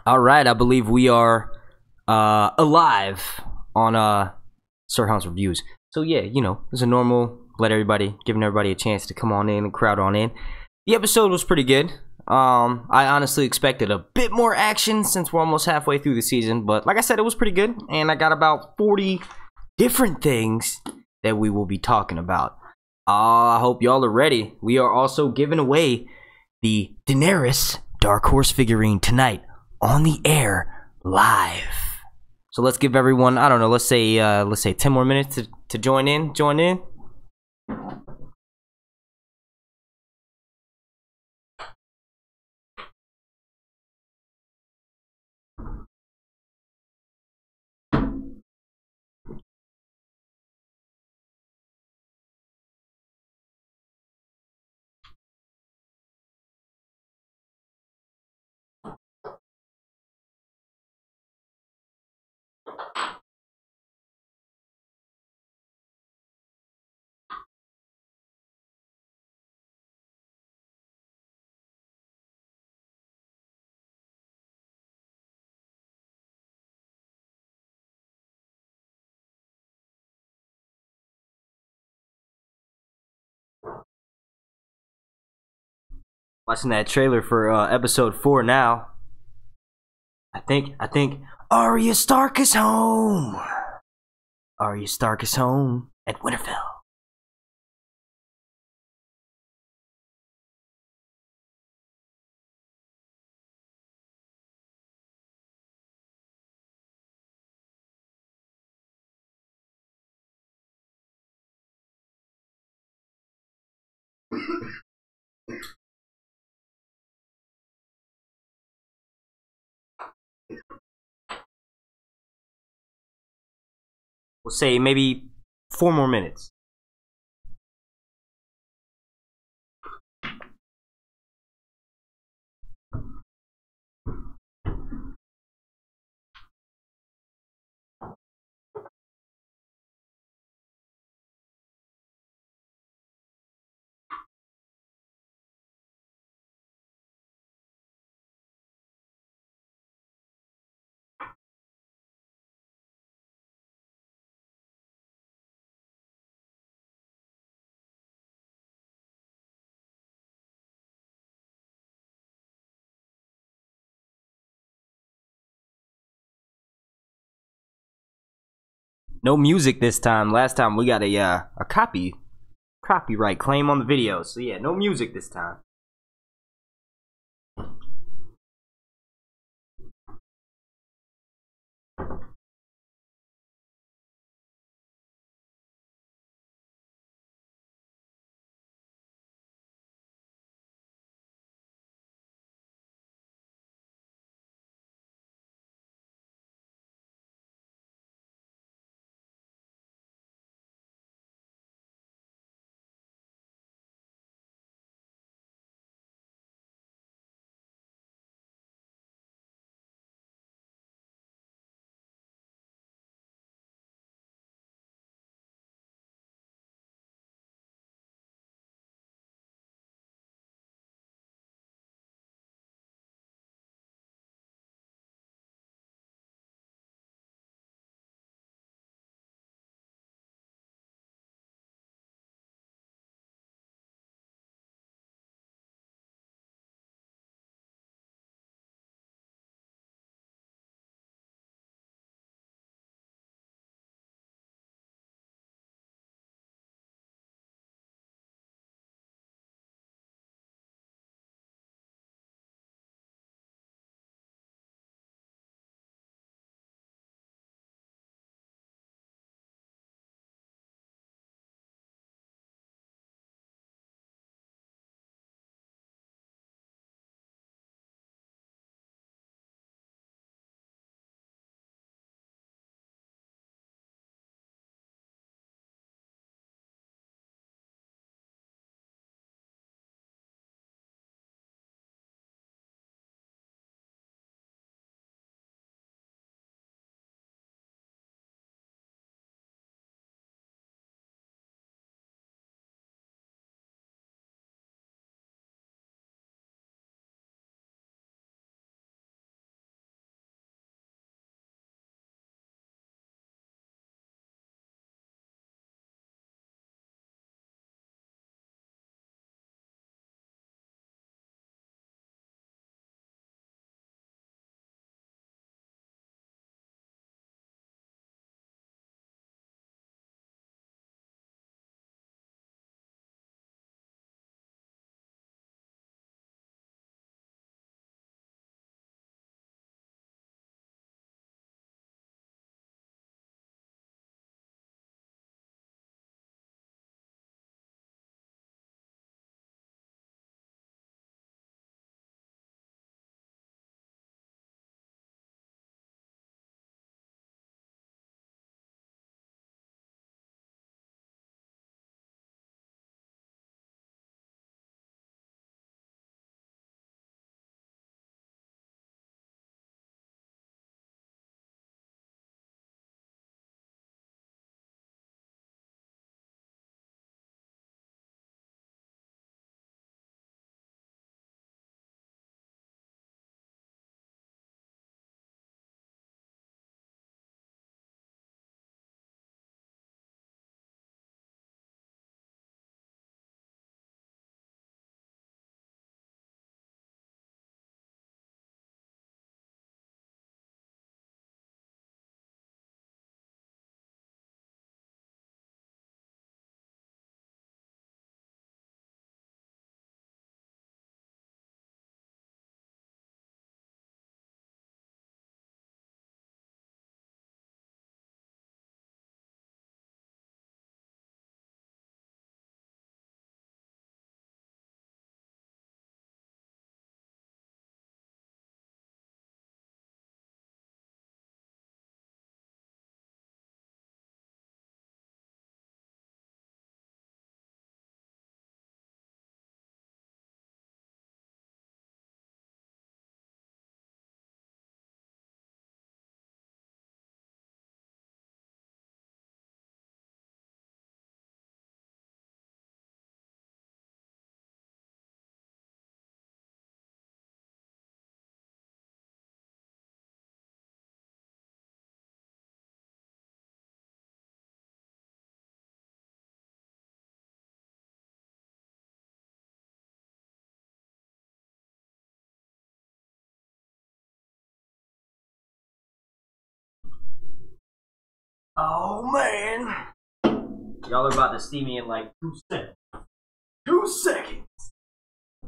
All right, I believe we are alive on Sir Hound's Reviews. So yeah, you know, it's a normal, giving everybody a chance to come on in and crowd on in. The episode was pretty good. I honestly expected a bit more action since we're almost halfway through the season, but like I said, it was pretty good, and I got about 40 different things that we will be talking about. I hope y'all are ready. We are also giving away the Daenerys Dark Horse figurine tonight on the air live. So let's give everyone, I don't know, let's say 10 more minutes to join in. Watching that trailer for episode 4 now. I think Arya Stark is home. Arya Stark is home at Winterfell. We'll say maybe 4 more minutes. No music this time. Last time we got a copyright claim on the video. So yeah, no music this time. Oh man. Y'all are about to see me in like 2 seconds. 2 seconds.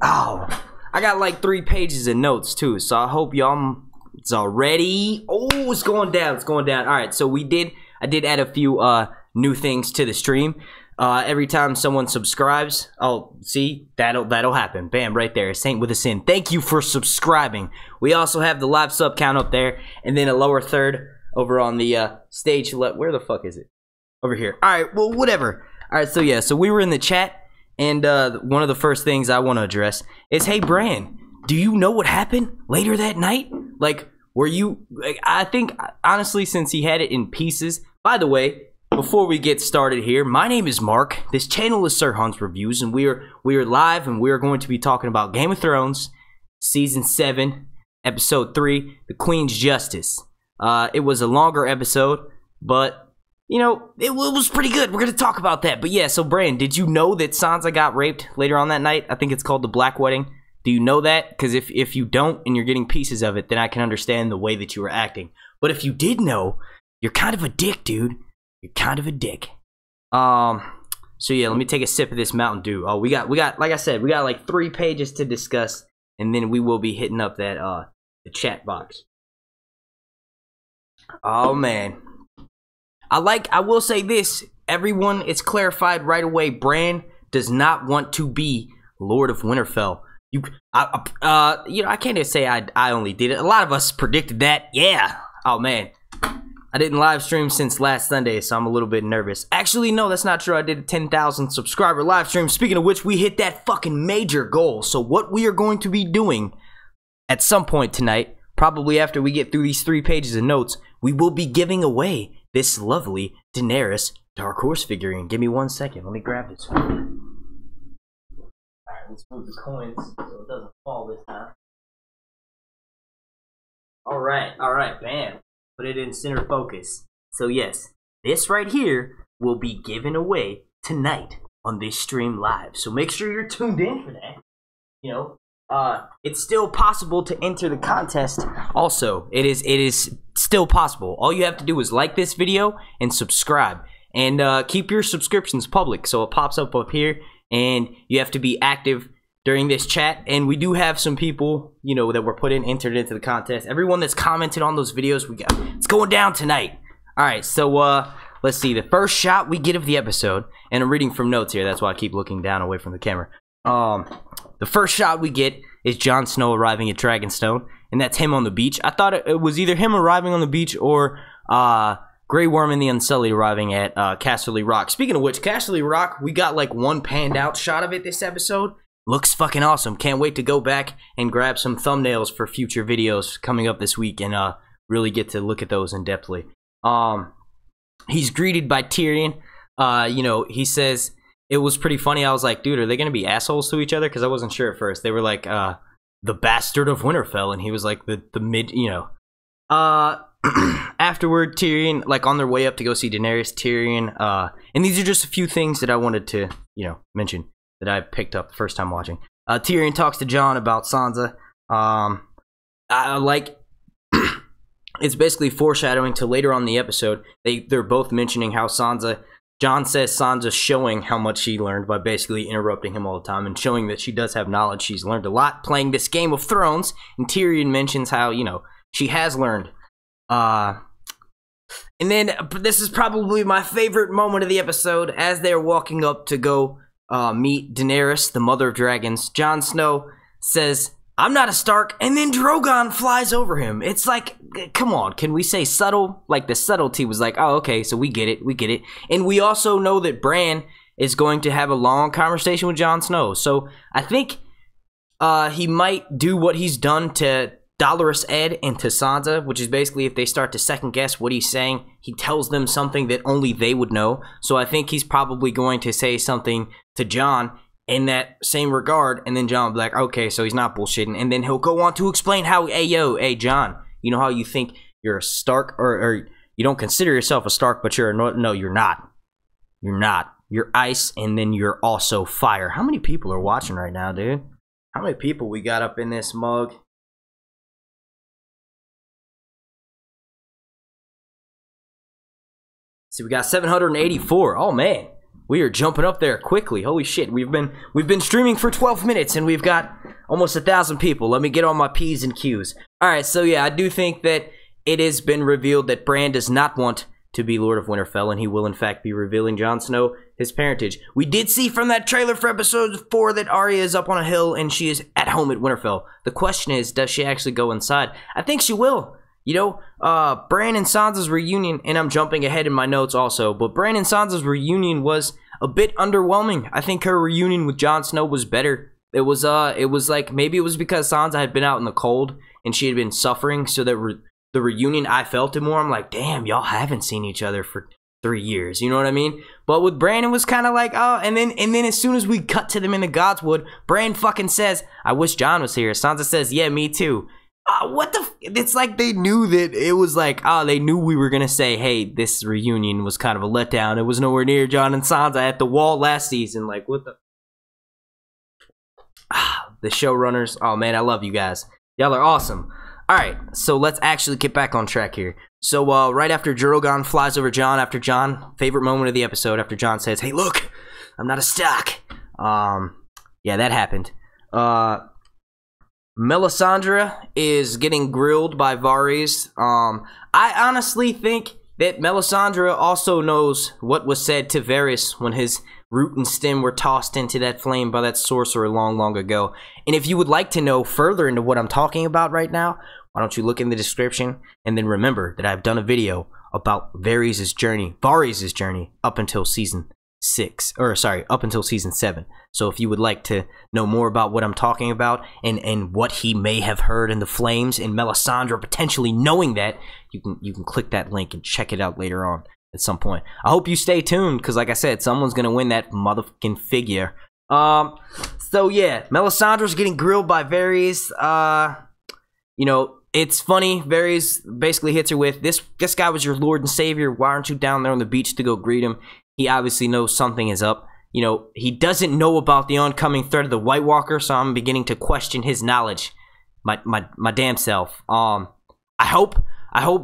Oh, I got like 3 pages of notes too, so I hope y'all it's already. Oh, it's going down. It's going down. All right, so I did add a few new things to the stream. Every time someone subscribes, oh, see, that'll happen. Bam, right there. Saint with a sin. Thank you for subscribing. We also have the live sub count up there, and then a lower third over on the stage left. Where the fuck is it? Over here. All right, well, whatever. All right, so yeah, so we were in the chat, and one of the first things I want to address is, hey, Bran, do you know what happened later that night? Like, were you, like, I think, honestly, since he had it in pieces, by the way, before we get started here, my name is Mark. This channel is Sir Hans Reviews, and we are live, and we are going to be talking about Game of Thrones, Season 7, Episode 3, The Queen's Justice. It was a longer episode, but, you know, it was pretty good. We're going to talk about that. But yeah, so Bran, did you know that Sansa got raped later on that night? I think it's called the Black Wedding. Do you know that? Because if you don't and you're getting pieces of it, then I can understand the way that you were acting. But if you did know, you're kind of a dick, dude. You're kind of a dick. So yeah, let me take a sip of this Mountain Dew. Oh, we got like I said, we got like 3 pages to discuss, and then we will be hitting up that the chat box. Oh man. I will say this, everyone, it's clarified right away. Bran does not want to be Lord of Winterfell. You know, I can't just say I only did it. A lot of us predicted that. Yeah. Oh man. I didn't live stream since last Sunday, so I'm a little bit nervous. Actually, no, that's not true. I did a 10,000 subscriber live stream. Speaking of which, we hit that fucking major goal. So what we are going to be doing at some point tonight, probably after we get through these 3 pages of notes, we will be giving away this lovely Daenerys Dark Horse figurine. Give me 1 second. Let me grab this. Alright, let's move the coins so it doesn't fall this time. Alright, bam. Put it in center focus. So yes, this right here will be given away tonight on this stream live. So make sure you're tuned in for that. You know, it's still possible to enter the contest. Also, it is still possible. All you have to do is like this video and subscribe, and keep your subscriptions public so it pops up here. And you have to be active during this chat, and we do have some people, you know, that were entered into the contest. Everyone that's commented on those videos, it's going down tonight. All right, so let's see. The first shot we get of the episode, and I'm reading from notes here. That's why I keep looking down away from the camera. The first shot we get is Jon Snow arriving at Dragonstone, and that's him on the beach. I thought it was either him arriving on the beach or Grey Worm and the Unsullied arriving at Casterly Rock. Speaking of which, Casterly Rock, we got like one panned out shot of it this episode. Looks fucking awesome. Can't wait to go back and grab some thumbnails for future videos coming up this week and really get to look at those in depthly. He's greeted by Tyrion. You know, he says it was pretty funny. I was like, dude, are they gonna be assholes to each other? Because I wasn't sure at first. They were like the bastard of Winterfell, and he was like the mid, you know. Afterward, Tyrion, like on their way up to go see Daenerys, Tyrion, and these are just a few things that I wanted to, you know, mention that I picked up the first time watching. Tyrion talks to Jon about Sansa. I like it's basically foreshadowing to later on in the episode. They're both mentioning how Jon says Sansa's showing how much she learned by basically interrupting him all the time and showing that she does have knowledge. She's learned a lot playing this Game of Thrones. And Tyrion mentions how, you know, she has learned. And then this is probably my favorite moment of the episode as they're walking up to go meet Daenerys, the mother of dragons. Jon Snow says, "I'm not a Stark," and then Drogon flies over him. It's like, come on, can we say subtle? Like, the subtlety was like, oh, okay, so we get it. And we also know that Bran is going to have a long conversation with Jon Snow. So I think he might do what he's done to Dolorous Ed and to Sansa, which is basically if they start to second guess what he's saying, he tells them something that only they would know. So I think he's probably going to say something to Jon in that same regard, and then Jon will be like, okay, so he's not bullshitting, and then he'll go on to explain how, hey Jon, you know how you think you're a Stark, or you don't consider yourself a Stark, but you're a, no, you're not. You're not. You're ice, and then you're also fire. How many people are watching right now, dude? How many people we got up in this mug? See, we got 784. Oh man, we are jumping up there quickly. Holy shit, we've been streaming for 12 minutes and we've got almost 1,000 people. Let me get on my P's and Q's. All right, so yeah, I do think that it has been revealed that Bran does not want to be Lord of Winterfell, and he will in fact be revealing Jon Snow his parentage. We did see from that trailer for episode 4 that Arya is up on a hill and she is at home at Winterfell. The question is, does she actually go inside? I think she will. You know, Bran and Sansa's reunion, and I'm jumping ahead in my notes also, but Bran and Sansa's reunion was a bit underwhelming. I think her reunion with Jon Snow was better. It was like, maybe it was because Sansa had been out in the cold and she had been suffering, so that the reunion, I felt it more. I'm like, damn, y'all haven't seen each other for 3 years. You know what I mean? But with Bran, it was kind of like, oh, and then as soon as we cut to them in the Godswood, Bran fucking says, I wish Jon was here. Sansa says, yeah, me too. What the it's like they knew that it was like, they knew we were gonna say, hey, this reunion was kind of a letdown. It was nowhere near Jon and Sansa at the wall last season. Like, what the? The showrunners. Oh man, I love you guys. Y'all are awesome. All right, so let's actually get back on track here. So right after Drogon flies over Jon, after Jon, favorite moment of the episode, after Jon says, hey, look, I'm not a stock. Yeah, that happened. Melisandre is getting grilled by Varys. I honestly think that Melisandre also knows what was said to Varys when his root and stem were tossed into that flame by that sorcerer long, long ago. And if you would like to know further into what I'm talking about right now, why don't you look in the description, and then remember that I've done a video about Varys' journey up until season 6, or sorry, up until season 7. So if you would like to know more about what I'm talking about and what he may have heard in the flames, and Melisandre potentially knowing that, you can click that link and check it out later on at some point. I hope you stay tuned, because like I said, someone's gonna win that motherfucking figure. So yeah, Melisandre's getting grilled by Varys. You know, it's funny. Varys basically hits her with, this guy was your lord and savior. Why aren't you down there on the beach to go greet him? He obviously knows something is up. You know, he doesn't know about the oncoming threat of the White Walker, so I'm beginning to question his knowledge. My damn self. I hope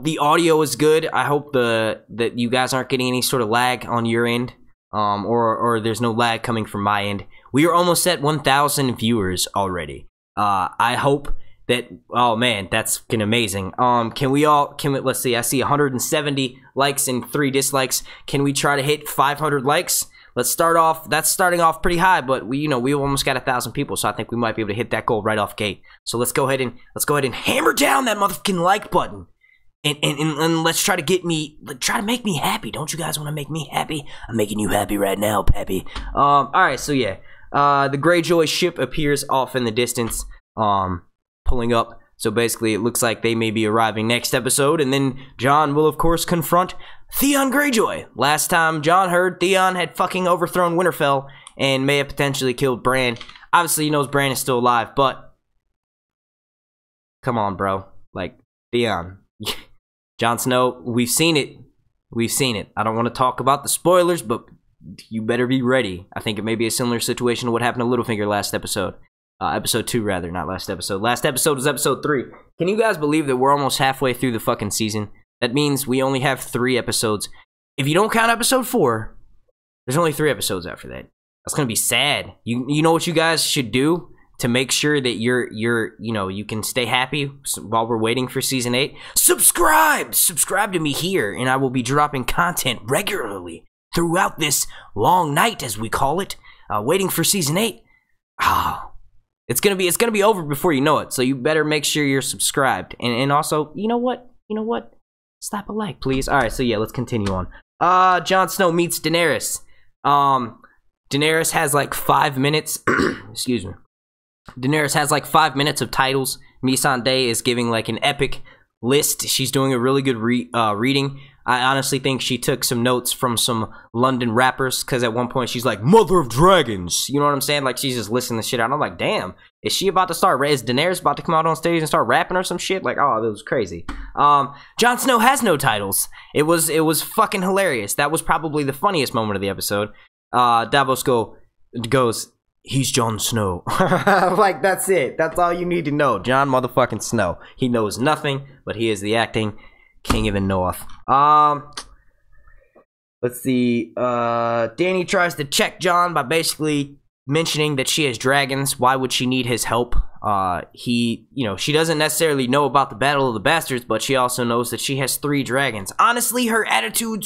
the audio is good. I hope that you guys aren't getting any sort of lag on your end. Or there's no lag coming from my end. We are almost at 1,000 viewers already. I hope that, oh man, that's fucking amazing. Let's see, I see 170 likes and 3 dislikes. Can we try to hit 500 likes? Let's start off, that's starting off pretty high, but we almost got 1,000 people, so I think we might be able to hit that goal right off gate. So let's go ahead and hammer down that motherfucking like button. And let's try to make me happy. Don't you guys want to make me happy? I'm making you happy right now, Peppy. Alright, so yeah. The Greyjoy ship appears off in the distance, pulling up. So basically, it looks like they may be arriving next episode, and then Jon will, of course, confront Theon Greyjoy. Last time Jon heard, Theon had fucking overthrown Winterfell and may have potentially killed Bran. Obviously, he knows Bran is still alive, but come on, bro. Like, Theon. Jon Snow, we've seen it. We've seen it. I don't want to talk about the spoilers, but you better be ready. I think it may be a similar situation to what happened to Littlefinger last episode. Episode 2, rather, not last episode. Last episode was episode 3. Can you guys believe that we're almost halfway through the fucking season? That means we only have 3 episodes. If you don't count episode 4, there's only 3 episodes after that. That's gonna be sad. You know what you guys should do to make sure that you can stay happy while we're waiting for season 8? Subscribe to me here, and I will be dropping content regularly throughout this long night, as we call it, waiting for season 8. It's gonna be over before you know it, so you better make sure you're subscribed. And also, you know what? Slap a like, please. Alright, so yeah, let's continue on. Jon Snow meets Daenerys. Daenerys has like 5 minutes. Excuse me. Daenerys has like 5 minutes of titles. Melisandre is giving like an epic list. She's doing a really good reading. I honestly think she took some notes from some London rappers, because at one point she's like, Mother of Dragons. You know what I'm saying? Like, she's just listening to shit out. I'm like, damn, is Daenerys about to come out on stage and start rapping or some shit? Like, oh, that was crazy. Jon Snow has no titles. It was fucking hilarious. That was probably the funniest moment of the episode. Davos goes, he's Jon Snow. Like, that's it. That's all you need to know. Jon motherfucking Snow. He knows nothing, but he is the acting king of the North. Let's see. Dany tries to check Jon by basically mentioning that she has dragons. Why would she need his help? She doesn't necessarily know about the Battle of the Bastards, but she also knows that she has 3 dragons. Honestly, her attitude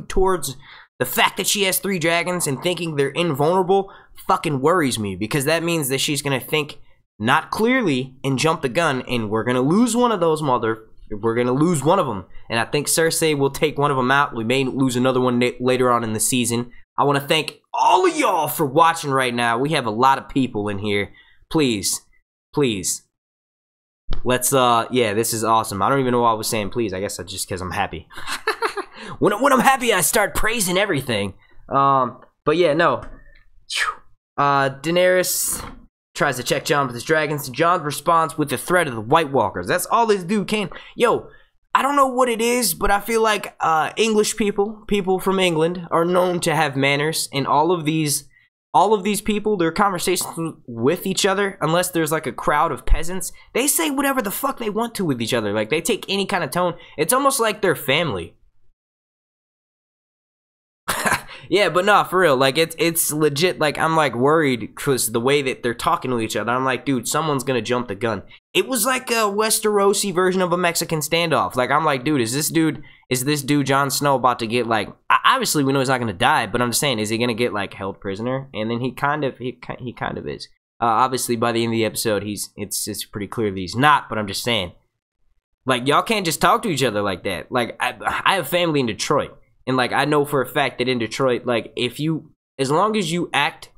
towards the fact that she has 3 dragons and thinking they're invulnerable fucking worries me, because that means that she's gonna think not clearly and jump the gun, and we're gonna lose one of those we're gonna lose one of them. And I think Cersei will take one of them out. We may lose another one later on in the season. I want to thank all of y'all for watching right now. We have a lot of people in here. Please, let's yeah, this is awesome. I don't even know why I was saying please. I guess that's just because I'm happy. when I'm happy, I start praising everything. But yeah, no. Daenerys tries to check Jon with his dragons. Jon's responds with the threat of the White Walkers. That's all this dude can. Yo, I don't know what it is, but I feel like English people from England, are known to have manners. And all of these people, their conversations with each other, unless there's like a crowd of peasants, they say whatever the fuck they want to with each other. Like, they take any kind of tone. It's almost like they're family. Yeah, but no, for real, like, it's legit. Like, I'm like worried because the way that they're talking to each other, I'm like, dude, someone's gonna jump the gun. It was like a Westerosi version of a Mexican standoff. Like, I'm like, dude, is this dude Jon Snow about to get, like, obviously we know he's not gonna die, but I'm just saying, is he gonna get like held prisoner? And then he kind of is. Obviously by the end of the episode, it's pretty clear that he's not, but I'm just saying, like, y'all can't just talk to each other like that. Like, I have family in Detroit. And, like, I know for a fact that in Detroit, like, as long as you act,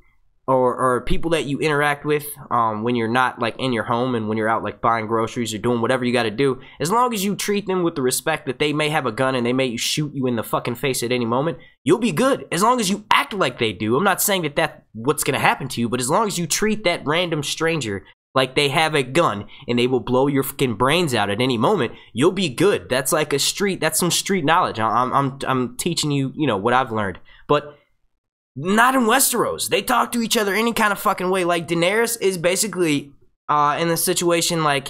or people that you interact with, when you're not, like, in your home and when you're out, like, buying groceries or doing whatever you gotta do, as long as you treat them with the respect that they may have a gun and they may shoot you in the fucking face at any moment, you'll be good. As long as you act like they do. I'm not saying that that's what's gonna happen to you, but as long as you treat that random stranger like they have a gun and they will blow your fucking brains out at any moment, you'll be good. That's like that's some street knowledge. I'm teaching you, what I've learned. But not in Westeros. They talk to each other any kind of fucking way. Like, Daenerys is basically in the situation, like,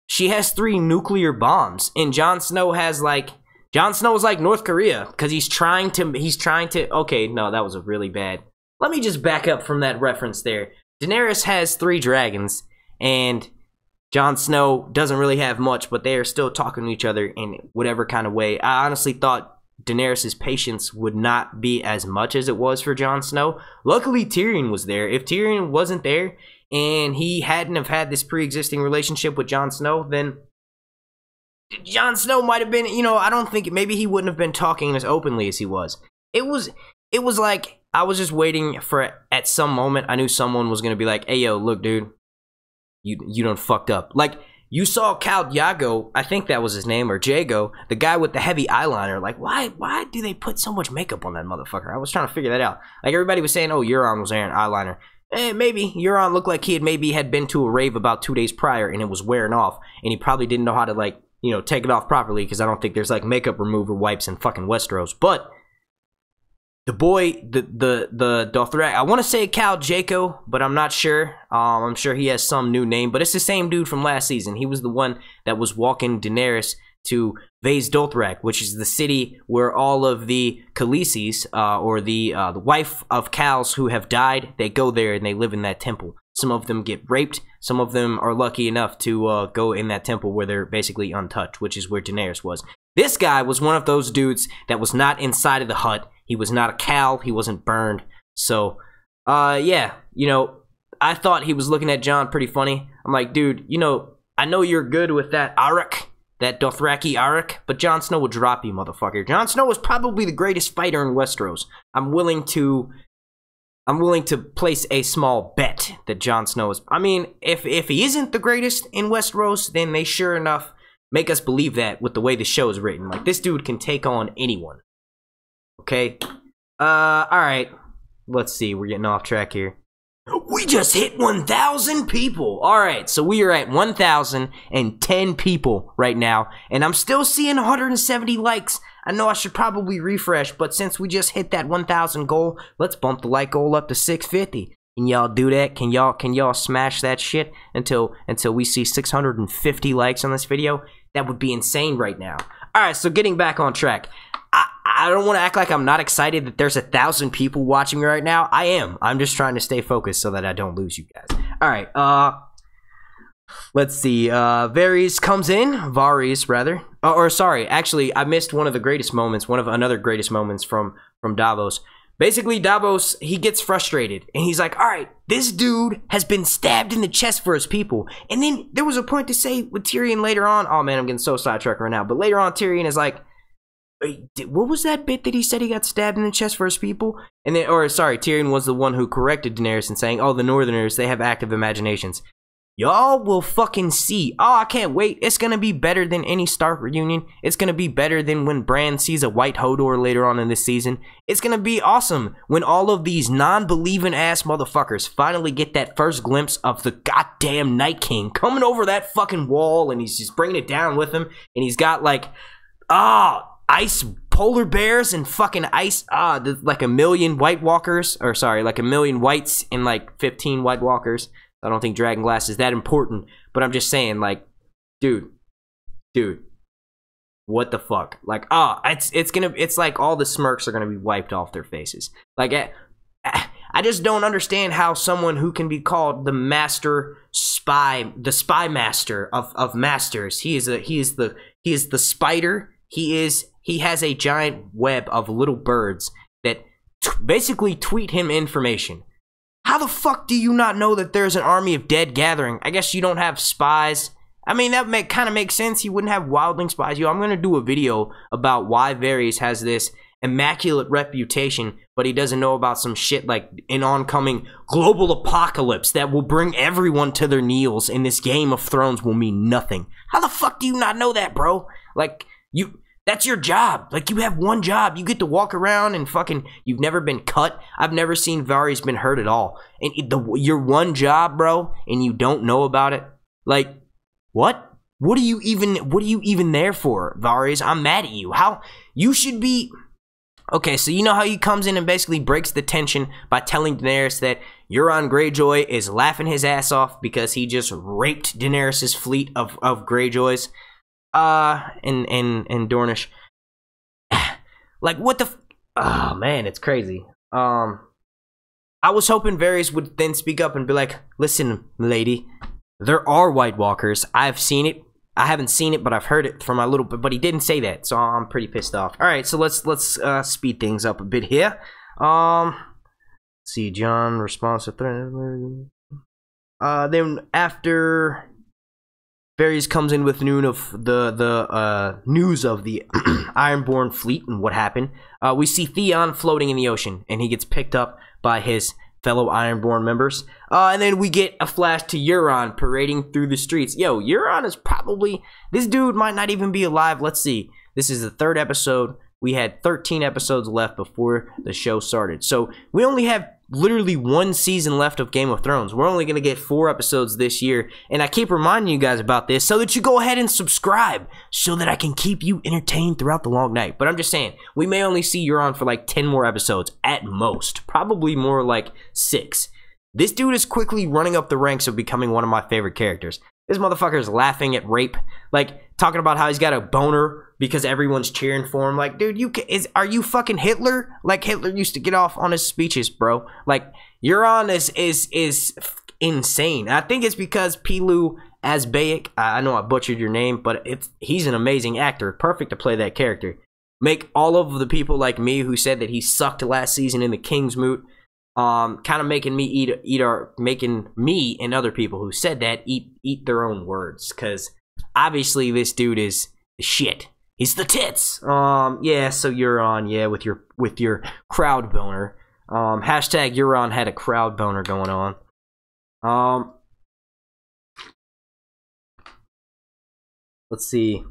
she has 3 nuclear bombs, and Jon Snow is like North Korea, because he's trying to, okay, no, that was a really bad. Let me just back up from that reference there. Daenerys has 3 dragons, and Jon Snow doesn't really have much, but they are still talking to each other in whatever kind of way. I honestly thought Daenerys' patience would not be as much as it was for Jon Snow. Luckily, Tyrion was there. If Tyrion wasn't there, and he hadn't have had this pre-existing relationship with Jon Snow, then Jon Snow might have been, I don't think, maybe he wouldn't have been talking as openly as he was. It was like, I was just waiting for, at some moment, I knew someone was going to be like, hey, yo, look, dude, you done fucked up. Like, you saw Cal Yago, I think that was his name, or Jago, the guy with the heavy eyeliner. Like, why do they put so much makeup on that motherfucker? I was trying to figure that out. Like, everybody was saying, oh, Euron was wearing eyeliner. Maybe. Euron looked like he had been to a rave about 2 days prior, and it was wearing off, and he probably didn't know how to, like, take it off properly, because I don't think there's, like, makeup remover wipes in fucking Westeros. But the boy, the Dothraki, I want to say Cal Jaco, but I'm not sure. I'm sure he has some new name, but it's the same dude from last season. He was the one that was walking Daenerys to Vaes Dothrak, which is the city where all of the Khaleesi's, or the wife of Cal's who have died, they go there and they live in that temple. Some of them get raped. Some of them are lucky enough to go in that temple where they're basically untouched, which is where Daenerys was. This guy was one of those dudes that was not inside of the hut. He was not a Cal. He wasn't burned. So, yeah, I thought he was looking at Jon pretty funny. I'm like, dude, I know you're good with that Arak, that Dothraki Arak, but Jon Snow will drop you, motherfucker. Jon Snow was probably the greatest fighter in Westeros. I'm willing to place a small bet that Jon Snow is. I mean, if he isn't the greatest in Westeros, then they sure enough make us believe that with the way the show is written. Like, this dude can take on anyone. Okay. Alright. Let's see. We're getting off track here. We just hit 1,000 people. Alright, so we are at 1,010 people right now. And I'm still seeing 170 likes. I know I should probably refresh, but since we just hit that 1,000 goal, let's bump the like goal up to 650. Can y'all do that? Can y'all smash that shit until we see 650 likes on this video? That would be insane right now. Alright, so getting back on track. I don't want to act like I'm not excited that there's 1,000 people watching me right now. I am. I'm just trying to stay focused so that I don't lose you guys. All right. Let's see. Varys comes in. Varys, rather. Or sorry. Actually, I missed one of the greatest moments. One of another greatest moments from Davos. Basically, Davos, he gets frustrated. And he's like, all right, this dude has been stabbed in the chest for his people. And then there was a point to say with Tyrion later on. Oh, man, I'm getting so sidetracked right now. But later on, Tyrion is like, what was that bit that he said he got stabbed in the chest for his people? And then, or sorry, Tyrion was the one who corrected Daenerys and saying, oh, the Northerners, they have active imaginations. Y'all will fucking see. Oh, I can't wait. It's gonna be better than any Stark reunion. It's gonna be better than when Bran sees a white Hodor later on in this season. It's gonna be awesome when all of these non-believing ass motherfuckers finally get that first glimpse of the goddamn Night King coming over that fucking wall, and he's just bringing it down with him, and he's got like, ice polar bears and fucking ice, like 1 million White Walkers, or sorry, like 1 million whites and like 15 White Walkers. I don't think Dragonglass is that important, but I'm just saying, like, dude, what the fuck? Like, it's like all the smirks are gonna be wiped off their faces. Like, I just don't understand how someone who can be called the master spy, the spy master of masters, he is the spider. He has a giant web of little birds that basically tweet him information. How the fuck do you not know that there's an army of dead gathering? I guess you don't have spies. I mean, that kind of makes sense. You wouldn't have wildling spies. I'm going to do a video about why Varys has this immaculate reputation, but he doesn't know about some shit like an oncoming global apocalypse that will bring everyone to their knees, and this Game of Thrones will mean nothing. How the fuck do you not know that, bro? Like, that's your job. Like, you have one job. You get to walk around and fucking, you've never been cut. I've never seen Varys been hurt at all. And your one job, bro, and you don't know about it. Like, what? What are you even there for, Varys? I'm mad at you. How? You should be... Okay, so you know how he comes in and basically breaks the tension by telling Daenerys that Euron Greyjoy is laughing his ass off because he just raped Daenerys' fleet of Greyjoys. And Dornish. Like, what the oh man, it's crazy. I was hoping Varys would then speak up and be like, listen, lady, there are White Walkers. I've seen it. I haven't seen it, but I've heard it from my little bit, but he didn't say that, so I'm pretty pissed off. Alright, so let's speed things up a bit here. Let's see, Jon responds to threat. Then after Varys comes in with news of the news of the Ironborn fleet and what happened. We see Theon floating in the ocean, and he gets picked up by his fellow Ironborn members. And then we get a flash to Euron parading through the streets. Yo, Euron is probably... This dude might not even be alive. Let's see. This is the 3rd episode. We had 13 episodes left before the show started. So we only have literally 1 season left of Game of Thrones. We're only going to get 4 episodes this year. And I keep reminding you guys about this so that you go ahead and subscribe so that I can keep you entertained throughout the long night. But I'm just saying, we may only see Euron for like 10 more episodes at most. Probably more like 6. This dude is quickly running up the ranks of becoming one of my favorite characters. This motherfucker is laughing at rape. Like, talking about how he's got a boner because everyone's cheering for him. Like, dude, are you fucking Hitler? Like, Hitler used to get off on his speeches, bro. Like, Euron is insane. I think it's because Pilu Azbayek, I know I butchered your name, but he's an amazing actor. Perfect to play that character. Make all of the people like me who said that he sucked last season in the King's Moot, kind of making me making me and other people who said that eat their own words, because obviously this dude is shit. He's the tits. Yeah, so Euron, yeah, with your crowd boner. Hashtag Euron had a crowd boner going on. Let's see.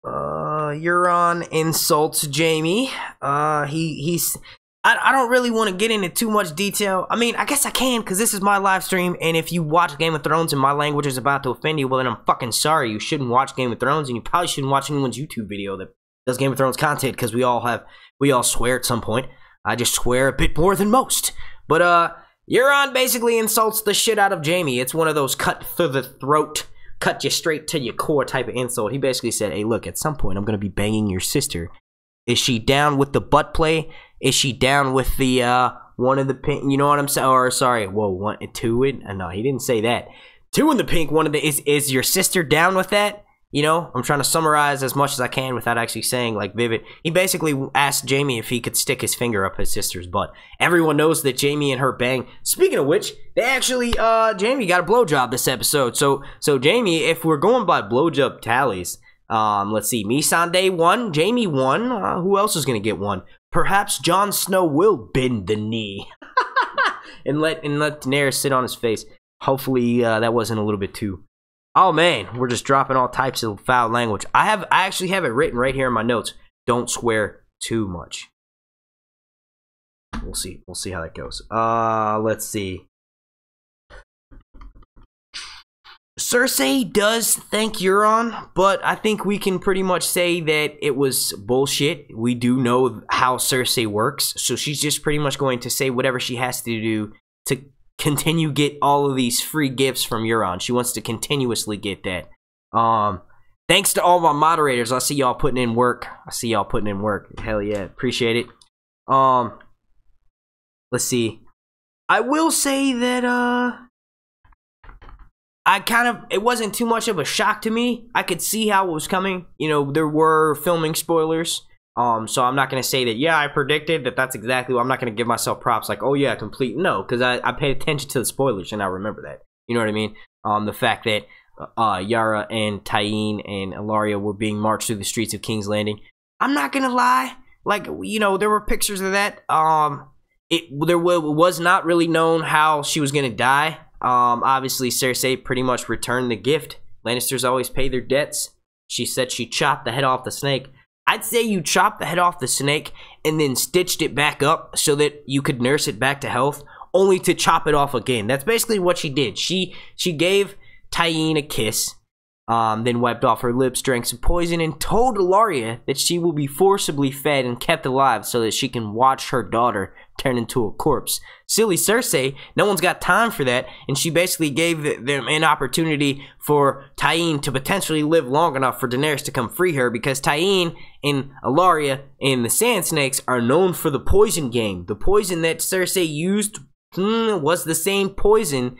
Euron insults Jaime. I don't really want to get into too much detail. I mean, I guess I can, because this is my live stream, and if you watch Game of Thrones and my language is about to offend you, well, then I'm fucking sorry. You shouldn't watch Game of Thrones, and you probably shouldn't watch anyone's YouTube video that does Game of Thrones content, because we all swear at some point. I just swear a bit more than most. But, Euron basically insults the shit out of Jaime. It's one of those cut through the throat cut you straight to your core type of insult. He basically said, hey, look, at some point I'm gonna be banging your sister. Is she down with the butt play? Is she down with the one of the pink? You know what I'm saying? Or sorry, whoa, one, two in? No, he didn't say that. Two in the pink. One of the is your sister down with that? You know, I'm trying to summarize as much as I can without actually saying like vivid. He basically asked Jaime if he could stick his finger up his sister's butt. Everyone knows that Jaime and her bang. Speaking of which, they actually Jaime got a blowjob this episode. So Jaime, if we're going by blowjob tallies, let's see, Melisandre won, Jaime won. Who else is gonna get one? Perhaps Jon Snow will bend the knee and let Daenerys sit on his face. Hopefully that wasn't a little bit too. Oh man, we're just dropping all types of foul language. I actually have it written right here in my notes. Don't swear too much. We'll see how that goes. Let's see. Cersei does thank Euron, but I think we can pretty much say that it was bullshit. We do know how Cersei works, so she's just pretty much going to say whatever she has to do to continue get all of these free gifts from Euron. She wants to continuously get that. Thanks to all of our moderators. I see y'all putting in work. Hell yeah, appreciate it. Let's see. I will say that it wasn't too much of a shock to me. I could see how it was coming. You know, there were filming spoilers. So I'm not going to say that, yeah, I predicted that that's exactly what I'm not going to give myself props like, oh yeah, complete. No, because I paid attention to the spoilers and I remember that. You know what I mean? The fact that Yara and Tyene and Arya were being marched through the streets of King's Landing. I'm not going to lie. Like, you know, there were pictures of that. It was not really known how she was going to die. Obviously, Cersei pretty much returned the gift. Lannisters always pay their debts. She said she chopped the head off the snake. I'd say you chopped the head off the snake and then stitched it back up so that you could nurse it back to health, only to chop it off again. That's basically what she did. She gave Tyene a kiss, then wiped off her lips, drank some poison, and told Arya that she will be forcibly fed and kept alive so that she can watch her daughter turn into a corpse. Silly Cersei, no one's got time for that, and she basically gave them an opportunity for Tyene to potentially live long enough for Daenerys to come free her, because Tyene and Arya and the Sand Snakes are known for the poison game. The poison that Cersei used was the same poison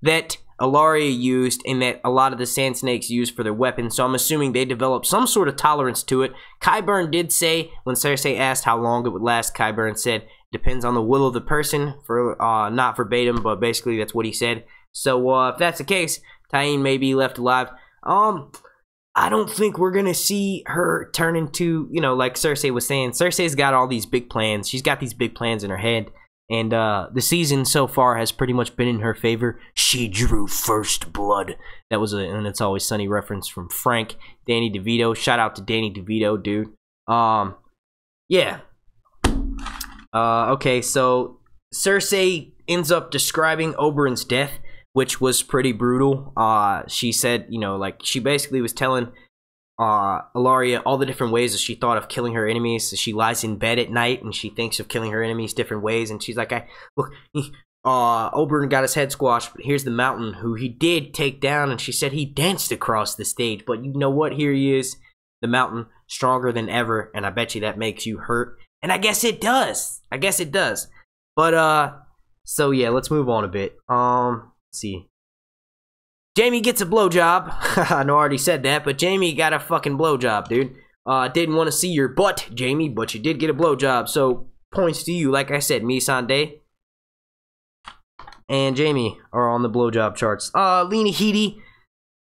that Arya used and that a lot of the Sand Snakes used for their weapons, so I'm assuming they developed some sort of tolerance to it. Qyburn did say, when Cersei asked how long it would last, Qyburn said, depends on the will of the person, for not verbatim, but basically that's what he said. So if that's the case, Tyene may be left alive. I don't think we're gonna see her turn into, you know, like Cersei was saying. Cersei's got all these big plans. She's got these big plans in her head. And the season so far has pretty much been in her favor. She drew first blood. That was an It's Always Sunny reference from Frank. Danny DeVito. Shout out to Danny DeVito, dude. Yeah. Okay, so Cersei ends up describing Oberyn's death, which was pretty brutal. She said, you know, like, she basically was telling Arya all the different ways that she thought of killing her enemies. So she lies in bed at night and she thinks of killing her enemies different ways, and she's like, look, Oberyn got his head squashed, but here's the mountain who he did take down, and she said he danced across the stage, but you know what, here he is, the mountain, stronger than ever, and I bet you that makes you hurt. And I guess it does. But so yeah, let's move on a bit. Let's see. Jaime gets a blowjob. I know I already said that, but Jaime got a fucking blowjob, dude. Didn't want to see your butt, Jaime, but you did get a blowjob. So, points to you. Like I said, Melisandre and Jaime are on the blowjob charts. Lena Headey,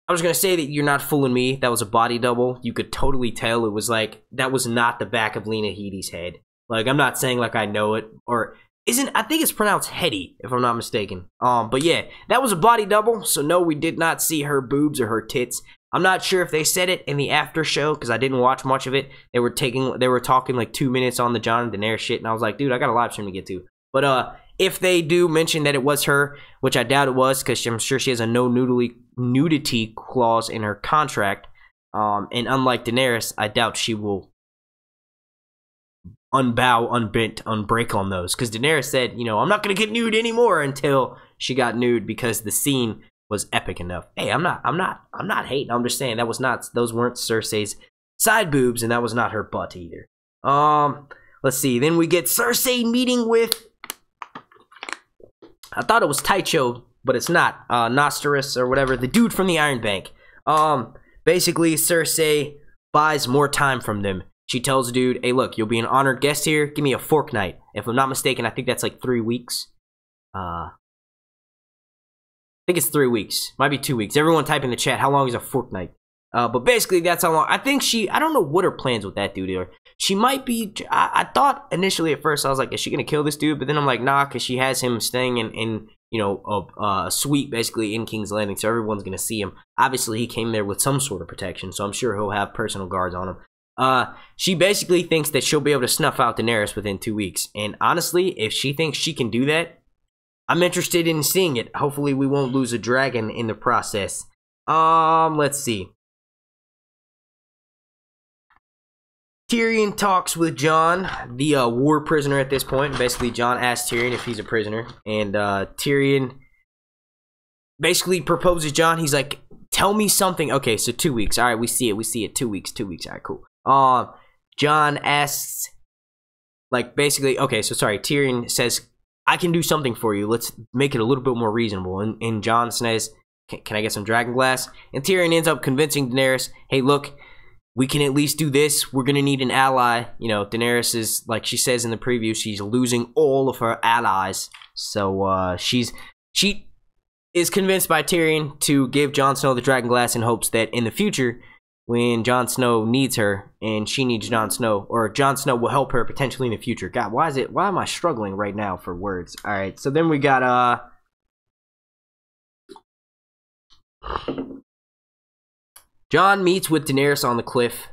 I was going to say that you're not fooling me. That was a body double. You could totally tell it was like, that was not the back of Lena Headey's head. Like, I'm not saying like I know it, or... I think it's pronounced Hetty, if I'm not mistaken. But yeah, that was a body double, so no, we did not see her boobs or her tits. I'm not sure if they said it in the after show, because I didn't watch much of it. They were talking like 2 minutes on the Jon and Daenerys shit, and I was like, dude, I got a live stream to get to. But if they do mention that it was her, which I doubt it was, because I'm sure she has a no nudity clause in her contract, and unlike Daenerys, I doubt she will unbow, unbent, unbreak on those, because Daenerys said, you know, I'm not gonna get nude anymore, until she got nude, because the scene was epic enough. Hey, I'm not hating. I'm just saying those weren't Cersei's side boobs, and that was not her butt either. Let's see. Then we get Cersei meeting with, I thought it was Taicho, but it's not. Nosterus or whatever, the dude from the Iron Bank. Basically, Cersei buys more time from them. She tells the dude, hey, look, you'll be an honored guest here. Give me a fortnight. If I'm not mistaken, I think that's like 3 weeks. I think it's 3 weeks. Might be 2 weeks. Everyone type in the chat, how long is a fortnight? But basically, that's how long. I think I don't know what her plans with that dude are. She might be, I thought initially at first, I was like, is she going to kill this dude? But then I'm like, nah, because she has him staying in you know, a suite basically in King's Landing, so everyone's going to see him. Obviously, he came there with some sort of protection, so I'm sure he'll have personal guards on him. She basically thinks that she'll be able to snuff out Daenerys within 2 weeks. And honestly, if she thinks she can do that, I'm interested in seeing it. Hopefully, we won't lose a dragon in the process. Let's see. Tyrion talks with Jon, the war prisoner at this point. Basically, Jon asks Tyrion if he's a prisoner, and Tyrion basically proposes Jon. He's like, tell me something. Okay, so 2 weeks. All right, we see it. 2 weeks. All right, cool. Jon asks, like, basically, okay, so sorry. Tyrion says, I can do something for you. Let's make it a little bit more reasonable. And Jon says, can I get some dragon glass? And Tyrion ends up convincing Daenerys, hey, look, we can at least do this. We're going to need an ally. You know, Daenerys is, like she says in the preview, she's losing all of her allies. So, she is convinced by Tyrion to give Jon Snow the dragon glass in hopes that in the future, when Jon Snow needs her and she needs Jon Snow, or Jon Snow will help her potentially in the future. God, why am I struggling right now for words? All right, so then we got, Jon meets with Daenerys on the cliff.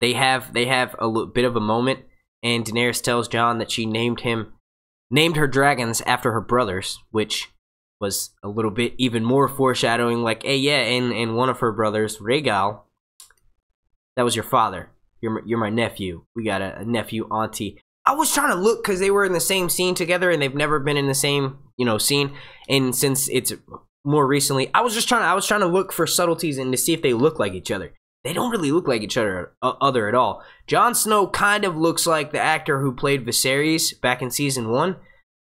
They have a bit of a moment, and Daenerys tells Jon that she named her dragons after her brothers, which was a little bit even more foreshadowing. Like, hey, yeah, and one of her brothers, Rhaegal, that was your father. You're my nephew. We got a nephew auntie. I was trying to look because they were in the same scene together, and they've never been in the same scene. And since it's more recently, I was trying to look for subtleties and to see if they look like each other. They don't really look like each other at all. Jon Snow kind of looks like the actor who played Viserys back in season 1,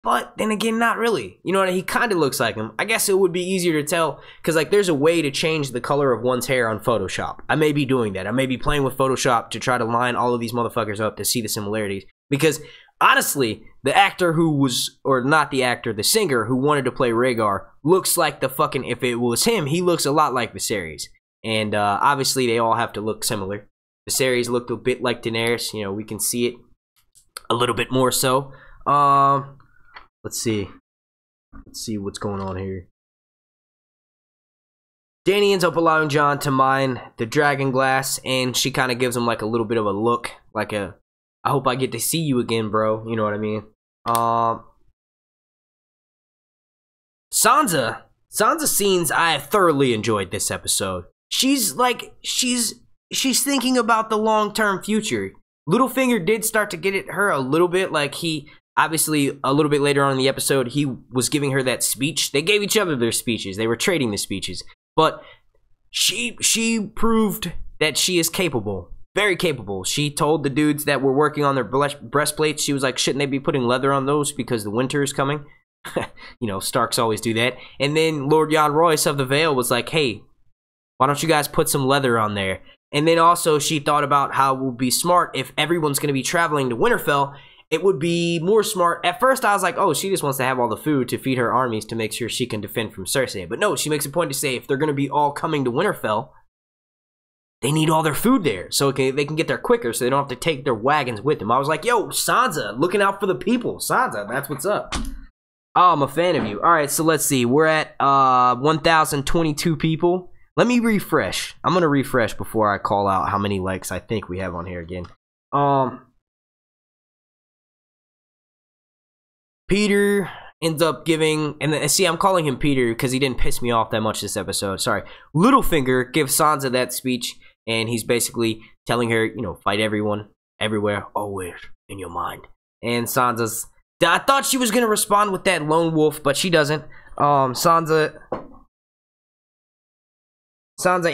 but then again, not really. You know what? He kind of looks like him. I guess it would be easier to tell because, like, there's a way to change the color of one's hair on Photoshop. I may be doing that. I may be playing with Photoshop to try to line all of these motherfuckers up to see the similarities. Because honestly, the actor who was, or not the actor, the singer who wanted to play Rhaegar looks like the fucking, if it was him, he looks a lot like Viserys. And obviously, they all have to look similar. Viserys looked a bit like Daenerys. You know, we can see it a little bit more so. Let's see. Let's see what's going on here. Dany ends up allowing Jon to mine the dragon glass, and she kind of gives him like a little bit of a look, like a, I hope I get to see you again, bro. You know what I mean? Sansa scenes, I thoroughly enjoyed this episode. She's like, she's thinking about the long-term future. Littlefinger did start to get at her a little bit, like he, obviously a little bit later on in the episode, he was giving her that speech. They gave each other their speeches. They were trading the speeches. But she proved that she is capable. Very capable. She told the dudes that were working on their breastplates, she was like, shouldn't they be putting leather on those because the winter is coming? You know, Starks always do that. And then Lord Jan Royce of the Vale was like, hey, why don't you guys put some leather on there? And then also she thought about how it would be smart if everyone's going to be traveling to Winterfell. It would be more smart. At first I was like, oh, she just wants to have all the food to feed her armies to make sure she can defend from Cersei. But no, she makes a point to say if they're going to be all coming to Winterfell, they need all their food there so they can get there quicker so they don't have to take their wagons with them. I was like, yo, Sansa, looking out for the people. Sansa, that's what's up. Oh, I'm a fan of you. All right, so let's see. We're at 1,022 people. Let me refresh. I'm going to refresh before I call out how many likes I think we have on here again. Peter ends up giving, and see, I'm calling him Peter because he didn't piss me off that much this episode. Sorry. Littlefinger gives Sansa that speech, and he's basically telling her, you know, fight everyone, everywhere, always in your mind. And Sansa's, I thought she was going to respond with that lone wolf, but she doesn't. Sansa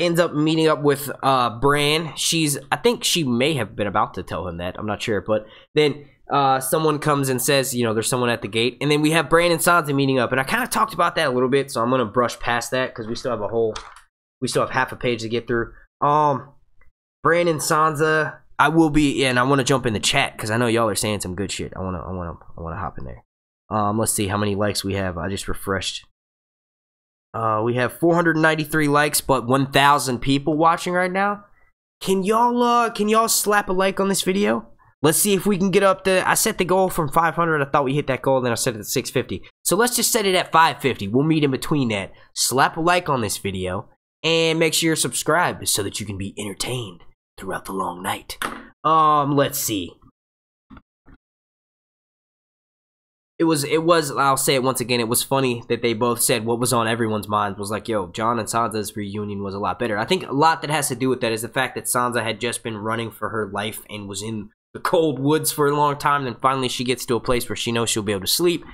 ends up meeting up with Bran. I think she may have been about to tell him that. I'm not sure, but then someone comes and says, you know, there's someone at the gate, and then we have Bran and Sansa meeting up, and I kind of talked about that a little bit, so I'm gonna brush past that because we still have half a page to get through. Bran and Sansa, I want to jump in the chat because I know y'all are saying some good shit. I want to hop in there. Let's see how many likes we have. I just refreshed. We have 493 likes, but 1,000 people watching right now. Can y'all slap a like on this video? Let's see if we can get up to. I set the goal from 500. I thought we hit that goal, then I set it at 650. So let's just set it at 550. We'll meet in between that. Slap a like on this video and make sure you're subscribed so that you can be entertained throughout the long night. Let's see. It was, I'll say it once again, it was funny that they both said what was on everyone's mind was like, yo, Jon and Sansa's reunion was a lot better. I think a lot that has to do with that is the fact that Sansa had just been running for her life and was in the cold woods for a long time, and finally she gets to a place where she knows she'll be able to sleep.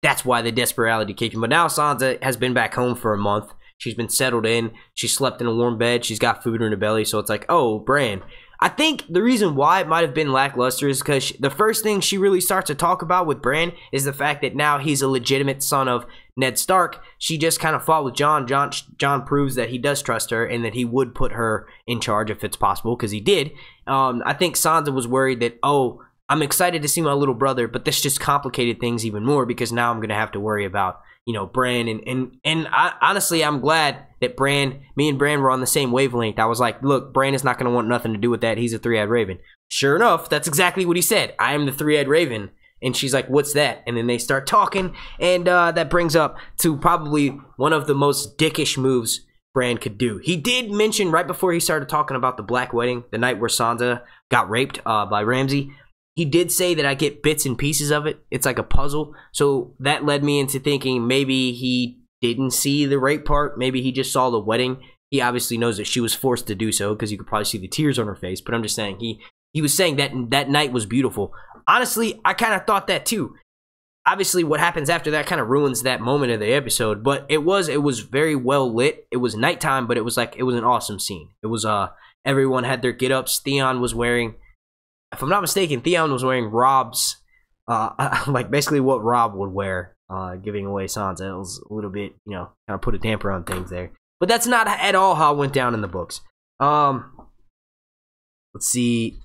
That's why the desperation kicked in. But now Sansa has been back home for a month. She's been settled in. She slept in a warm bed. She's got food in her belly. So it's like, oh, Bran. I think the reason why it might have been lackluster is because the first thing she really starts to talk about with Bran is the fact that now he's a legitimate son of Ned Stark. She just kind of fought with Jon. Jon proves that he does trust her and that he would put her in charge if it's possible, because he did. I think Sansa was worried that, oh, I'm excited to see my little brother, but this just complicated things even more because now I'm going to have to worry about, you know, Bran. And honestly, I'm glad that me and Bran were on the same wavelength. I was like, look, Bran is not going to want nothing to do with that. He's a three-eyed raven. Sure enough, that's exactly what he said. I am the three-eyed raven. And she's like, what's that? And then they start talking. And that brings up to probably one of the most dickish moves Bran could do. He did mention right before he started talking about the Black Wedding, the night where Sansa got raped by Ramsay. He did say that I get bits and pieces of it. It's like a puzzle. So that led me into thinking maybe he didn't see the rape part. Maybe he just saw the wedding. He obviously knows that she was forced to do so because you could probably see the tears on her face. But I'm just saying, he was saying that that night was beautiful. Honestly, I kind of thought that too. Obviously, what happens after that kind of ruins that moment of the episode. But it was very well lit. It was nighttime, but it was an awesome scene. It was everyone had their get-ups. Theon was wearing, if I'm not mistaken, Theon was wearing Rob's, like basically what Rob would wear, giving away Sansa. It was a little bit, you know, kind of put a damper on things there. But that's not at all how it went down in the books. Let's see.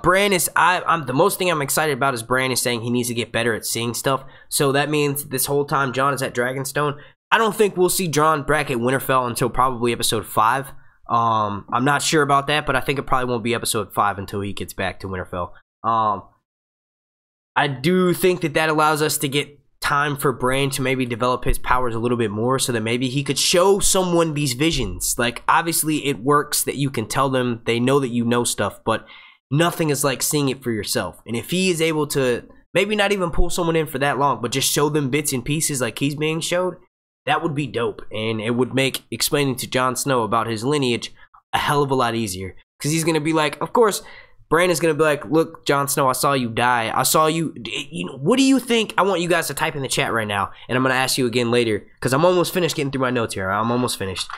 Bran is, the most thing I'm excited about is Bran is saying he needs to get better at seeing stuff. So that means this whole time Jon is at Dragonstone. I don't think we'll see Jon back at Winterfell until probably episode 5. I'm not sure about that, but I think it probably won't be episode 5 until he gets back to Winterfell. I do think that allows us to get time for Bran to maybe develop his powers a little bit more so that maybe he could show someone these visions. Like, obviously it works that you can tell them, they know that you know stuff, but nothing is like seeing it for yourself. And if he is able to maybe not even pull someone in for that long, but just show them bits and pieces like he's being showed, that would be dope. And it would make explaining to Jon Snow about his lineage a hell of a lot easier. Because he's going to be like, of course, Bran is going to be like, look, Jon Snow, I saw you die. I saw you, what do you think? I want you guys to type in the chat right now. And I'm going to ask you again later. Because I'm almost finished getting through my notes here. I'm almost finished.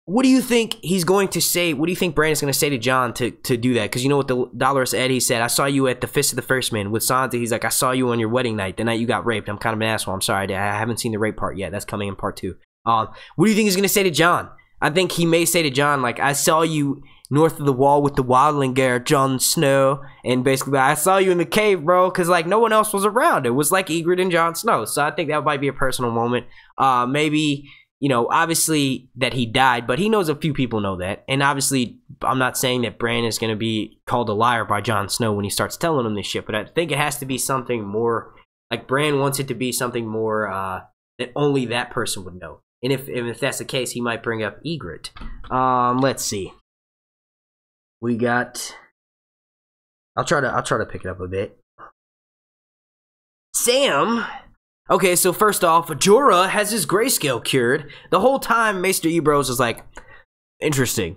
What do you think he's going to say? What do you think Bran is going to say to Jon to do that? Because you know what the Dolorous Ed, he said, I saw you at the Fist of the First Man. With Sansa, he's like, I saw you on your wedding night, the night you got raped. I'm kind of an asshole. I'm sorry. I haven't seen the rape part yet. That's coming in part 2. What do you think he's going to say to Jon? I think he may say to Jon, like, I saw you north of the wall with the wildling girl, Jon Snow. And basically, I saw you in the cave, bro. Because, like, no one else was around. It was like Ygritte and Jon Snow. So I think that might be a personal moment. Maybe, you know, obviously that he died, but he knows a few people know that. And obviously, I'm not saying that Bran is going to be called a liar by Jon Snow when he starts telling him this shit, but I think it has to be something more, like Bran wants it to be something more that only that person would know. And if that's the case, he might bring up Ygritte. Let's see. We got, I'll try to pick it up a bit. Sam. Okay, so first off, Jorah has his grayscale cured. The whole time, Maester Ebros was like, interesting.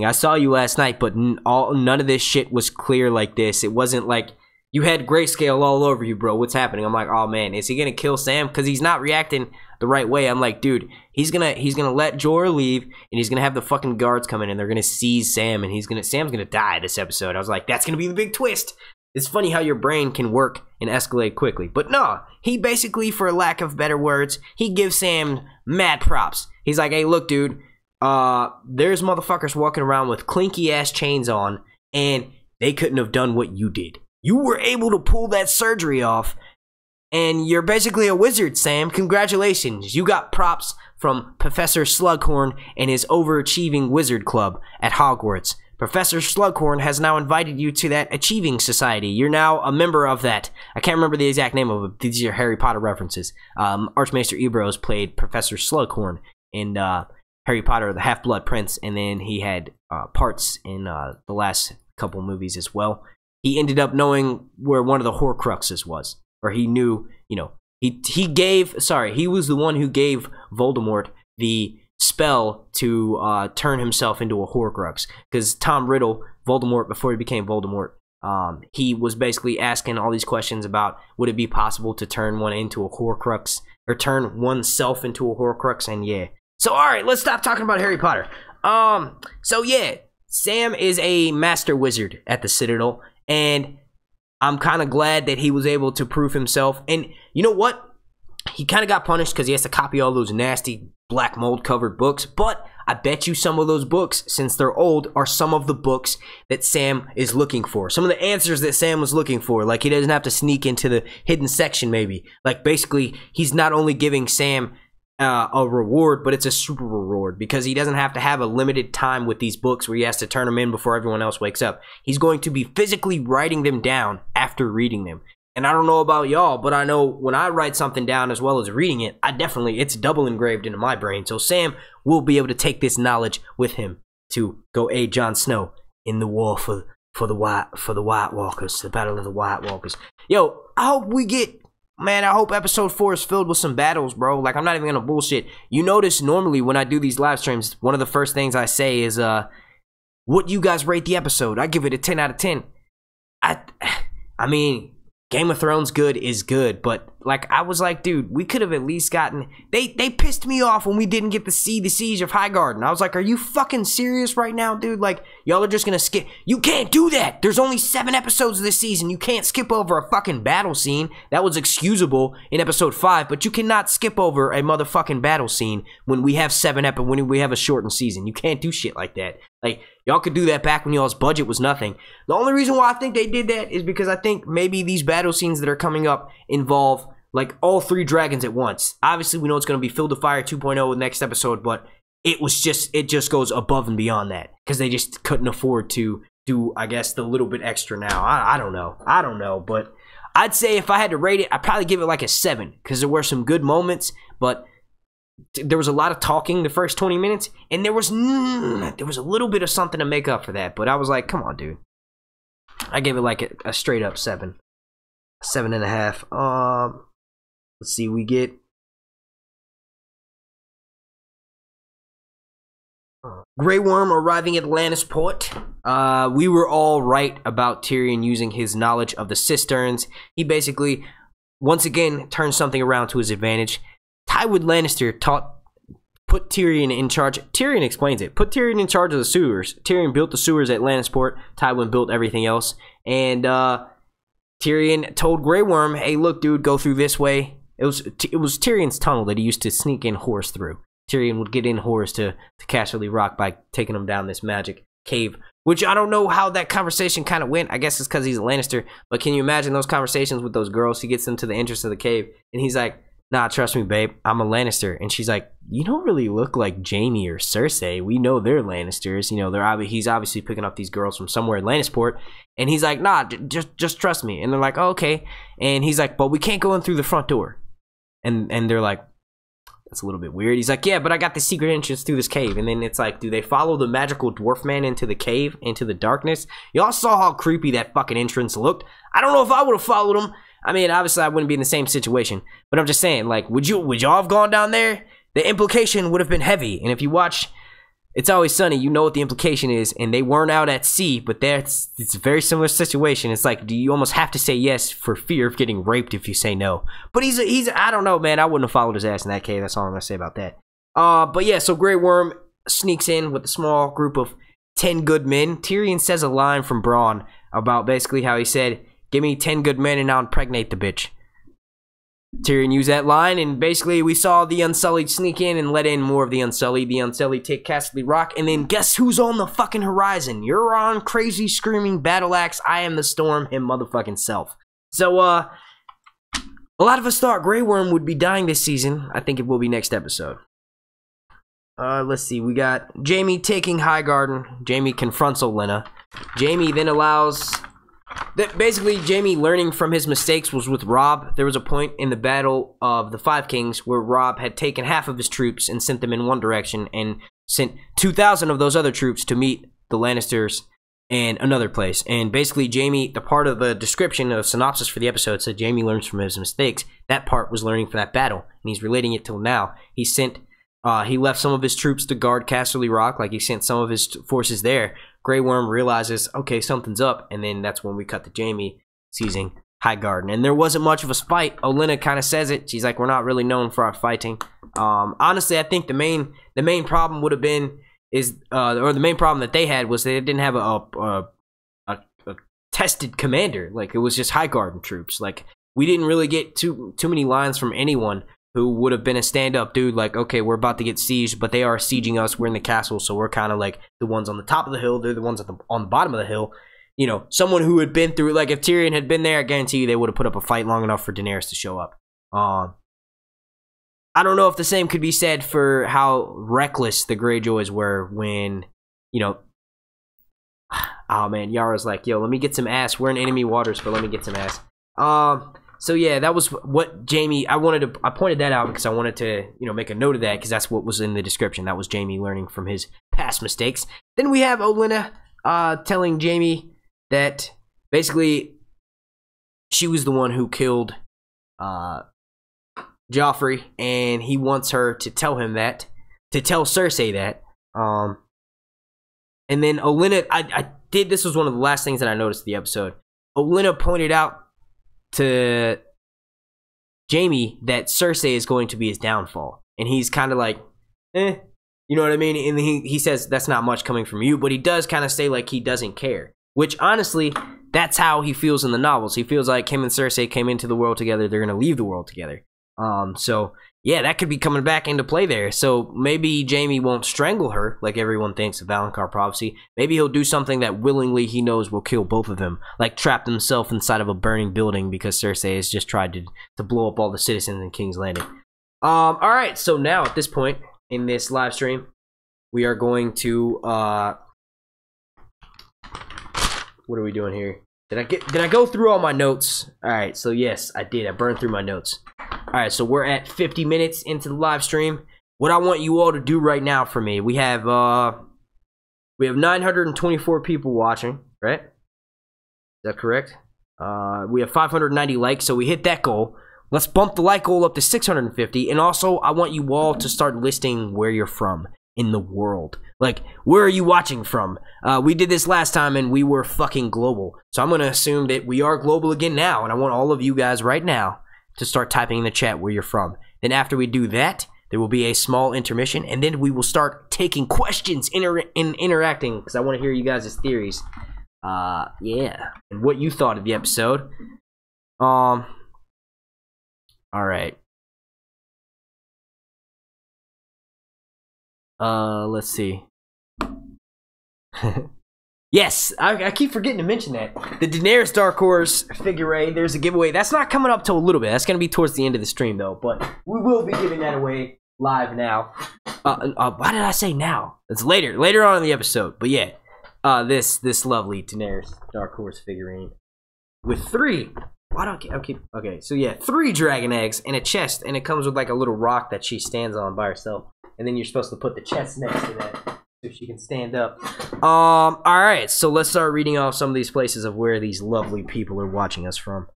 I saw you last night, but none of this shit was clear like this. It wasn't like, you had grayscale all over you, bro. What's happening? I'm like, oh man, is he gonna kill Sam? Because he's not reacting the right way. I'm like, dude, he's gonna let Jorah leave, and he's gonna have the fucking guards come in, and they're gonna seize Sam, and Sam's gonna die this episode. I was like, that's gonna be the big twist. It's funny how your brain can work and escalate quickly. But no, he basically, for lack of better words, he gives Sam mad props. He's like, hey, look, dude, there's motherfuckers walking around with clinky-ass chains on, and they couldn't have done what you did. You were able to pull that surgery off, and you're basically a wizard, Sam. Congratulations. You got props from Professor Slughorn and his overachieving wizard club at Hogwarts. Professor Slughorn has now invited you to that achieving society. You're now a member of that. I can't remember the exact name of it. These are Harry Potter references. Archmaester Ebros played Professor Slughorn in Harry Potter, the Half-Blood Prince, and then he had parts in the last couple movies as well. He ended up knowing where one of the Horcruxes was, or he knew, you know, he was the one who gave Voldemort the spell to turn himself into a Horcrux, because Tom Riddle, Voldemort, before he became Voldemort, he was basically asking all these questions about would it be possible to turn one into a Horcrux, or turn oneself into a Horcrux, and yeah. So alright, let's stop talking about Harry Potter. So yeah, Sam is a master wizard at the Citadel, and I'm kind of glad that he was able to prove himself. And you know what? He kind of got punished because he has to copy all those nasty black mold covered books, but I bet you some of those books, since they're old, are some of the books that Sam is looking for. Some of the answers that Sam was looking for. Like, he doesn't have to sneak into the hidden section, maybe. Like, basically, he's not only giving Sam a reward, but it's a super reward, because he doesn't have to have a limited time with these books where he has to turn them in before everyone else wakes up. He's going to be physically writing them down after reading them. And I don't know about y'all, but I know when I write something down as well as reading it, it's double engraved into my brain. So Sam will be able to take this knowledge with him to go aid Jon Snow in the war for the White Walkers, the Battle of the White Walkers. Yo, I hope episode 4 is filled with some battles, bro. Like, I'm not even gonna bullshit. You notice normally when I do these live streams, one of the first things I say is, what you guys rate the episode? I give it a 10 out of 10. I mean, Game of Thrones good is good, but like, I was like, dude, we could have at least gotten, they pissed me off when we didn't get to see the Siege of Highgarden. I was like, are you fucking serious right now, dude? Like, y'all are just gonna skip. You can't do that. There's only 7 episodes of this season. You can't skip over a fucking battle scene. That was excusable in episode 5, but you cannot skip over a motherfucking battle scene when we have when we have a shortened season. You can't do shit like that. Like, y'all could do that back when y'all's budget was nothing. The only reason why I think they did that is because I think maybe these battle scenes that are coming up involve like all 3 dragons at once. Obviously, we know it's going to be Field of Fire 2.0 next episode, but it just goes above and beyond that, because they just couldn't afford to do, I guess, the little bit extra now. I don't know, but I'd say if I had to rate it, I'd probably give it like a 7, because there were some good moments, but there was a lot of talking the first 20 minutes, and there was a little bit of something to make up for that, but I was like, come on, dude. I gave it like a straight up 7. 7.5. Let's see, we get Grey Worm arriving at Lannisport. We were all right about Tyrion using his knowledge of the cisterns. He basically, once again, turned something around to his advantage. Tywin Lannister put Tyrion in charge. Tyrion explains it. Put Tyrion in charge of the sewers. Tyrion built the sewers at Lannisport. Tywin built everything else. And Tyrion told Grey Worm, hey, look, dude, go through this way. It was Tyrion's tunnel that he used to sneak in whores through. Tyrion would get in whores to Casterly Rock by taking them down this magic cave, which I don't know how that conversation kind of went. I guess it's because he's a Lannister, but can you imagine those conversations with those girls? He gets them to the entrance of the cave, and he's like, nah, trust me, babe, I'm a Lannister. And she's like, you don't really look like Jaime or Cersei. We know they're Lannisters. You know, he's obviously picking up these girls from somewhere in Lannisport. And he's like, nah, just trust me. And they're like, oh, okay. And he's like, but we can't go in through the front door. And they're like, that's a little bit weird. He's like, yeah, but I got the secret entrance through this cave. And then it's like, do they follow the magical dwarf man into the cave, into the darkness? Y'all saw how creepy that fucking entrance looked. I don't know if I would have followed him. I mean, obviously I wouldn't be in the same situation, but I'm just saying, like, would y'all have gone down there? The implication would have been heavy. And if you watch It's Always Sunny, you know what the implication is, and they weren't out at sea, but it's a very similar situation. It's like, do you almost have to say yes for fear of getting raped if you say no? But he's I don't know, man. I wouldn't have followed his ass in that cave. That's all I'm gonna say about that. But yeah, so Grey Worm sneaks in with a small group of 10 good men. Tyrion says a line from Bran about basically how he said, "Give me 10 good men and I'll impregnate the bitch." Tyrion used that line, and basically we saw the Unsullied sneak in and let in more of the Unsullied. The Unsullied take Casterly Rock, and then guess who's on the fucking horizon? Euron, crazy screaming battle axe. I am the storm, him motherfucking self. So, a lot of us thought Grey Worm would be dying this season. I think it will be next episode. Let's see. We got Jaime taking Highgarden. Jaime confronts Olenna. Jaime then allows... Basically, Jaime learning from his mistakes was with Robb. There was a point in the Battle of the Five Kings where Robb had taken half of his troops and sent them in one direction and sent 2,000 of those other troops to meet the Lannisters in another place. And basically, Jaime, the part of the description of synopsis for the episode said Jaime learns from his mistakes. That part was learning from that battle, and he's relating it till now. He left some of his troops to guard Casterly Rock, like he sent some of his forces there. Grey Worm realizes, okay, something's up, and then that's when we cut to Jaime seizing Highgarden. And there wasn't much of a fight. Olenna kind of says it. She's like, we're not really known for our fighting. Honestly, I think the main problem would have been or the main problem that they had was they didn't have a tested commander. Like, it was just Highgarden troops. Like, we didn't really get too many lines from anyone who would have been a stand-up dude, like, okay, we're about to get sieged, but they are sieging us, we're in the castle, so we're kind of like the ones on the top of the hill, they're the ones on the bottom of the hill. You know, someone who had been through, like, if Tyrion had been there, I guarantee you they would have put up a fight long enough for Daenerys to show up. I don't know if the same could be said for how reckless the Greyjoys were when, you know, oh man, Yara's like, yo, let me get some ass, we're in enemy waters, but let me get some ass. So yeah, that was what Jaime, I pointed that out because I wanted to, you know, make a note of that because that's what was in the description. That was Jaime learning from his past mistakes. Then we have Olenna telling Jaime that basically she was the one who killed Joffrey, and he wants her to tell him that, to tell Cersei that. And then Olenna, this was one of the last things that I noticed in the episode. Olenna pointed out to Jaime that Cersei is going to be his downfall, and he's kind of like, you know what I mean? And he says that's not much coming from you, but he does kind of say like he doesn't care, which honestly, that's how he feels in the novels. He feels like him and Cersei came into the world together, they're gonna leave the world together. So yeah, that could be coming back into play there. So maybe Jaime won't strangle her like everyone thinks of Valonqar prophecy. Maybe he'll do something that willingly he knows will kill both of them, like trap himself inside of a burning building because Cersei has just tried to blow up all the citizens in King's Landing. All right, so now at this point in this live stream, we are going to what are we doing here? Did I go through all my notes? All right, so yes, I did. I burned through my notes. All right, so we're at 50 minutes into the live stream. What I want you all to do right now for me, we have 924 people watching, right? Is that correct? We have 590 likes, so we hit that goal. Let's bump the like goal up to 650. And also, I want you all to start listing where you're from in the world. Like, where are you watching from? We did this last time and we were fucking global. So I'm going to assume that we are global again now. And I want all of you guys right now to start typing in the chat where you're from. Then after we do that, there will be a small intermission. And then we will start taking questions and interacting. Because I want to hear you guys' theories. Yeah. And what you thought of the episode. Alright. Let's see. Yes, I keep forgetting to mention that. The Daenerys Dark Horse figure eight, there's a giveaway. That's not coming up till a little bit. That's going to be towards the end of the stream, though. But we will be giving that away live now. Why did I say now? It's later on in the episode. But yeah, this lovely Daenerys Dark Horse figurine with 3. Okay, so yeah, 3 dragon eggs and a chest, and it comes with like a little rock that she stands on by herself. And then you're supposed to put the chest next to that so she can stand up. Alright, so let's start reading off some of these places of where these lovely people are watching us from.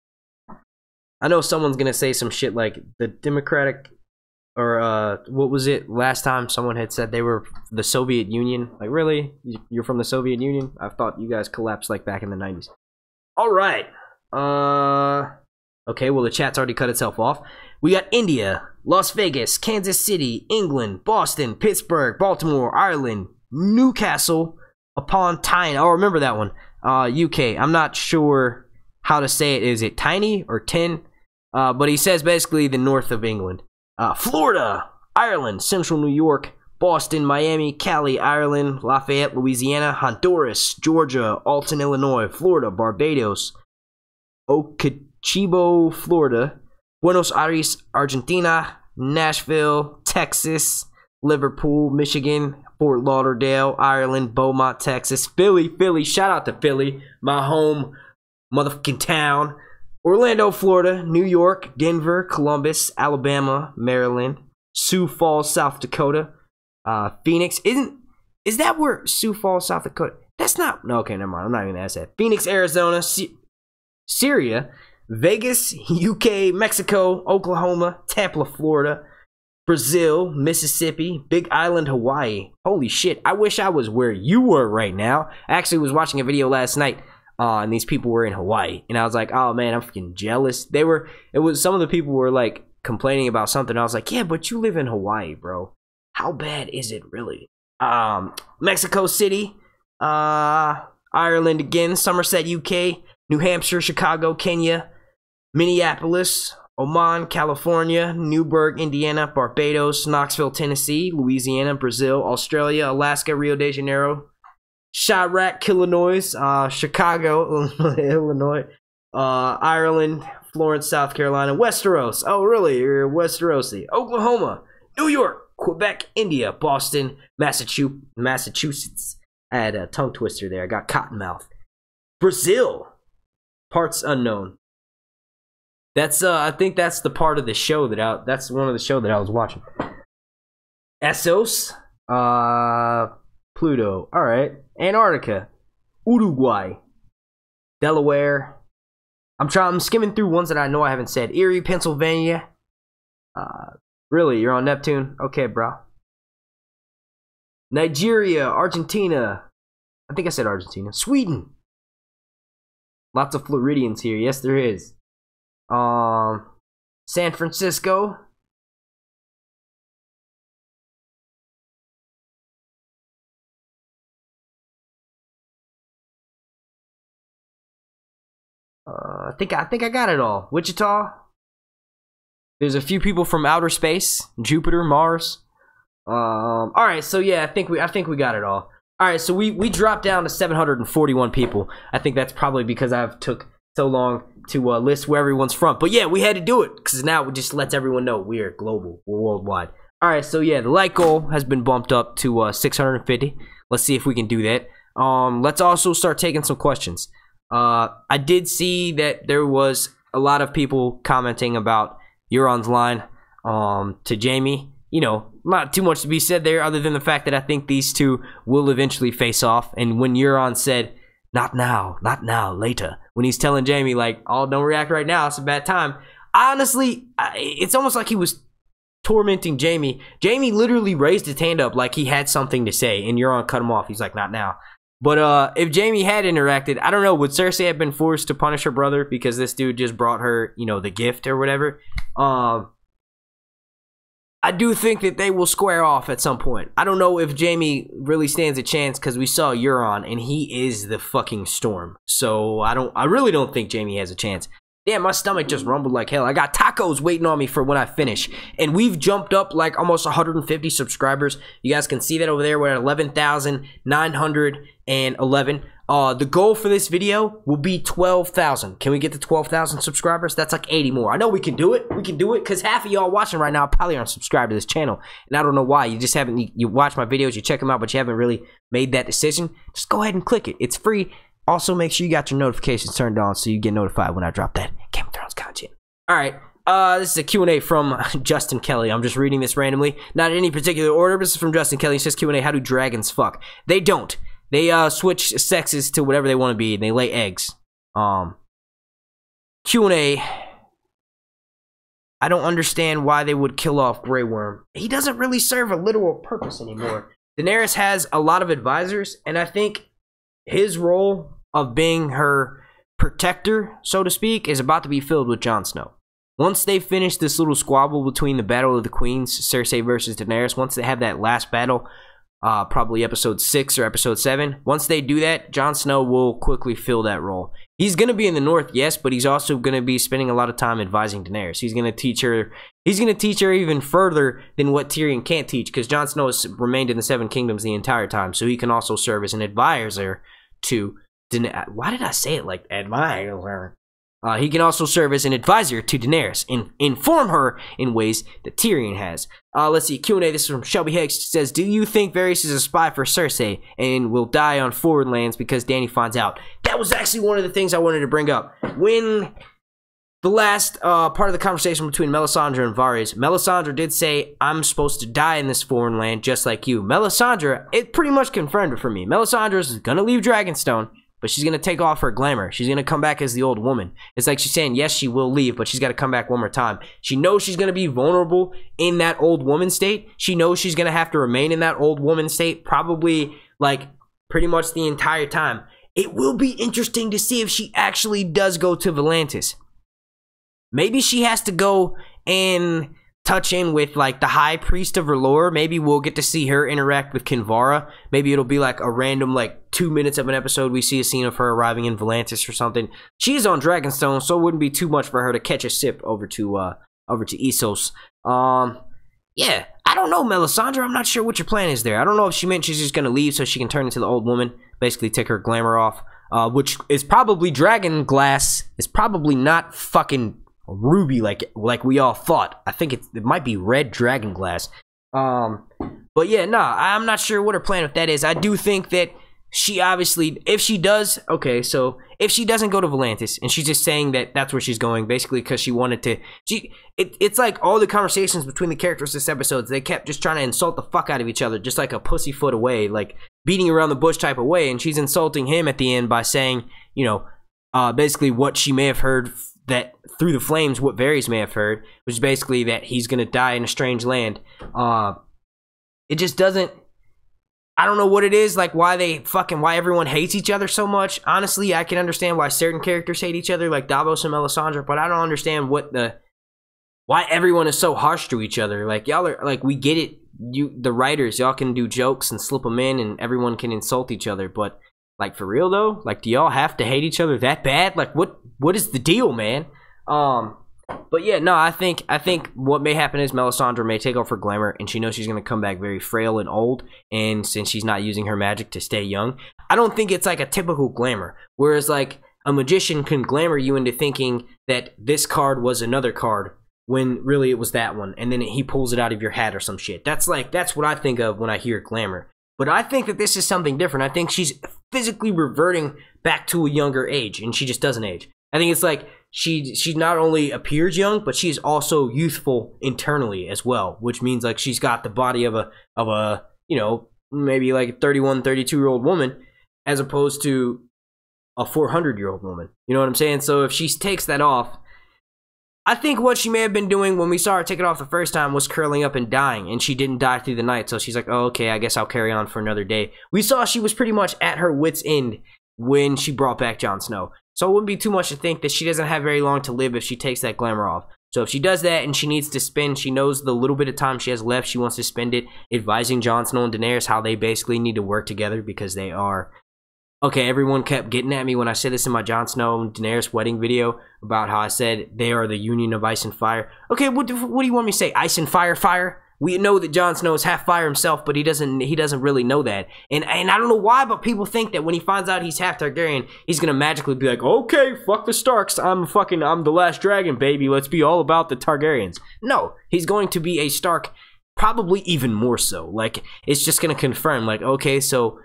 I know someone's gonna say some shit like the Democratic or what was it last time someone had said they were the Soviet Union? Like, really? You're from the Soviet Union? I thought you guys collapsed like back in the 90s. All right. Okay, well, the chat's already cut itself off. We got India, Las Vegas, Kansas City, England, Boston, Pittsburgh, Baltimore, Ireland, Newcastle upon Tyne. Oh, remember that one. UK. I'm not sure how to say it. Is it Tiny or Tin? But he says basically the north of England. Florida, Ireland, Central New York, Boston, Miami, Cali, Ireland, Lafayette, Louisiana, Honduras, Georgia, Alton, Illinois, Florida, Barbados, Okeechobee, Florida, Buenos Aires, Argentina, Nashville, Texas, Liverpool, Michigan, Fort Lauderdale, Ireland, Beaumont, Texas, Philly, shout out to Philly, my home motherfucking town, Orlando, Florida, New York, Denver, Columbus, Alabama, Maryland, Sioux Falls, South Dakota, Phoenix. Is that where Sioux Falls, South Dakota? That's not. No, okay, never mind. I'm not even gonna ask that. Phoenix, Arizona, Syria, Vegas, UK, Mexico, Oklahoma, Tampa, Florida, Brazil, Mississippi, Big Island, Hawaii. Holy shit! I wish I was where you were right now. I actually was watching a video last night. And these people were in Hawaii, and I was like, "Oh man, I'm freaking jealous." Some of the people were like complaining about something. I was like, "Yeah, but you live in Hawaii, bro. How bad is it really?" Mexico City, Ireland again, Somerset, UK, New Hampshire, Chicago, Kenya, Minneapolis, Oman, California, Newburgh, Indiana, Barbados, Knoxville, Tennessee, Louisiana, Brazil, Australia, Alaska, Rio de Janeiro, Chirac, Illinois, Chicago, Illinois, Ireland, Florence, South Carolina, Westeros. Oh, really? You're Westerosi. Oklahoma, New York, Quebec, India, Boston, Massachusetts. I had a tongue twister there. I got cottonmouth. Brazil, parts unknown. That's I think that's the part of the show that's one of the show that I was watching. Essos, Pluto. All right. Antarctica, Uruguay, Delaware. I'm skimming through ones that I know I haven't said. Erie, Pennsylvania. Really, you're on Neptune? Okay, bro. Nigeria, Argentina. I think I said Argentina. Sweden. Lots of Floridians here. Yes, there is. San Francisco. I think I got it all. Wichita. There's a few people from outer space, Jupiter, Mars. All right, so yeah, I think we got it all. All right, so we dropped down to 741 people. I think that's probably because I've took so long to list where everyone's from. But yeah, we had to do it because now it just lets everyone know we're global, we're worldwide. All right, so yeah, the like goal has been bumped up to 650. Let's see if we can do that. Let's also start taking some questions. I did see that there was a lot of people commenting about Euron's line to Jaime. You know, not too much to be said there other than the fact that I think these two will eventually face off. And when Euron said, not now, later, when he's telling Jaime, like, oh, don't react right now, it's a bad time. Honestly, it's almost like he was tormenting Jaime. Jaime literally raised his hand up like he had something to say, and Euron cut him off. He's like, not now. But if Jaime had interacted, I don't know, would Cersei have been forced to punish her brother because this dude just brought her, you know, the gift or whatever? I do think that they will square off at some point. I don't know if Jaime really stands a chance because we saw Euron and he is the fucking storm. So I really don't think Jaime has a chance. Damn, my stomach just rumbled like hell. I got tacos waiting on me for when I finish. And we've jumped up like almost 150 subscribers. You guys can see that over there. We're at 11,911. The goal for this video will be 12,000. Can we get to 12,000 subscribers? That's like 80 more. I know we can do it. We can do it because half of y'all watching right now probably aren't subscribed to this channel. And I don't know why. You just haven't, you watch my videos, you check them out, but you haven't really made that decision. Just go ahead and click it. It's free. Also, make sure you got your notifications turned on so you get notified when I drop that Game of Thrones content. All right. This is a Q&A from Justin Kelly. I'm just reading this randomly. Not in any particular order, but this is from Justin Kelly. It says Q&A, how do dragons fuck? They don't. They switch sexes to whatever they want to be, and they lay eggs. Q&A. I don't understand why they would kill off Grey Worm. He doesn't really serve a literal purpose anymore. Daenerys has a lot of advisors, and I think his role of being her protector, so to speak, is about to be filled with Jon Snow. Once they finish this little squabble between the Battle of the Queens, Cersei versus Daenerys, once they have that last battle, probably episode 6 or episode 7, once they do that, Jon Snow will quickly fill that role. He's going to be in the north, yes, but he's also going to be spending a lot of time advising Daenerys. He's going to teach her even further than what Tyrion can't teach, because Jon Snow has remained in the Seven Kingdoms the entire time, so he can also serve as an advisor to Daenerys. Why did I say it like advisor? He can also serve as an advisor to Daenerys and inform her in ways that Tyrion has. Let's see, Q&A. This is from Shelby Hicks. It says, do you think Varys is a spy for Cersei and will die on foreign lands because Dany finds out? That was actually one of the things I wanted to bring up. When the last part of the conversation between Melisandre and Varys, Melisandre did say, I'm supposed to die in this foreign land just like you. Melisandre, it pretty much confirmed it for me. Melisandre is going to leave Dragonstone, but she's going to take off her glamour. She's going to come back as the old woman. It's like she's saying, yes, she will leave, but she's got to come back one more time. She knows she's going to be vulnerable in that old woman state. She knows she's going to have to remain in that old woman state probably, like, pretty much the entire time. It will be interesting to see if she actually does go to Volantis. Maybe she has to go and touch in with, like, the High Priest of her lore. Maybe we'll get to see her interact with Kinvara. Maybe it'll be like a random, like, 2 minutes of an episode we see a scene of her arriving in Volantis or something. She's on Dragonstone, so it wouldn't be too much for her to catch a sip over to Essos. Yeah, I don't know, Melisandre. I'm not sure what your plan is there. I don't know if she meant she's just gonna leave so she can turn into the old woman, basically take her glamour off, which is probably dragon glass. It's probably not fucking ruby like we all thought. I think it might be red dragon glass. But yeah, nah, I'm not sure what her plan with that is. I do think that she obviously, if she does, okay, so if she doesn't go to Volantis and she's just saying that that's where she's going basically because she wanted to, it's like all the conversations between the characters this episode, they kept just trying to insult the fuck out of each other, just like a pussyfoot away, like beating around the bush type of way, and she's insulting him at the end by saying, you know, basically what she may have heard that through the flames, what Varys may have heard, which is basically that he's gonna die in a strange land. It just doesn't, I don't know what it is, like why everyone hates each other so much. Honestly, I can understand why certain characters hate each other, like Davos and Melisandre, but I don't understand why everyone is so harsh to each other. Like, y'all are, like, we get it, the writers, y'all can do jokes and slip them in and everyone can insult each other, but like, for real though, like, do y'all have to hate each other that bad? Like, what is the deal, man? But yeah, no, I think what may happen is Melisandre may take off her glamour, and she knows she's gonna come back very frail and old, and since she's not using her magic to stay young, I don't think it's like a typical glamour. Whereas like a magician can glamour you into thinking that this card was another card when really it was that one, and then he pulls it out of your hat or some shit. That's what I think of when I hear glamour. But I think that this is something different. I think she's physically reverting back to a younger age, and she just doesn't age. I think it's like she not only appears young, but she's also youthful internally as well, which means like she's got the body of a you know, maybe like a 31, 32-year-old woman as opposed to a 400-year-old woman. You know what I'm saying? So if she takes that off, I think what she may have been doing when we saw her take it off the first time was curling up and dying, and she didn't die through the night, so she's like, oh, okay, I guess I'll carry on for another day. We saw she was pretty much at her wit's end when she brought back Jon Snow. So it wouldn't be too much to think that she doesn't have very long to live if she takes that glamour off. So if she does that and she needs to spend, she knows the little bit of time she has left, she wants to spend it advising Jon Snow and Daenerys how they basically need to work together because they are... Okay, everyone kept getting at me when I said this in my Jon Snow and Daenerys wedding video about how I said they are the union of ice and fire. Okay, what do you want me to say? Ice and fire, fire? We know that Jon Snow is half fire himself, but he doesn't really know that. And I don't know why, but people think that when he finds out he's half Targaryen, he's gonna magically be like, okay, fuck the Starks. I'm the last dragon, baby. Let's be all about the Targaryens. No, he's going to be a Stark, probably even more so. Like, it's just gonna confirm, like, okay, so,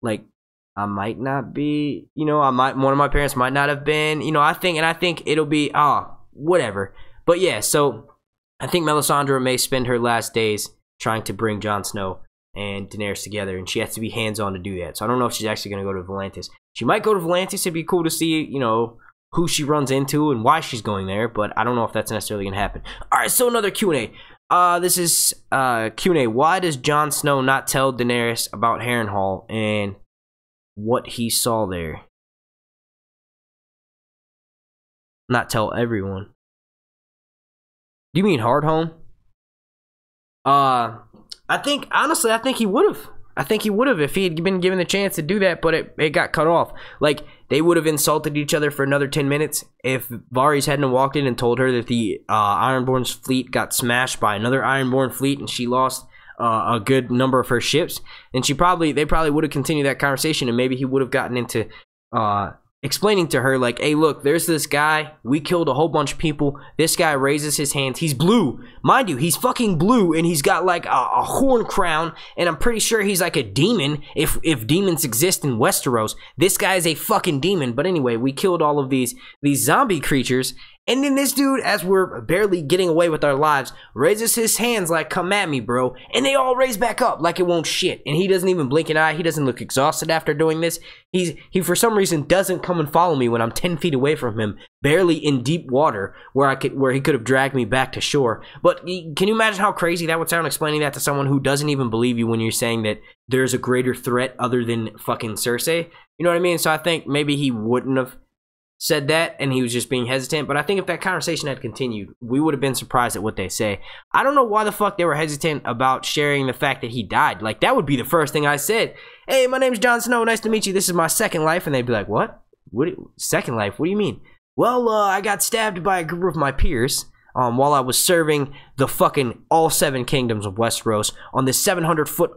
like, I might not be, you know, one of my parents might not have been, you know, I think it'll be, whatever. But yeah, so I think Melisandre may spend her last days trying to bring Jon Snow and Daenerys together, and she has to be hands-on to do that. So I don't know if she's actually going to go to Volantis. She might go to Volantis. It'd be cool to see, you know, who she runs into and why she's going there, but I don't know if that's necessarily gonna happen. All right, so another Q&A. This is Q&A. Why does Jon Snow not tell Daenerys about Harrenhal and what he saw there? Not tell everyone. Do you mean Hardhome? I think, honestly, I think he would have. I think he would have if he had been given the chance to do that, but it got cut off. Like, they would have insulted each other for another 10 minutes if Varys hadn't walked in and told her that the Ironborn's fleet got smashed by another Ironborn fleet and she lost a good number of her ships. And they probably would have continued that conversation, and maybe he would have gotten into explaining to her, like, hey, look, there's this guy. We killed a whole bunch of people. This guy raises his hands. He's blue. Mind you, he's fucking blue, and he's got, like, a horn crown, and I'm pretty sure he's, like, a demon, if demons exist in Westeros. This guy is a fucking demon. But anyway, we killed all of these zombie creatures, and then this dude, as we're barely getting away with our lives, raises his hands like, come at me, bro. And they all raise back up like it won't shit. And he doesn't even blink an eye. He doesn't look exhausted after doing this. He for some reason doesn't come and follow me when I'm 10 feet away from him, barely in deep water where he could have dragged me back to shore. But can you imagine how crazy that would sound, explaining that to someone who doesn't even believe you when you're saying that there's a greater threat other than fucking Cersei? You know what I mean? So I think maybe he wouldn't have said that and he was just being hesitant, but I think if that conversation had continued, we would have been surprised at what they say. I don't know why the fuck they were hesitant about sharing the fact that he died. Like, that would be the first thing I said. Hey, my name's Jon Snow, nice to meet you, this is my second life. And they'd be like, what second life, what do you mean? Well, I got stabbed by a group of my peers while I was serving the fucking all 7 kingdoms of Westeros on this 700-foot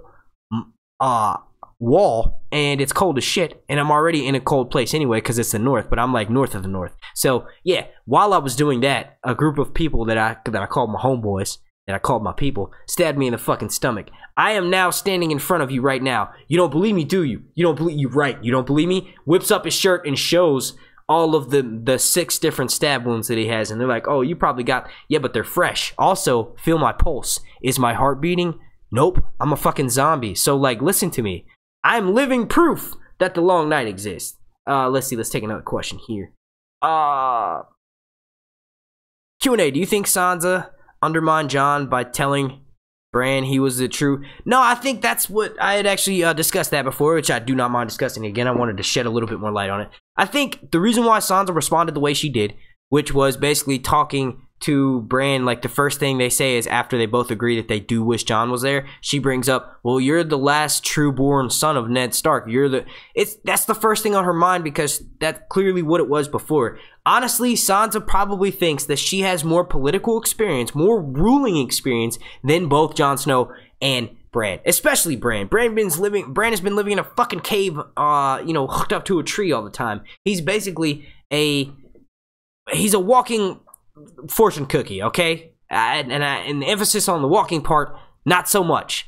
wall, and it's cold as shit, and I'm already in a cold place anyway because it's the north, but I'm like north of the north. So yeah, while I was doing that, a group of people that I called my homeboys, that I called my people, stabbed me in the fucking stomach. I am now standing in front of you right now. You don't believe me, do you? You don't believe you right? You don't believe me? Whips up his shirt and shows all of the 6 different stab wounds that he has, and they're like, oh, you probably got, yeah, but they're fresh. Also, feel my pulse. Is my heart beating? Nope, I'm a fucking zombie. So like, listen to me. I'm living proof that the long night exists. Let's see. Let's take another question here. Q&A. Do you think Sansa undermined Jon by telling Bran he was the true? No, I think that's what I had actually discussed that before, which I do not mind discussing again. I wanted to shed a little bit more light on it. I think the reason why Sansa responded the way she did, which was basically talking to Bran, like the first thing they say is after they both agree that they do wish Jon was there, she brings up, well, you're the last true-born son of Ned Stark. That's the first thing on her mind because that's clearly what it was before. Honestly, Sansa probably thinks that she has more political experience, more ruling experience than both Jon Snow and Bran, especially Bran. Bran has been living in a fucking cave, hooked up to a tree all the time. He's basically he's a walking fortune cookie, okay? And the emphasis on the walking part, not so much.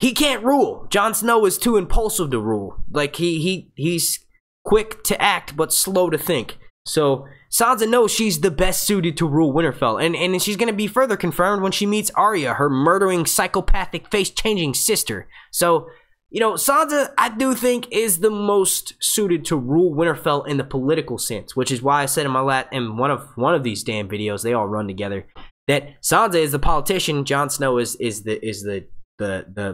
He can't rule. Jon Snow is too impulsive to rule. Like, he's quick to act, but slow to think. So, Sansa knows she's the best suited to rule Winterfell. And she's going to be further confirmed when she meets Arya, her murdering, psychopathic, face-changing sister. So, Sansa, I do think, is the most suited to rule Winterfell in the political sense, which is why I said in one of these damn videos, they all run together, that Sansa is the politician, Jon Snow is the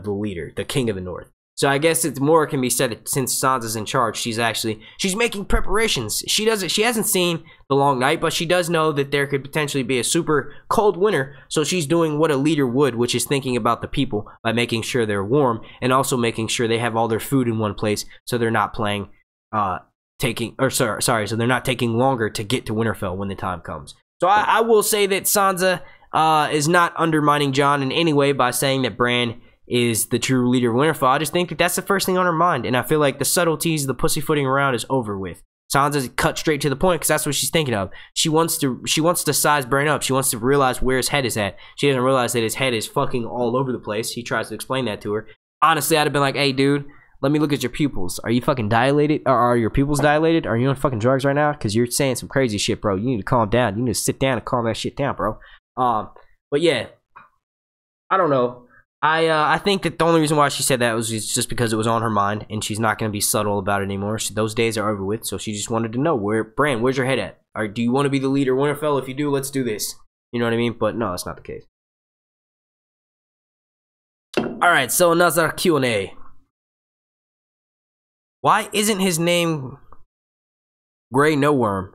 leader, the king of the north. So I guess it's more can be said that since Sansa's in charge, she's making preparations. She hasn't seen the long night, but she does know that there could potentially be a super cold winter. So she's doing what a leader would, which is thinking about the people by making sure they're warm and also making sure they have all their food in one place, so they're not so they're not taking longer to get to Winterfell when the time comes. So I will say that Sansa is not undermining Jon in any way by saying that Bran is the true leader of Winterfell. I just think that that's the first thing on her mind, and I feel like the subtleties, the pussyfooting around is over with. Sansa's cut straight to the point because that's what she's thinking of. She wants to size Bran up. She wants to realize where his head is at. She doesn't realize that his head is fucking all over the place. He tries to explain that to her. Honestly, I'd have been like, hey, dude, let me look at your pupils. Are you fucking dilated? Or are your pupils dilated? Are you on fucking drugs right now? Because you're saying some crazy shit, bro. You need to calm down. You need to sit down and calm that shit down, bro. But yeah, I don't know. I think that the only reason why she said that was just because it was on her mind, and she's not going to be subtle about it anymore. Those days are over with, so she just wanted to know, Bran, where's your head at? Or do you want to be the leader of Winterfell? If you do, let's do this. You know what I mean? But no, that's not the case. Alright, so another Q&A. Why isn't his name Grey No Worm?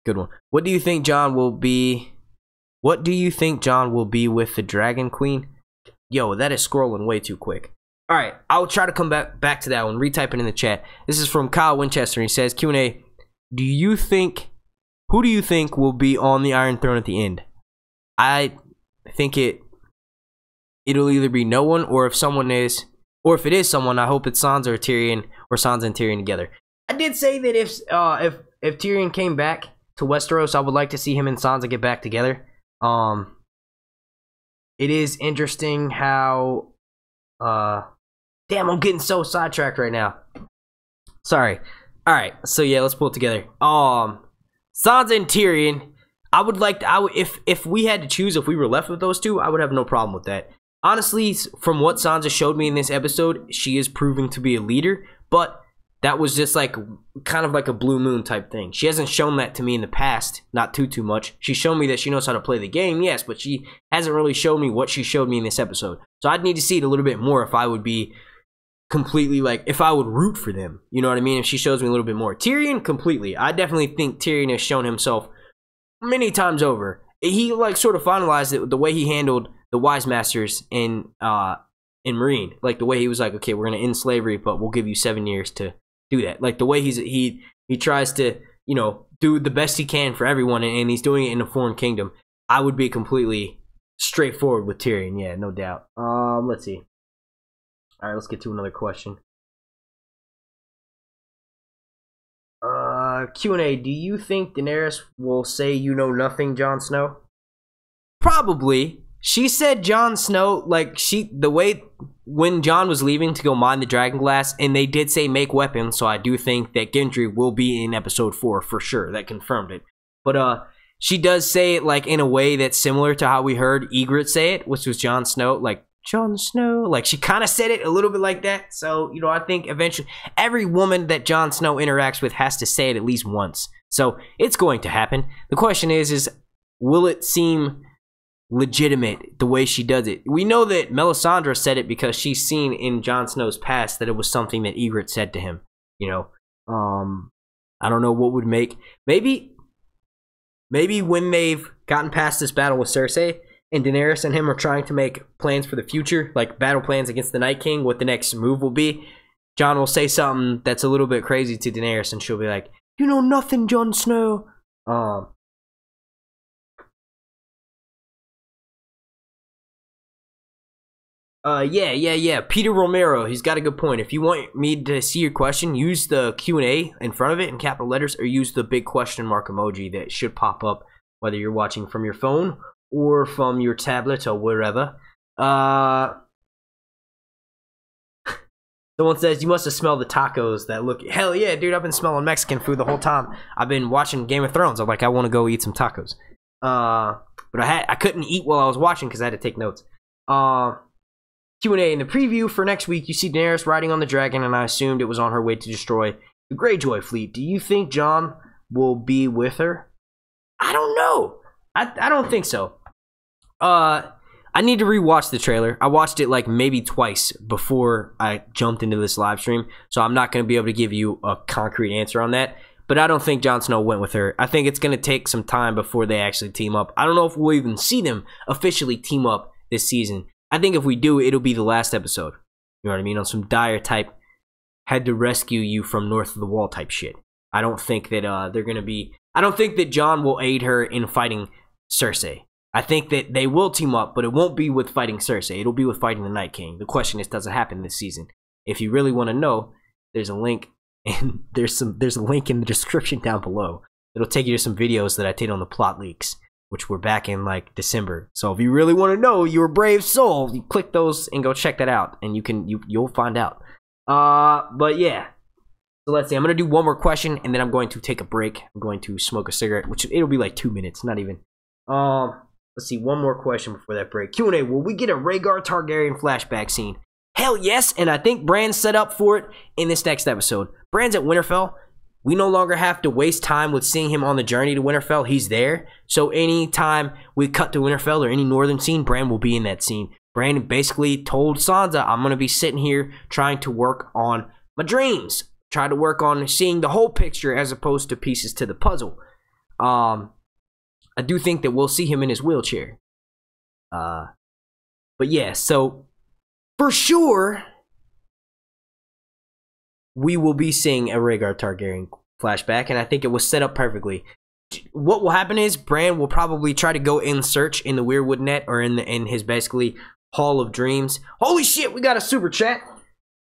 Good one. What do you think Jon will be? What do you think Jon will be with the Dragon Queen? Yo, that is scrolling way too quick. Alright, I'll try to come back to that one. Retype it in the chat. This is from Kyle Winchester. He says, Q&A, who do you think will be on the Iron Throne at the end? I think it'll either be no one, or if it is someone, I hope it's Sansa or Tyrion, or Sansa and Tyrion together. I did say that if Tyrion came back to Westeros, I would like to see him and Sansa get back together. It is interesting how damn, I'm getting so sidetracked right now. Sorry. Alright, so yeah, let's pull it together. Sansa and Tyrion, if we had to choose, if we were left with those two, I would have no problem with that. Honestly, from what Sansa showed me in this episode, she is proving to be a leader, but that was just like kind of like a blue moon type thing. She hasn't shown that to me in the past, not too much. She's shown me that she knows how to play the game, yes, but she hasn't really shown me what she showed me in this episode. So I'd need to see it a little bit more if I would be completely like, if I would root for them. You know what I mean? If she shows me a little bit more. Tyrion, completely. I definitely think Tyrion has shown himself many times over. He like sort of finalized it with the way he handled the Wise Masters in Marine. Like the way he was like, okay, we're gonna end slavery, but we'll give you 7 years to do that. Like the way he tries to, you know, do the best he can for everyone, and he's doing it in a foreign kingdom. I would be completely straightforward with Tyrion, yeah, no doubt. Let's see. All right, let's get to another question. Q&A, do you think Daenerys will say you know nothing, Jon Snow? Probably. She said Jon Snow, like, the way when Jon was leaving to go mine the Dragonglass, and they did say make weapons, so I do think that Gendry will be in episode 4 for sure. That confirmed it. But she does say it like in a way that's similar to how we heard Ygritte say it, which was Jon Snow, like Jon Snow. Like she kind of said it a little bit like that. So, you know, I think eventually every woman that Jon Snow interacts with has to say it at least once. So it's going to happen. The question is will it seem legitimate the way she does it? We know that Melisandre said it because she's seen in Jon Snow's past that it was something that Ygritte said to him. You know, I don't know what would make, maybe when they've gotten past this battle with Cersei and Daenerys and him are trying to make plans for the future, like battle plans against the Night King, what the next move will be, Jon will say something that's a little bit crazy to Daenerys and she'll be like, you know nothing, Jon Snow. Yeah. Peter Romero, he's got a good point. If you want me to see your question, use the Q&A in front of it in capital letters, or use the big question mark emoji that should pop up, whether you're watching from your phone or from your tablet or wherever. Someone says, you must have smelled the tacos that look... Hell yeah, dude, I've been smelling Mexican food the whole time. I've been watching Game of Thrones. I'm like, I want to go eat some tacos. But I couldn't eat while I was watching because I had to take notes. Q&A, in the preview for next week, you see Daenerys riding on the dragon, and I assumed it was on her way to destroy the Greyjoy fleet. Do you think Jon will be with her? I don't know. I don't think so. I need to rewatch the trailer. I watched it like maybe twice before I jumped into this live stream, so I'm not going to be able to give you a concrete answer on that. But I don't think Jon Snow went with her. I think it's going to take some time before they actually team up. I don't know if we'll even see them officially team up this season. I think if we do, it'll be the last episode. You know what I mean? On some dire type, had to rescue you from north of the wall type shit. I don't think that they're going to be... I don't think that Jon will aid her in fighting Cersei. I think that they will team up, but it won't be with fighting Cersei. It'll be with fighting the Night King. The question is, does it happen this season? If you really want to know, there's a link, and there's a link in the description down below. It'll take you to some videos that I did on the plot leaks, which were back in like December. So if you really want to know, you're a brave soul, you click those and go check that out, and you'll find out. But yeah. So let's see. I'm gonna do one more question, and then I'm going to take a break. I'm going to smoke a cigarette, which it'll be like 2 minutes, not even. Let's see, one more question before that break. Q&A, will we get a Rhaegar Targaryen flashback scene? Hell yes, and I think Bran's set up for it in this next episode. Bran's at Winterfell. We no longer have to waste time with seeing him on the journey to Winterfell. He's there. So anytime we cut to Winterfell or any northern scene, Bran will be in that scene. Bran basically told Sansa, I'm going to be sitting here trying to work on my dreams. Try to work on seeing the whole picture as opposed to pieces to the puzzle. I do think that we'll see him in his wheelchair. But yeah, so for sure, we will be seeing a Rhaegar Targaryen flashback, and I think it was set up perfectly. What will happen is Bran will probably try to go in search in the Weirwood net or in his basically Hall of Dreams. Holy shit, we got a super chat.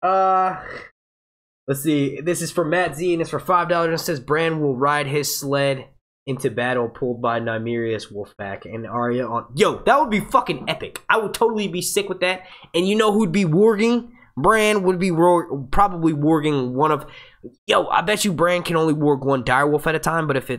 Let's see. This is from Matt Z, and it's for $5. And it says Bran will ride his sled into battle pulled by Nymerius Wolfpack and Arya on... Yo, that would be fucking epic. I would totally be sick with that. And you know who'd be warging? Bran would be probably warging one of... Yo, I bet you Bran can only warg one direwolf at a time, but if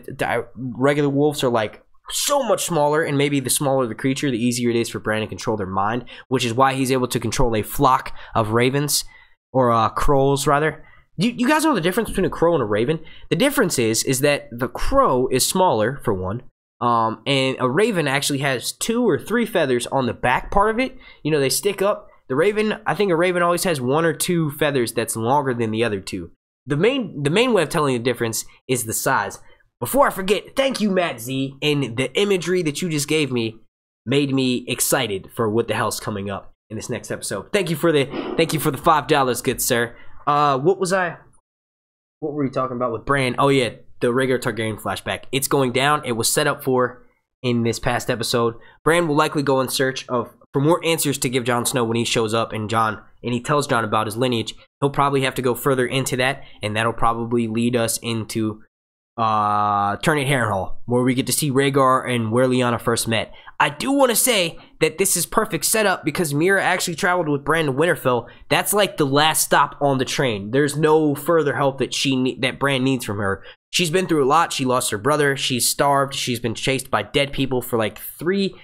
regular wolves are like so much smaller, and maybe the smaller the creature, the easier it is for Bran to control their mind, which is why he's able to control a flock of ravens, or crows rather. You guys know the difference between a crow and a raven? The difference is that the crow is smaller, for one, and a raven actually has 2 or 3 feathers on the back part of it. You know, they stick up. The raven, I think a raven always has 1 or 2 feathers that's longer than the other 2. The main way of telling the difference is the size. Before I forget, thank you, Matt Z, and the imagery that you just gave me made me excited for what the hell's coming up in this next episode. Thank you for the $5, good sir. What were we talking about with Bran? Oh yeah, the Rhaegar Targaryen flashback. It's going down. It was set up for in this past episode. Bran will likely go in search for more answers to give Jon Snow when he shows up and he tells Jon about his lineage. He'll probably have to go further into that, and that'll probably lead us into Turned Harrenhal, where we get to see Rhaegar and where Lyanna first met. I do want to say that this is perfect setup because Mira actually traveled with Bran to Winterfell. That's like the last stop on the train. There's no further help that Bran needs from her. She's been through a lot. She lost her brother. She's starved. She's been chased by dead people for like three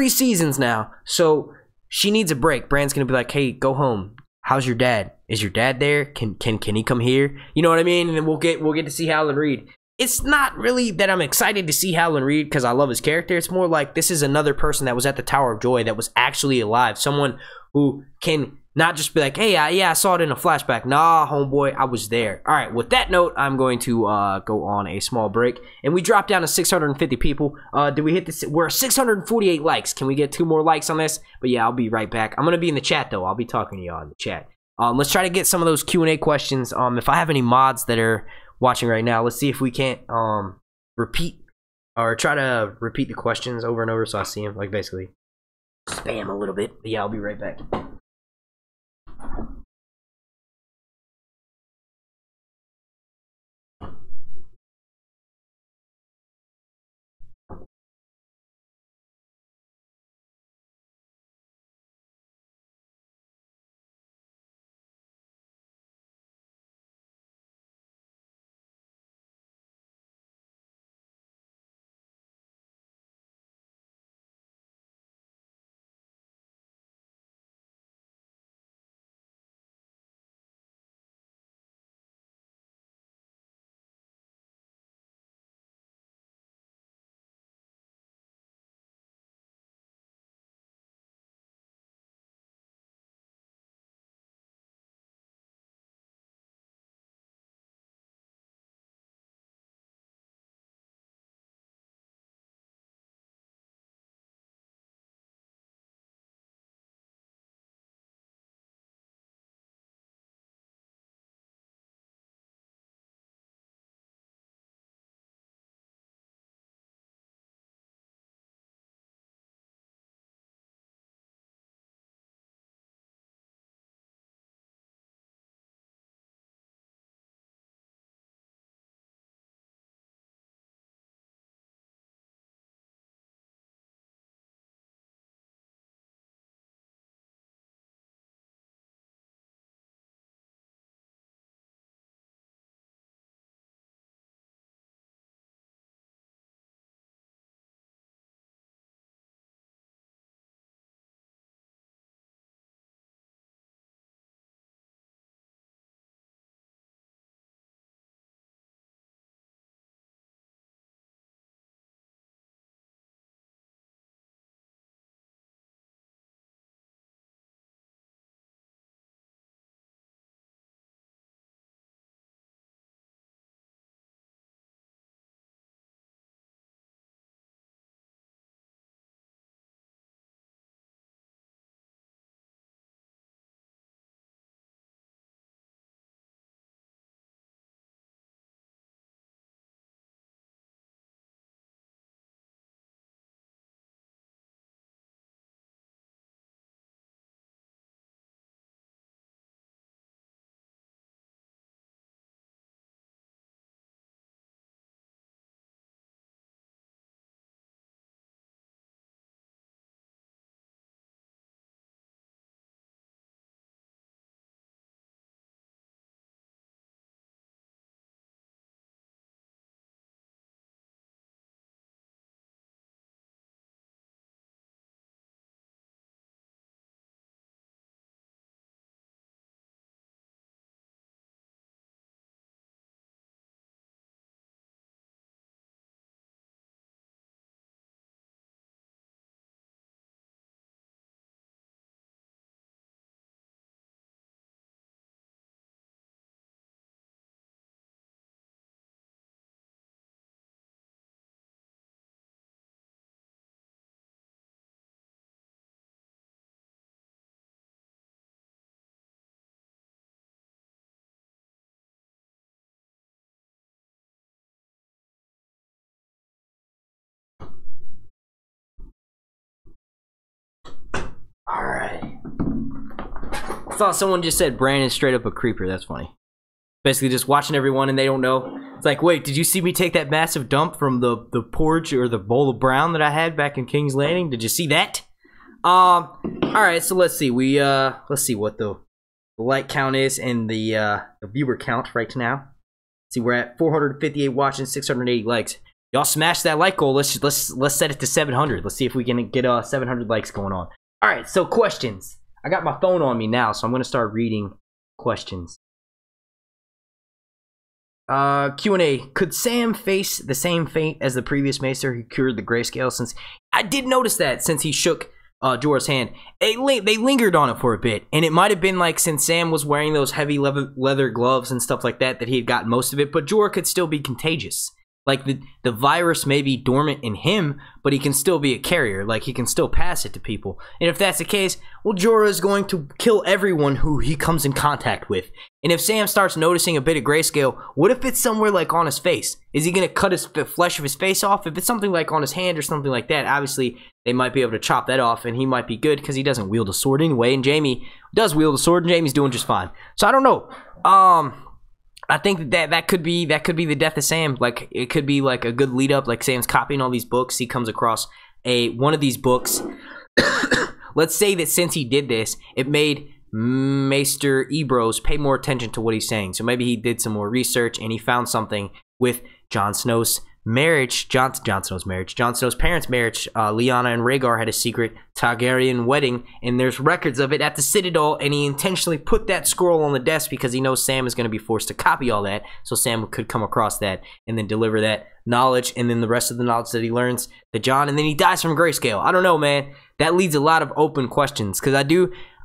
seasons now. So she needs a break. Bran's gonna be like, "Hey, go home. How's your dad? Is your dad there? Can he come here?" You know what I mean? And then we'll get to see Howland Reed. It's not really that I'm excited to see Howland Reed because I love his character. It's more like this is another person that was at the Tower of Joy that was actually alive. Someone who can not just be like, "Hey, yeah, I saw it in a flashback." Nah, homeboy, I was there. All right, with that note, I'm going to go on a small break. And we dropped down to 650 people. Did we hit this? We're at 648 likes. Can we get 2 more likes on this? But yeah, I'll be right back. I'm going to be in the chat, though. I'll be talking to y'all in the chat. Let's try to get some of those Q&A questions. If I have any mods that are watching right now, let's see if we can't repeat or try to repeat the questions over and over so I see them. Like basically spam a little bit. But yeah, I'll be right back. saw someone just said Bran is straight up a creeper. That's funny. Basically just watching everyone and they don't know. It's like, wait, did you see me take that massive dump from the porch or the bowl of brown that I had back in King's Landing? Did you see that? Alright, so let's see. Let's see what the like count is and the viewer count right now. See, we're at 458 watching, 680 likes. Y'all smash that like goal. Let's set it to 700. Let's see if we can get 700 likes going on. All right, so questions. I got my phone on me now, so I'm gonna start reading questions. Q&A. Could Sam face the same fate as the previous Maester who cured the grayscale? Since I did notice that since he shook Jorah's hand, they lingered on it for a bit, and it might have been like since Sam was wearing those heavy leather gloves and stuff like that he had gotten most of it, but Jorah could still be contagious. Like, the virus may be dormant in him, but he can still be a carrier. Like, he can still pass it to people. And if that's the case, well, Jorah is going to kill everyone who he comes in contact with. And if Sam starts noticing a bit of grayscale, what if it's somewhere, like, on his face? Is he going to cut the flesh of his face off? If it's something, like, on his hand or something like that, obviously, they might be able to chop that off, and he might be good because he doesn't wield a sword anyway. And Jaime does wield a sword, and Jaime's doing just fine. So, I don't know. I think that could be the death of Sam. Like, it could be like a good lead up. Like, Sam's copying all these books. He comes across one of these books. Let's say that since he did this, it made Maester Ebros pay more attention to what he's saying. So maybe he did some more research and he found something with Jon Snow's marriage, Jon Snow's parents' marriage. Lyanna and Rhaegar had a secret Targaryen wedding, and there's records of it at the Citadel, and he intentionally put that scroll on the desk because he knows Sam is going to be forced to copy all that, so Sam could come across that and then deliver that knowledge, and then the rest of the knowledge that he learns to Jon, and then he dies from grayscale. I don't know, man. That leads a lot of open questions, because I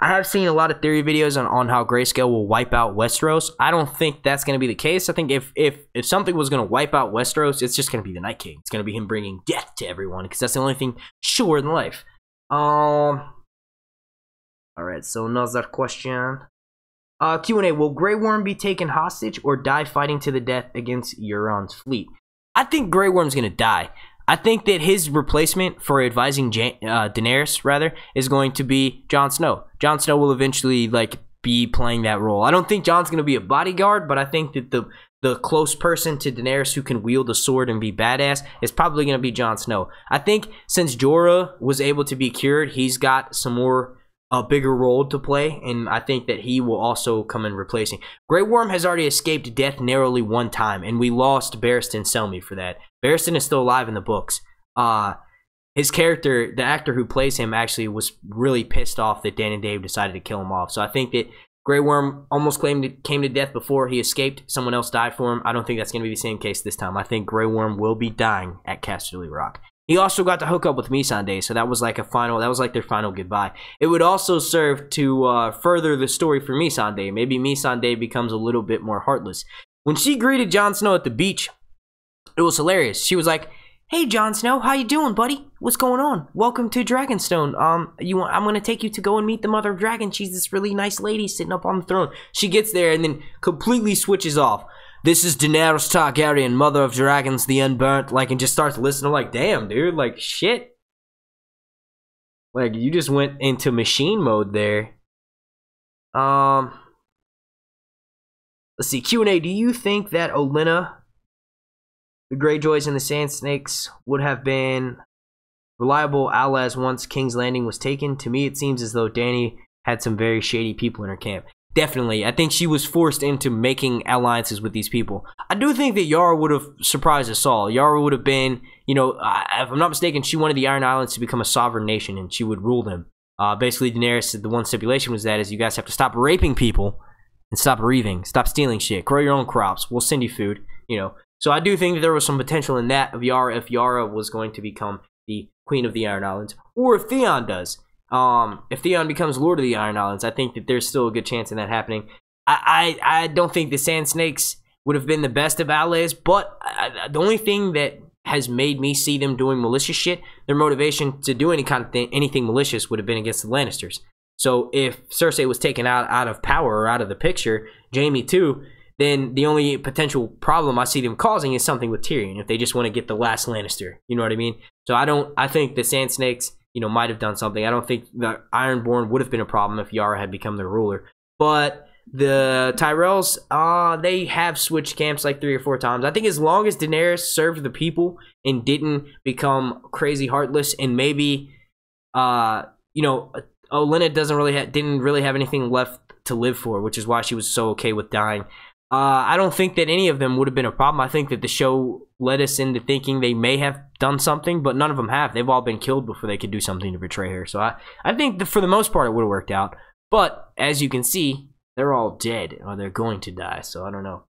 have seen a lot of theory videos on how grayscale will wipe out Westeros. I don't think that's going to be the case. I think if something was going to wipe out Westeros, it's just going to be the Night King. It's going to be him bringing death to everyone, because that's the only thing sure in life. Alright, so another question. Q&A, will Grey Worm be taken hostage or die fighting to the death against Euron's fleet? I think Grey Worm's going to die. I think that his replacement for advising Daenerys, is going to be Jon Snow. Jon Snow will eventually, be playing that role. I don't think Jon's going to be a bodyguard, but I think that the close person to Daenerys who can wield a sword and be badass is probably going to be Jon Snow. I think since Jorah was able to be cured, he's got a bigger role to play, and I think that he will also come in replacing. Grey Worm has already escaped death narrowly one time, and we lost Barristan Selmy for that. Barristan is still alive in the books. His character, the actor who plays him, actually was really pissed off that Dan and Dave decided to kill him off. So I think that Grey Worm almost came to death before he escaped. Someone else died for him. I don't think that's going to be the same case this time. I think Grey Worm will be dying at Casterly Rock. He also got to hook up with Melisandre, so that was like their final goodbye. It would also serve to further the story for Melisandre. Maybe Melisandre becomes a little bit more heartless. When she greeted Jon Snow at the beach, it was hilarious. She was like, "Hey, Jon Snow, how you doing, buddy? What's going on? Welcome to Dragonstone. I'm gonna take you to go and meet the Mother of Dragons. She's this really nice lady sitting up on the throne." She gets there and then completely switches off. "This is Daenerys Targaryen, Mother of Dragons, the Unburnt," and just starts listening. I'm like, damn, dude, shit. You just went into machine mode there. Let's see, Q&A, do you think that Olenna, the Greyjoys, and the Sand Snakes would have been reliable allies once King's Landing was taken? To me, it seems as though Dany had some very shady people in her camp. Definitely. I think she was forced into making alliances with these people. I do think that Yara would have surprised us all. Yara would have been, if I'm not mistaken, she wanted the Iron Islands to become a sovereign nation and she would rule them. Basically, Daenerys, the one stipulation was that is you guys have to stop raping people and stop reaving, stop stealing shit, grow your own crops, we'll send you food, So I do think that there was some potential in that of Yara if Yara was going to become the Queen of the Iron Islands, or if Theon does. If Theon becomes Lord of the Iron Islands, I think that there's still a good chance in that happening. I don't think the Sand Snakes would have been the best of allies, but the only thing that has made me see them doing malicious shit, their motivation to do anything malicious would have been against the Lannisters. So if Cersei was taken out of power or out of the picture, Jaime too, then the only potential problem I see them causing is something with Tyrion, if they just want to get the last Lannister. You know what I mean? So I think the Sand Snakes, might have done something. I don't think the Ironborn would have been a problem if Yara had become their ruler. But the Tyrells, they have switched camps like 3 or 4 times. I think as long as Daenerys served the people and didn't become crazy heartless, and maybe, you know, Olenna didn't really have anything left to live for, which is why she was so okay with dying. I don't think that any of them would have been a problem. I think that the show led us into thinking they may have done something, but none of them have. They've all been killed before they could do something to betray her. So I think that for the most part it would have worked out. But as you can see, they're all dead, or they're going to die, so I don't know.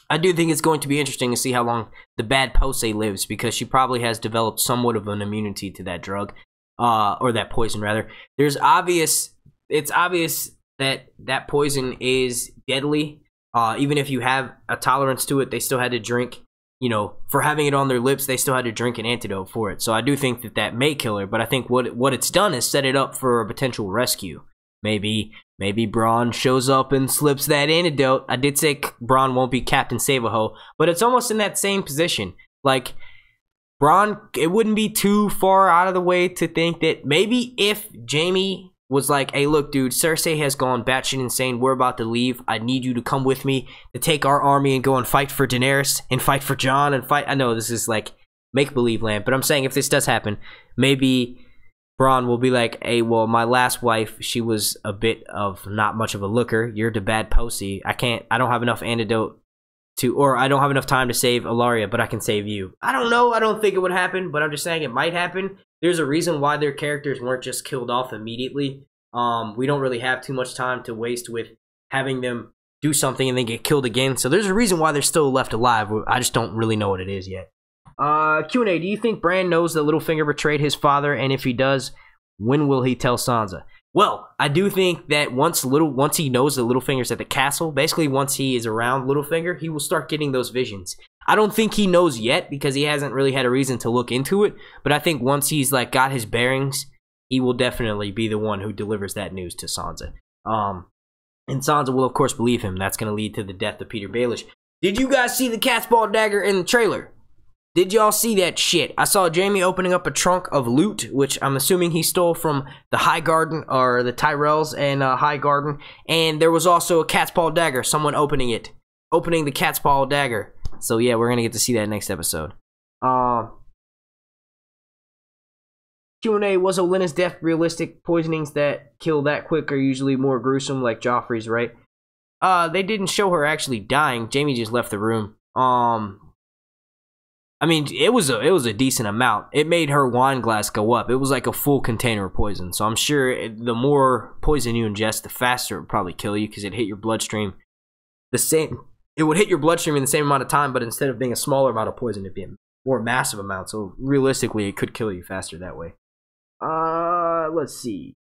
I do think it's going to be interesting to see how long the bad Posey lives, because she probably has developed somewhat of an immunity to that drug, or that poison, rather. It's obvious that that poison is deadly. Even if you have a tolerance to it, they still had to drink, you know, for having it on their lips, they still had to drink an antidote for it. So I do think that that may kill her, but I think what it's done is set it up for a potential rescue. Maybe Bronn shows up and slips that antidote. I did say Bronn won't be Captain Save-A-Ho, but it's almost in that same position. Like, Bronn, it wouldn't be too far out of the way to think that maybe if Jaime was like, hey, look, dude, Cersei has gone batshit insane. We're about to leave. I need you to come with me to take our army and go and fight for Daenerys and fight for Jon and fight. I know this is like make-believe land, but I'm saying if this does happen, maybe Bronn will be like, hey, well, my last wife, she was a bit of not much of a looker. You're the bad Posey. I don't have enough antidote to, or I don't have enough time to save Arya, but I can save you. I don't know. I don't think it would happen, but I'm just saying it might happen. There's a reason why their characters weren't just killed off immediately. We don't really have too much time to waste with having them do something and then get killed again. So there's a reason why they're still left alive. I just don't really know what it is yet. Q&A, do you think Bran knows that Littlefinger betrayed his father? And if he does, when will he tell Sansa? Well, I do think that once he knows that Littlefinger's at the castle, basically once he is around Littlefinger, he will start getting those visions. I don't think he knows yet because he hasn't really had a reason to look into it, but I think once he's like got his bearings, he will definitely be the one who delivers that news to Sansa. And Sansa will of course believe him. That's going to lead to the death of Peter Baelish. Did you guys see the Catspaw dagger in the trailer? Did y'all see that shit? I saw Jaime opening up a trunk of loot, which I'm assuming he stole from the High Garden, or the Tyrells and High Garden. And there was also a Catspaw dagger, someone opening it. Opening the Catspaw dagger. So yeah, we're going to get to see that next episode. Q&A, was Olenna's death realistic? Poisonings that kill that quick are usually more gruesome, like Joffrey's, right? They didn't show her actually dying. Jaime just left the room. I mean, it was a decent amount. It made her wine glass go up. It was like a full container of poison. So I'm sure the more poison you ingest, the faster it would probably kill you, because it hit your bloodstream the same. It would hit your bloodstream in the same amount of time, but instead of being a smaller amount of poison, it'd be a more massive amount. So realistically, it could kill you faster that way. Let's see.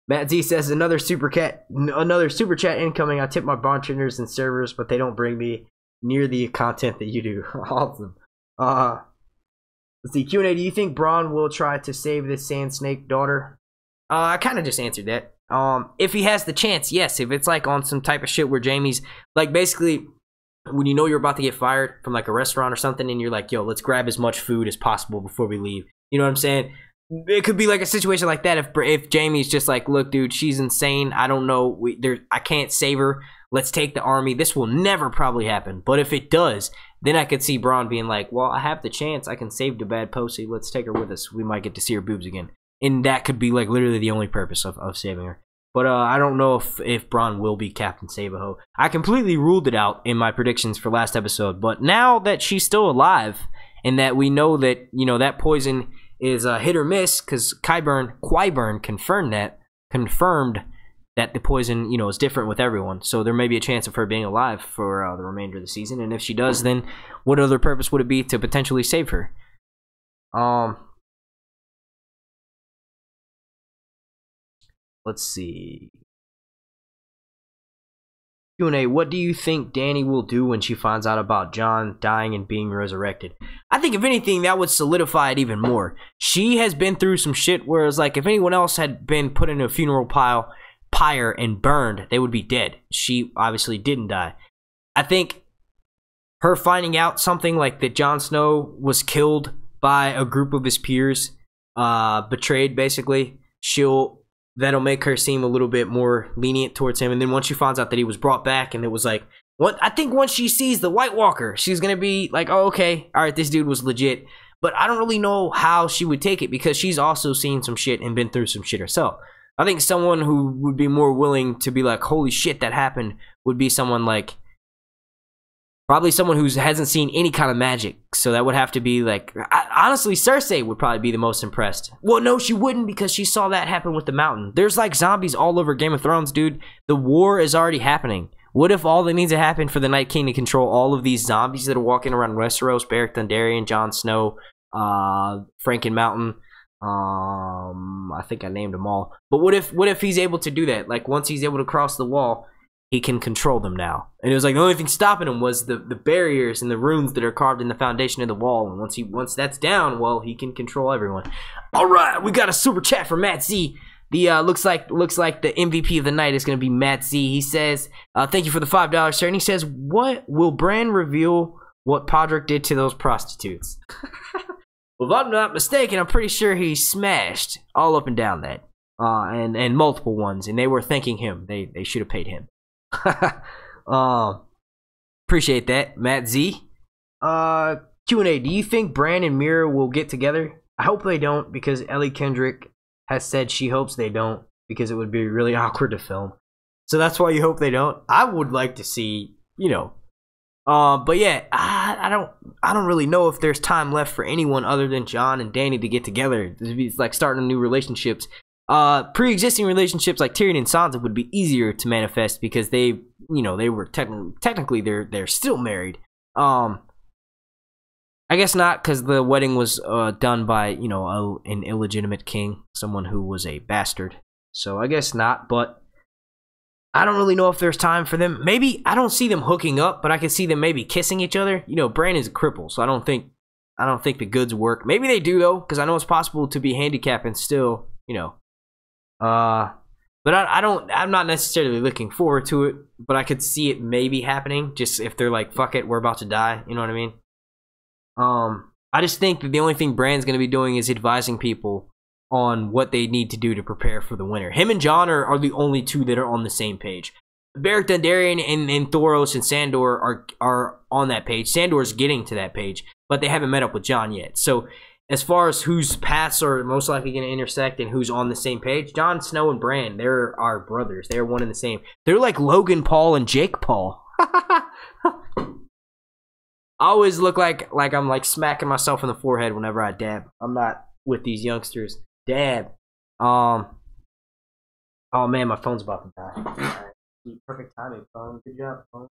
Matt Z says another super chat incoming. I tip my bartenders and servers, but they don't bring me near the content that you do. Awesome. Let's see. Q&A, do you think Bronn will try to save this Sand Snake daughter? I kind of just answered that. If he has the chance, yes. If it's like on some type of shit where Jaime's like basically when you know you're about to get fired from like a restaurant or something, and you're like, yo, let's grab as much food as possible before we leave. You know what I'm saying? It could be like a situation like that if Jaime's just like, look, dude, she's insane. I don't know. I can't save her. Let's take the army. This will never probably happen. But if it does, then I could see Bronn being like, well, I have the chance. I can save the bad Posey. Let's take her with us. We might get to see her boobs again. And that could be like literally the only purpose of saving her. But I don't know if Bronn will be Captain Save-A-Ho. I completely ruled it out in my predictions for last episode. But now that she's still alive and that we know that, you know, that poison is hit or miss, because Qyburn confirmed that the poison, you know, is different with everyone. So there may be a chance of her being alive for the remainder of the season. And if she does, then what other purpose would it be to potentially save her? Let's see. Q&A, what do you think Dany will do when she finds out about Jon dying and being resurrected? I think if anything, that would solidify it even more. She has been through some shit, whereas like if anyone else had been put in a funeral pyre and burned, they would be dead. She obviously didn't die. I think her finding out something like that Jon Snow was killed by a group of his peers betrayed, basically, that'll make her seem a little bit more lenient towards him. And then once she finds out that he was brought back, and it was like, I think once she sees the White Walker, she's gonna be like, oh, okay, all right, this dude was legit. But I don't really know how she would take it, because she's also seen some shit and been through some shit herself. I think someone who would be more willing to be like, holy shit, that happened, would be someone like, probably someone who hasn't seen any kind of magic. So that would have to be like, honestly, Cersei would probably be the most impressed. Well, no, she wouldn't, because she saw that happen with the Mountain. There's like zombies all over Game of Thrones, dude. The war is already happening. What if all that needs to happen for the Night King to control all of these zombies that are walking around Westeros, Beric Dondarrion, Jon Snow, Franken Mountain, I think I named them all. But what if he's able to do that? Like, once he's able to cross the wall, he can control them now. And it was like the only thing stopping him was the barriers and the runes that are carved in the foundation of the wall. And once that's down, well, he can control everyone. All right, we got a super chat from Matt Z. The looks like the MVP of the night is going to be Matt Z. He says, "Thank you for the $5, sir." And he says, "What will Bran reveal what Podrick did to those prostitutes?" Well, if I'm not mistaken, I'm pretty sure he smashed all up and down that, and multiple ones, and they were thanking him. They should have paid him. Appreciate that, Matt Z. Q&A. Do you think Bran and Mira will get together? I hope they don't, because Ellie Kendrick has said she hopes they don't, because it would be really awkward to film. So that's why you hope they don't. I would like to see, you know. But yeah, I don't really know if there's time left for anyone other than Jon and Dany to get together. It's like starting new relationships. Pre-existing relationships like Tyrion and Sansa would be easier to manifest, because they were technically they're still married. I guess not, because the wedding was done by an illegitimate king, someone who was a bastard. So I guess not, but I don't really know if there's time for them. Maybe I don't see them hooking up, but I can see them maybe kissing each other. Bran is a cripple, so I don't think the goods work. Maybe they do though, because I know it's possible to be handicapped and still, but I'm not necessarily looking forward to it, but I could see it maybe happening, just if they're like, fuck it, we're about to die, you know what I mean? I just think that the only thing Bran's going to be doing is advising people on what they need to do to prepare for the winter. Him and Jon are the only two that are on the same page. Beric Dondarrion and Thoros and Sandor are on that page. Sandor's getting to that page, but they haven't met up with Jon yet. So as far as whose paths are most likely going to intersect and who's on the same page, Jon Snow and Bran, they're our brothers. They're one and the same. They're like Logan Paul and Jake Paul. I always look like I'm like smacking myself in the forehead whenever I dab. I'm not with these youngsters. Dab. Oh man, my phone's about to die. Right. Perfect timing, phone. Good job, phone.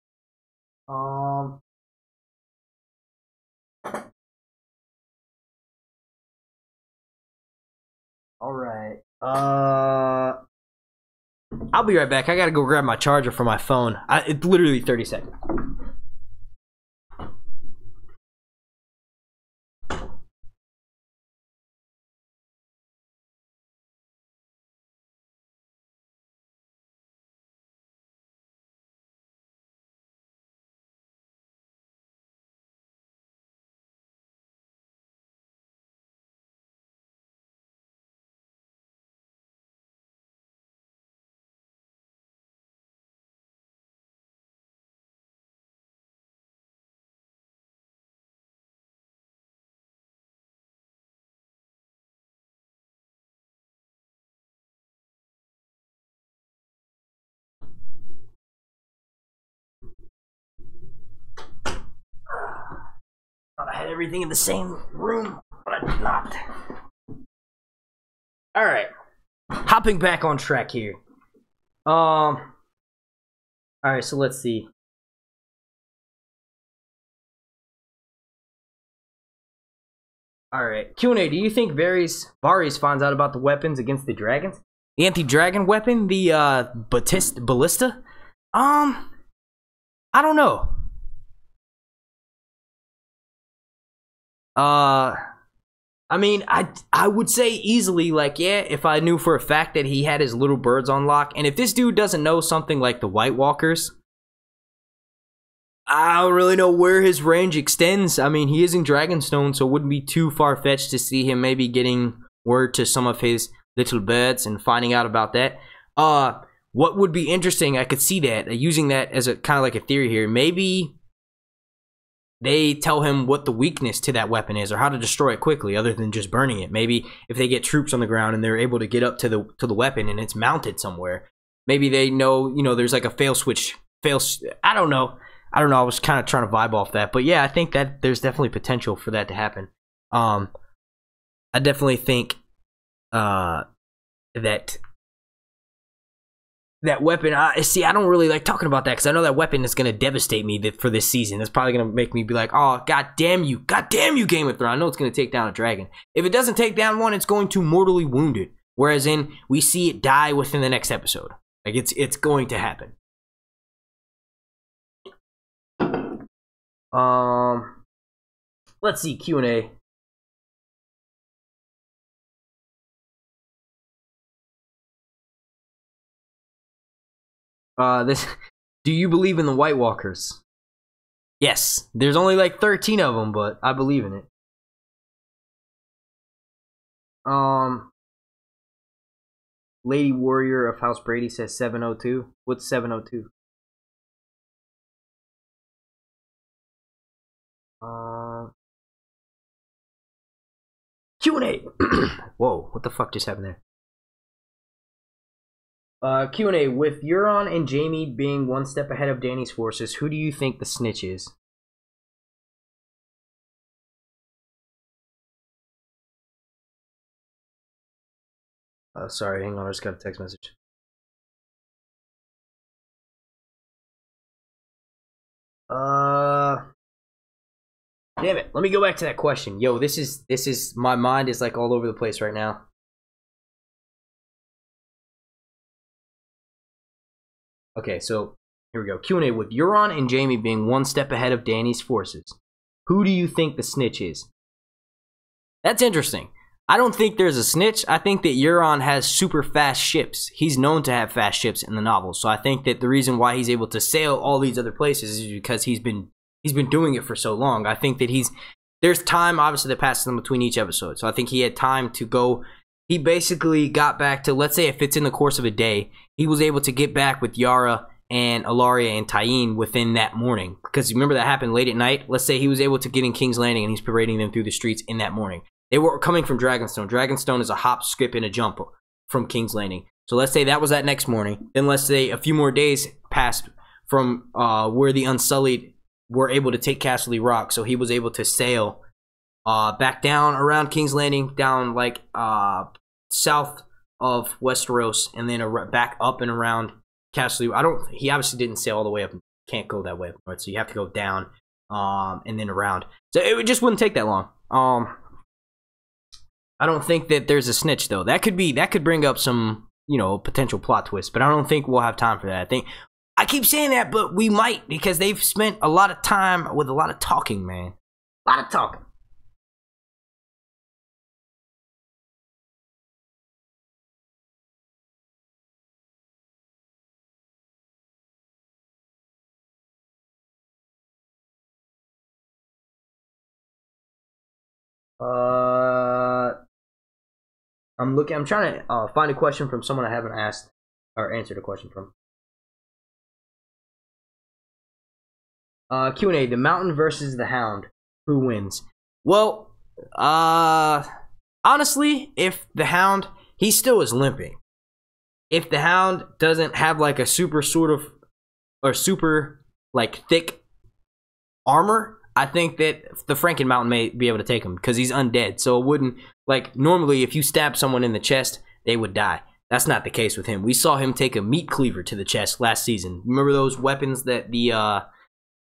All right. I'll be right back. I gotta go grab my charger for my phone. It's literally 30 seconds. Thought I had everything in the same room, but I did not. Alright. Hopping back on track here. Alright, so let's see. Alright. Q&A, do you think Varys finds out about the weapons against the dragons? The anti-dragon weapon? The ballista? I don't know. I mean, I would say easily, like, yeah, if I knew for a fact that he had his little birds on lock, and if this dude doesn't know something like the White Walkers, I don't really know where his range extends. I mean, he is in Dragonstone, so it wouldn't be too far-fetched to see him maybe getting word to some of his little birds and finding out about that. What would be interesting, I could see that, using that as a kind of like a theory here, maybe they tell him what the weakness to that weapon is or how to destroy it quickly other than just burning it. Maybe if they get troops on the ground and they're able to get up to the weapon and it's mounted somewhere, maybe they know, you know, there's like a fail switch. I don't know. I was kind of trying to vibe off that. But yeah, I think that there's definitely potential for that to happen. I definitely think that weapon, see, I don't really like talking about that because I know that weapon is going to devastate me for this season. It's probably going to make me be like, oh, god damn you, Game of Thrones. I know it's going to take down a dragon. If it doesn't take down one, it's going to mortally wound it. Whereas we see it die within the next episode. Like, it's going to happen. Let's see, Q&A. Do you believe in the White Walkers? Yes. There's only like 13 of them, but I believe in it. Lady Warrior of House Brady says 702. What's 702? Q&A. Whoa, what the fuck just happened there? Q&A, with Euron and Jaime being one step ahead of Dany's forces, who do you think the snitch is? Sorry, hang on, I just got a text message. Damn it, let me go back to that question. Yo, this is, my mind is like all over the place right now. Okay, so here we go. Q&A, with Euron and Jaime being one step ahead of Dany's forces, who do you think the snitch is? That's interesting. I don't think there's a snitch. I think that Euron has super fast ships. He's known to have fast ships in the novels. So I think that the reason why he's able to sail all these other places is because he's been doing it for so long. I think that there's time obviously that passes in between each episode. So I think he had time to go. He basically got back to, let's say if it's in the course of a day, he was able to get back with Yara and Alaria and Tyene within that morning. Because remember that happened late at night? Let's say he was able to get in King's Landing and he's parading them through the streets in that morning. They were coming from Dragonstone. Dragonstone is a hop, skip, and a jump from King's Landing. So let's say that was that next morning. Then let's say a few more days passed from where the Unsullied were able to take Casterly Rock. So he was able to sail back down around King's Landing, down like south of Westeros, and then back up and around Casterly. He obviously didn't sail all the way up. Can't go that way, right? So you have to go down and then around. So it just wouldn't take that long. I don't think that there's a snitch though. That could bring up some, potential plot twists, but I don't think we'll have time for that. I keep saying that, but we might, because they've spent a lot of time with a lot of talking, man. A lot of talking. I'm trying to find a question from someone I haven't asked or answered a question from. Q&A, the Mountain versus the Hound. Who wins? Well, honestly, if the Hound, he still is limping. If the Hound doesn't have like a super thick armor, I think that the Franken Mountain may be able to take him because he's undead. So it wouldn't, like, normally if you stab someone in the chest, they would die. That's not the case with him. We saw him take a meat cleaver to the chest last season. Remember those weapons that the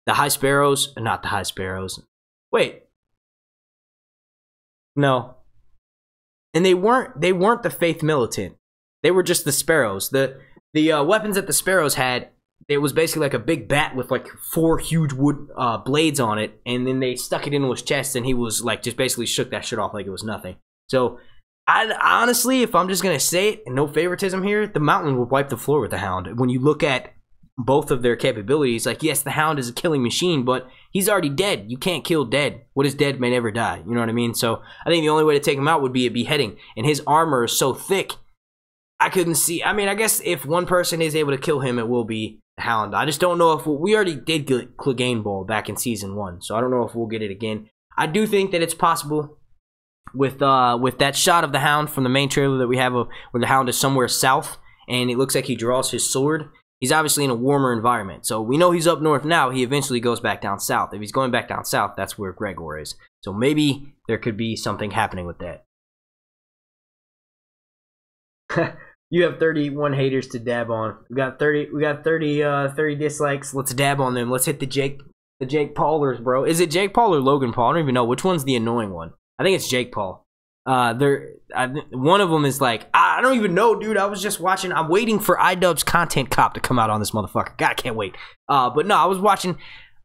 High Sparrows, not the High Sparrows. Wait. No. And they weren't the Faith Militant. They were just the Sparrows. The weapons that the Sparrows had, it was basically like a big bat with like 4 huge wood blades on it, and then they stuck it into his chest, and he was like just basically shook that shit off like it was nothing. So I honestly, if I'm just gonna say it, and no favoritism here, the Mountain would wipe the floor with the Hound. When you look at both of their capabilities. Like, yes, the Hound is a killing machine, but he's already dead. You can't kill dead. What is dead may never die. You know what I mean? So I think the only way to take him out would be a beheading. And his armor is so thick, I couldn't see. I mean, I guess if one person is able to kill him, it will be the Hound. I just don't know if we already did get Clegane Bowl back in season 1, so I don't know if we'll get it again. I do think that it's possible with that shot of the Hound from the main trailer that we have of where the Hound is somewhere south and it looks like he draws his sword. He's obviously in a warmer environment, so we know he's up north now. He eventually goes back down south. If he's going back down south, that's where Gregor is. So maybe there could be something happening with that. You have 31 haters to dab on. We got 30 dislikes. Let's dab on them. Let's hit the Jake Paulers, bro. Is it Jake Paul or Logan Paul? I don't even know which one's the annoying one. I think it's Jake Paul. One of them is like, I don't even know, dude. I was just watching. I'm waiting for iDubbbz Content Cop to come out on this motherfucker. God, I can't wait. But no, I was watching.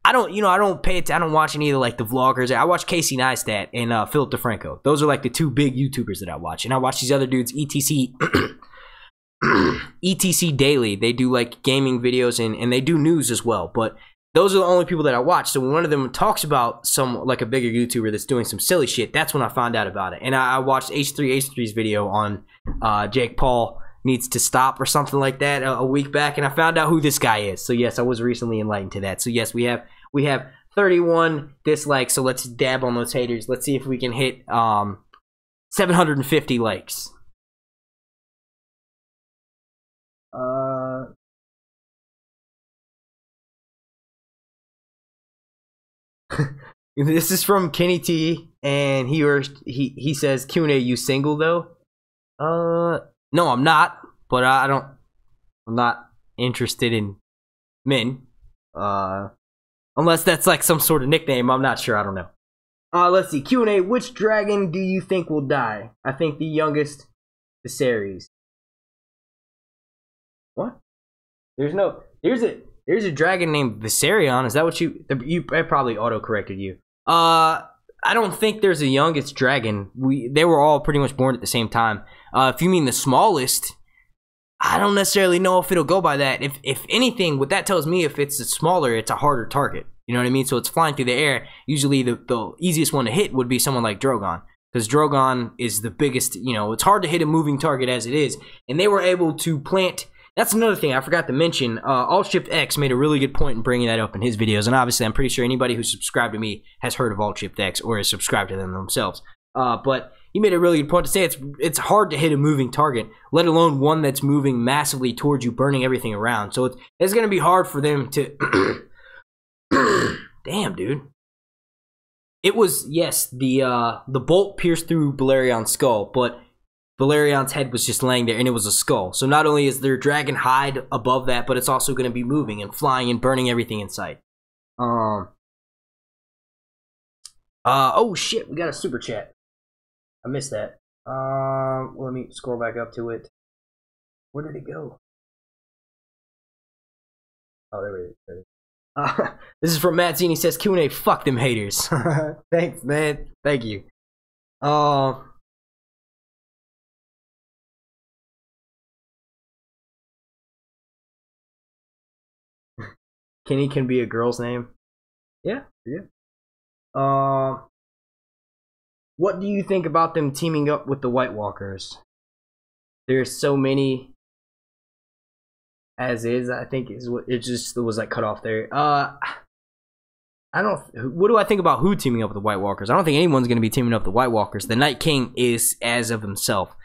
I don't watch any of like the vloggers. I watch Casey Neistat and Philip DeFranco. Those are like the two big YouTubers that I watch. And I watch these other dudes, ETC Daily. They do like gaming videos and they do news as well. But those are the only people that I watch. So when one of them talks about some like a bigger YouTuber that's doing some silly shit, that's when I find out about it. And I watched H3H3's video on Jake Paul needs to stop or something like that a week back, and I found out who this guy is. So yes, I was recently enlightened to that. So yes, we have 31 dislikes. So let's dab on those haters. Let's see if we can hit 750 likes. This is from Kenny T, and he says, Q&A, you single though? No, I'm not, but I'm not interested in men. Unless that's like some sort of nickname, I'm not sure, I don't know. Let's see, Q&A, which dragon do you think will die? I think the youngest, Viserys. What? There's a dragon named Viserion. Is that what you probably auto-corrected you. I don't think there's a youngest dragon. They were all pretty much born at the same time. If you mean the smallest, I don't necessarily know if it'll go by that. If anything, what that tells me, if it's smaller, it's a harder target. You know what I mean? So it's flying through the air. Usually the easiest one to hit would be someone like Drogon. Because Drogon is the biggest, it's hard to hit a moving target as it is. And they were able to plant... That's another thing I forgot to mention. Alt-Shift X made a really good point in bringing that up in his videos. And obviously, I'm pretty sure anybody who's subscribed to me has heard of Alt-Shift X or has subscribed to them themselves. But he made a really good point to say it's hard to hit a moving target, let alone one that's moving massively towards you, burning everything around. So it's going to be hard for them to... Damn, dude. It was, yes, the bolt pierced through Balerion's skull, but... Valerion's head was just laying there, and it was a skull. So not only is there dragon hide above that, but it's also going to be moving and flying and burning everything in sight. Oh shit, we got a super chat. I missed that. Let me scroll back up to it. Where did it go? Oh, there it is. This is from Matt Zini. He says, Q&A, fuck them haters. Thanks, man. Thank you. Kenny can be a girl's name. Yeah. What do you think about them teaming up with the White Walkers? There's so many as is, I think is what it just was like cut off there. What do I think about who teaming up with the White Walkers? I don't think anyone's going to be teaming up with the White Walkers. The Night King is as of himself.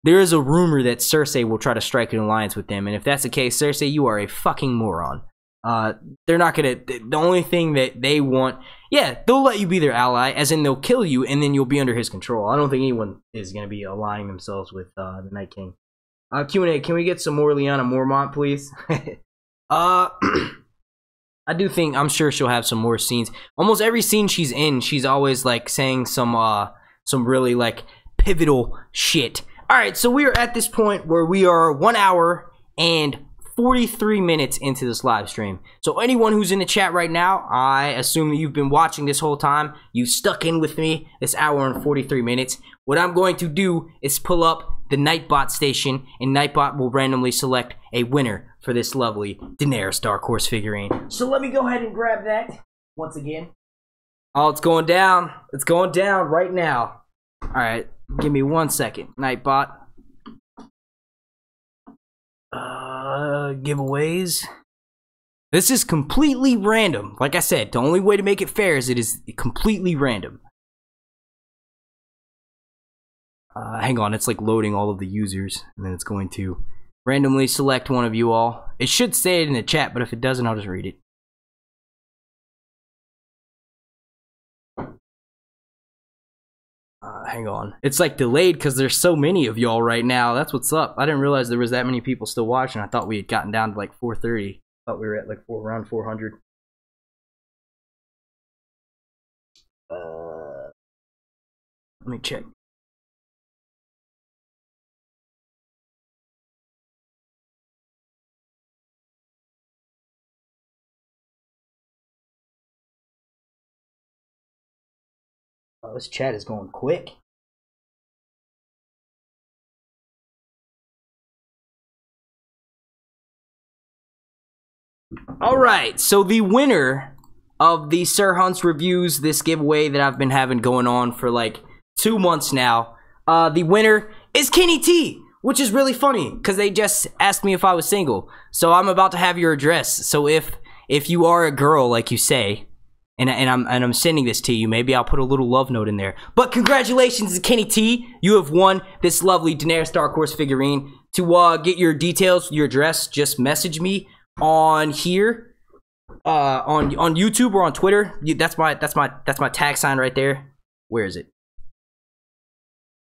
There is a rumor that Cersei will try to strike an alliance with them, and if that's the case, Cersei, you are a fucking moron. They're not gonna, the only thing that they want, yeah, they'll let you be their ally, as in they'll kill you, and then you'll be under his control. I don't think anyone is gonna be aligning themselves with, the Night King. Q&A, can we get some more Lyanna Mormont, please? I do think, I'm sure she'll have some more scenes. Almost every scene she's in, she's always, like, saying some really, like, pivotal shit. Alright, so we are at this point where we are 1 hour and 43 minutes into this live stream. So anyone who's in the chat right now, I assume that you've been watching this whole time. You stuck in with me this hour and 43 minutes. What I'm going to do is pull up the Nightbot station, and Nightbot will randomly select a winner for this lovely Daenerys Dark Horse figurine. So let me go ahead and grab that once again. Oh, it's going down. It's going down right now. All right, give me 1 second. Nightbot. Giveaways. This is completely random. Like I said, the only way to make it fair is it is completely random. Hang on, it's like loading all of the users, and then it's going to randomly select one of you all. It should say it in the chat, but if it doesn't, I'll just read it. Hang on. It's like delayed because there's so many of y'all right now. That's what's up. I didn't realize there was that many people still watching. I thought we had gotten down to like 430. I thought we were at like around 400. Let me check. Oh, this chat is going quick. Alright, so the winner of the Sir Hunt's Reviews, this giveaway that I've been having going on for like 2 months now, the winner is Kenny T, which is really funny because they just asked me if I was single. So I'm about to have your address. So if you are a girl, like you say, and I'm sending this to you, maybe I'll put a little love note in there. But congratulations to Kenny T. You have won this lovely Daenerys Dark Horse figurine. To get your details, your address, just message me on here, on YouTube or on Twitter. That's my tag sign right there. Where is it?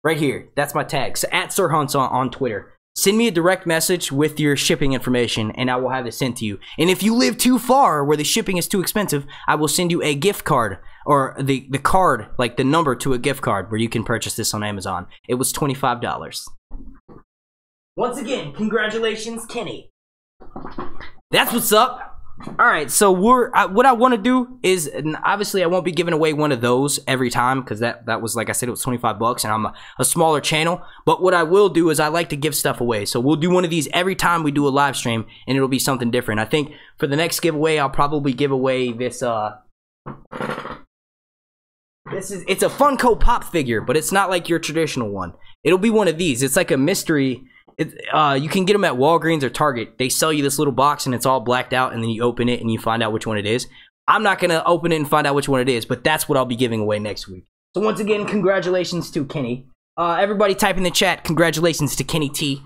Right here. That's my tag. So at Sir Hunts on Twitter. Send me a direct message with your shipping information, and I will have it sent to you. And if you live too far, where the shipping is too expensive, I will send you a gift card, or the card, like the number to a gift card, where you can purchase this on Amazon. It was $25. Once again, congratulations, Kenny. That's what's up. All right, so what I want to do is, obviously I won't be giving away one of those every time because that was, like I said, it was $25 and I'm a smaller channel. But what I will do is I like to give stuff away. So we'll do one of these every time we do a live stream, and it'll be something different. I think for the next giveaway, I'll probably give away this it's a Funko Pop figure, but it's not like your traditional one. It'll be one of these. It's like a mystery. You can get them at Walgreens or Target. They sell you this little box and it's all blacked out, and then you open it and you find out which one it is. I'm not going to open it and find out which one it is, but that's what I'll be giving away next week. So once again, congratulations to Kenny. Everybody type in the chat, congratulations to Kenny T.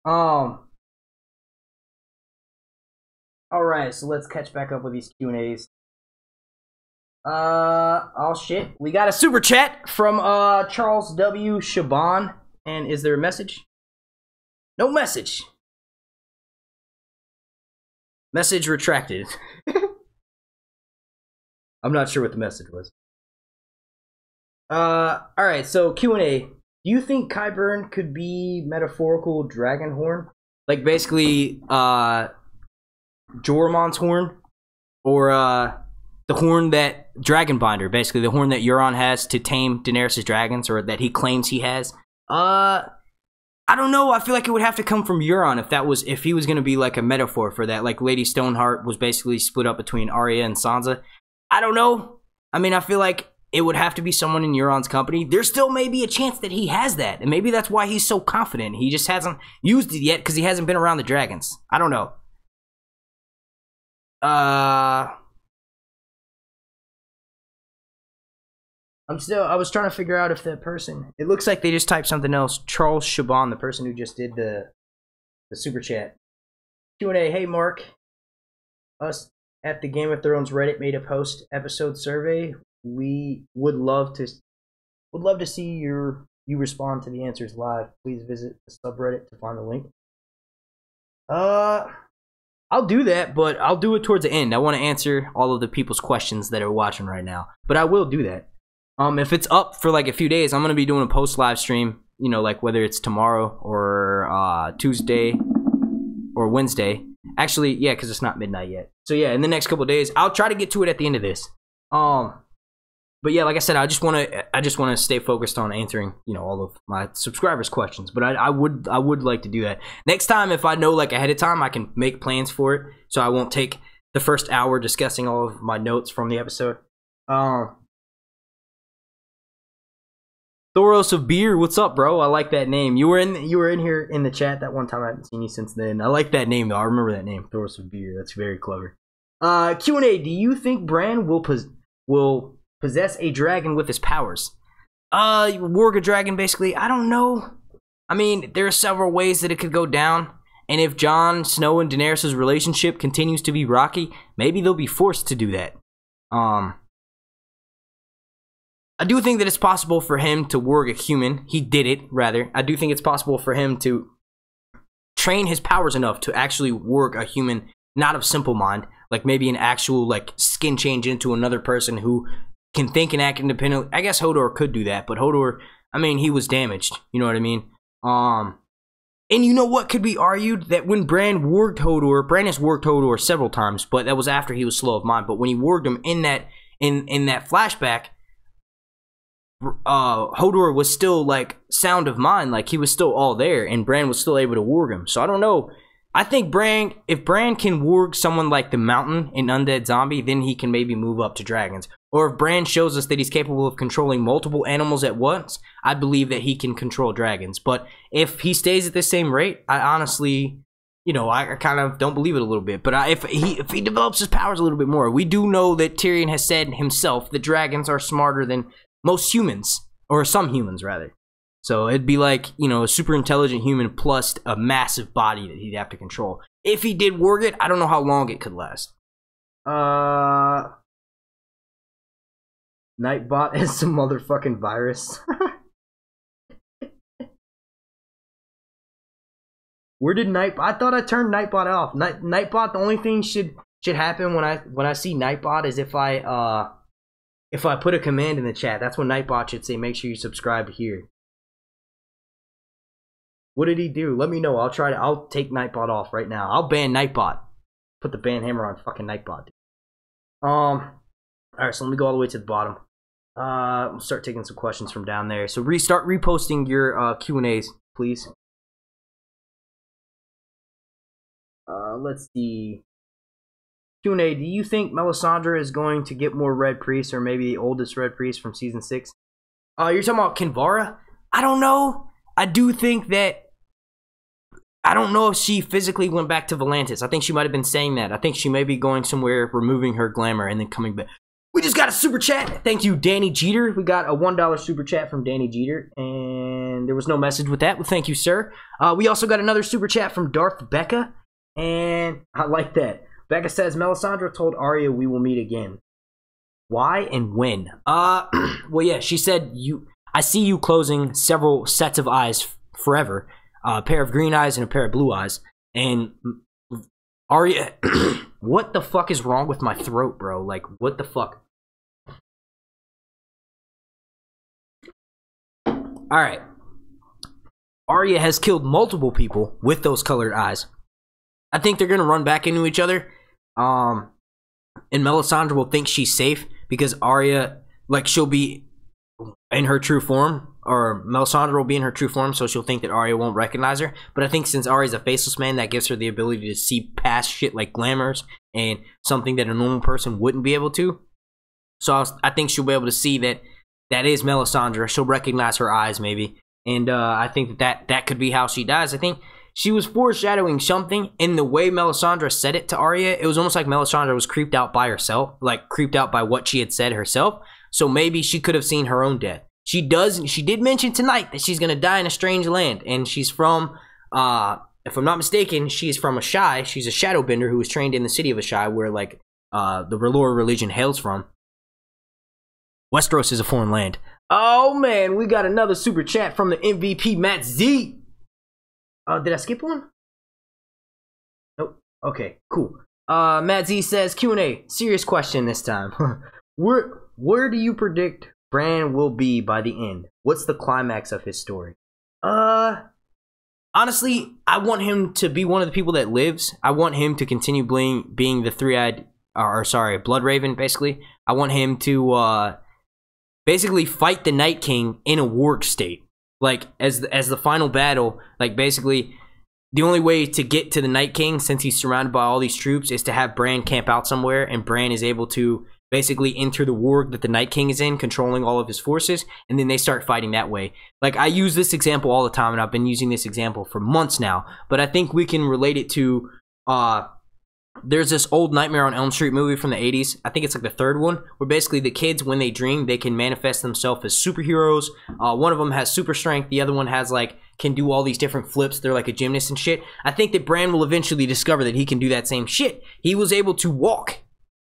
Alright, so let's catch back up with these Q&As. Oh shit. We got a super chat from Charles W. Shaban. And is there a message? No message. Message retracted. I'm not sure what the message was. Alright, so Q&A. Do you think Qyburn could be metaphorical dragon horn? Like basically, Jorahmon's horn? Or, the horn that Dragonbinder, basically the horn that Euron has to tame Daenerys' dragons, or that he claims he has. I don't know. I feel like it would have to come from Euron if he was going to be like a metaphor for that. Like Lady Stoneheart was basically split up between Arya and Sansa. I don't know. I mean, I feel like it would have to be someone in Euron's company. There still may be a chance that he has that, and maybe that's why he's so confident. He just hasn't used it yet because he hasn't been around the dragons. I don't know. I was trying to figure out if that person, it looks like they just typed something else. Charles Shaban, the person who just did the super chat. Q&A, hey Mark. Us at the Game of Thrones Reddit made a post-episode survey. We would love to see you respond to the answers live. Please visit the subreddit to find the link. I'll do that, but I'll do it towards the end. I want to answer all of the people's questions that are watching right now. But I will do that. If it's up for like a few days, I'm going to be doing a post live stream, you know, like whether it's tomorrow or Tuesday or Wednesday. Actually, yeah, because it's not midnight yet. So yeah, in the next couple of days, I'll try to get to it at the end of this. But But yeah, like I said, I just want to stay focused on answering, you know, all of my subscribers' questions. But I would like to do that next time. If I know like ahead of time, I can make plans for it, so I won't take the first hour discussing all of my notes from the episode. Thoros of Beer, what's up, bro? I like that name. You were in here in the chat that one time. I haven't seen you since then. I like that name though. I remember that name, Thoros of Beer. That's very clever. Q&A. Do you think Bran will possess a dragon with his powers? Warg a dragon, basically. I don't know. I mean, there are several ways that it could go down. And if Jon Snow and Daenerys' relationship continues to be rocky, maybe they'll be forced to do that. I do think that it's possible for him to warg a human. He did it, rather. I do think it's possible for him to train his powers enough to actually warg a human, not of simple mind. Like maybe an actual like skin change into another person who can think and act independently. I guess Hodor could do that, but Hodor, I mean, he was damaged. You know what I mean? And you know what could be argued? That when Bran warged Hodor, Bran has warged Hodor several times, but that was after he was slow of mind. But when he warged him in that flashback, Hodor was still like sound of mind, like he was still all there, and Bran was still able to warg him. So I don't know. I think if Bran can warg someone like the Mountain in Undead Zombie, then he can maybe move up to dragons. Or if Bran shows us that he's capable of controlling multiple animals at once, I believe that he can control dragons. But if he stays at the same rate, I honestly, you know, I kind of don't believe it a little bit. But if he develops his powers a little bit more, we do know that Tyrion has said himself that dragons are smarter than most humans, or some humans rather. So it'd be like, you know, a super intelligent human plus a massive body that he'd have to control. If he did warg it, I don't know how long it could last. Nightbot is some motherfucking virus. Where did Nightbot? I thought I turned Nightbot off. Nightbot, the only thing should happen when I see Nightbot is if I put a command in the chat. That's when Nightbot should say, make sure you subscribe here. What did he do? Let me know. I'll take Nightbot off right now. I'll ban Nightbot. Put the ban hammer on fucking Nightbot. Alright, so let me go all the way to the bottom. We'll start taking some questions from down there. So start reposting your Q&As, please. Let's see. Q&A, do you think Melisandre is going to get more Red Priests, or maybe the oldest Red Priest from Season 6? You're talking about Kinvara? I don't know. I do think that... I don't know if she physically went back to Volantis. I think she might have been saying that. I think she may be going somewhere, removing her glamour, and then coming back. We just got a super chat. Thank you, Danny Jeter. We got a $1 super chat from Danny Jeter, and there was no message with that. Well, thank you, sir. We also got another super chat from Darth Becca, and I like that. Becca says, Melisandre told Arya we will meet again. Why and when? Well, yeah, she said, I see you closing several sets of eyes forever. A pair of green eyes and a pair of blue eyes. And Arya, what the fuck is wrong with my throat, bro? Like, what the fuck? Alright. Arya has killed multiple people with those colored eyes. I think they're going to run back into each other. And Melisandre will think she's safe because Arya, like, she'll be in her true form. Or Melisandre will be in her true form, so she'll think that Arya won't recognize her. But I think since Arya's a faceless man, that gives her the ability to see past shit like glamours and something that a normal person wouldn't be able to. So I think she'll be able to see that that is Melisandre. She'll recognize her eyes, maybe. And I think that could be how she dies. I think she was foreshadowing something in the way Melisandre said it to Arya. It was almost like Melisandre was creeped out by herself, like creeped out by what she had said herself. So maybe she could have seen her own death. She did mention tonight that she's going to die in a strange land. And she's from, if I'm not mistaken, she's from Ahai. She's a shadowbender who was trained in the city of Ahai, where, like, the R'hllor religion hails from. Westeros is a foreign land. Oh, man, we got another super chat from the MVP, Matt Z. Did I skip one? Nope. Okay, cool. Matt Z says, Q&A, serious question this time. Where do you predict Bran will be by the end? What's the climax of his story? Honestly, I want him to be one of the people that lives. I want him to continue being the three-eyed, Blood Raven, basically. I want him to basically fight the Night King in a warg state. Like, as the final battle, like, basically, the only way to get to the Night King, since he's surrounded by all these troops, is to have Bran camp out somewhere, and Bran is able to basically enter the warg that the Night King is in, controlling all of his forces, and then they start fighting that way. Like, I use this example all the time, and I've been using this example for months now, but I think we can relate it to, there's this old Nightmare on Elm Street movie from the 80s. I think it's like the third one, where basically the kids, when they dream, they can manifest themselves as superheroes. One of them has super strength. The other one has, like, can do all these different flips. They're like a gymnast and shit. I think that Bran will eventually discover that he can do that same shit. He was able to walk.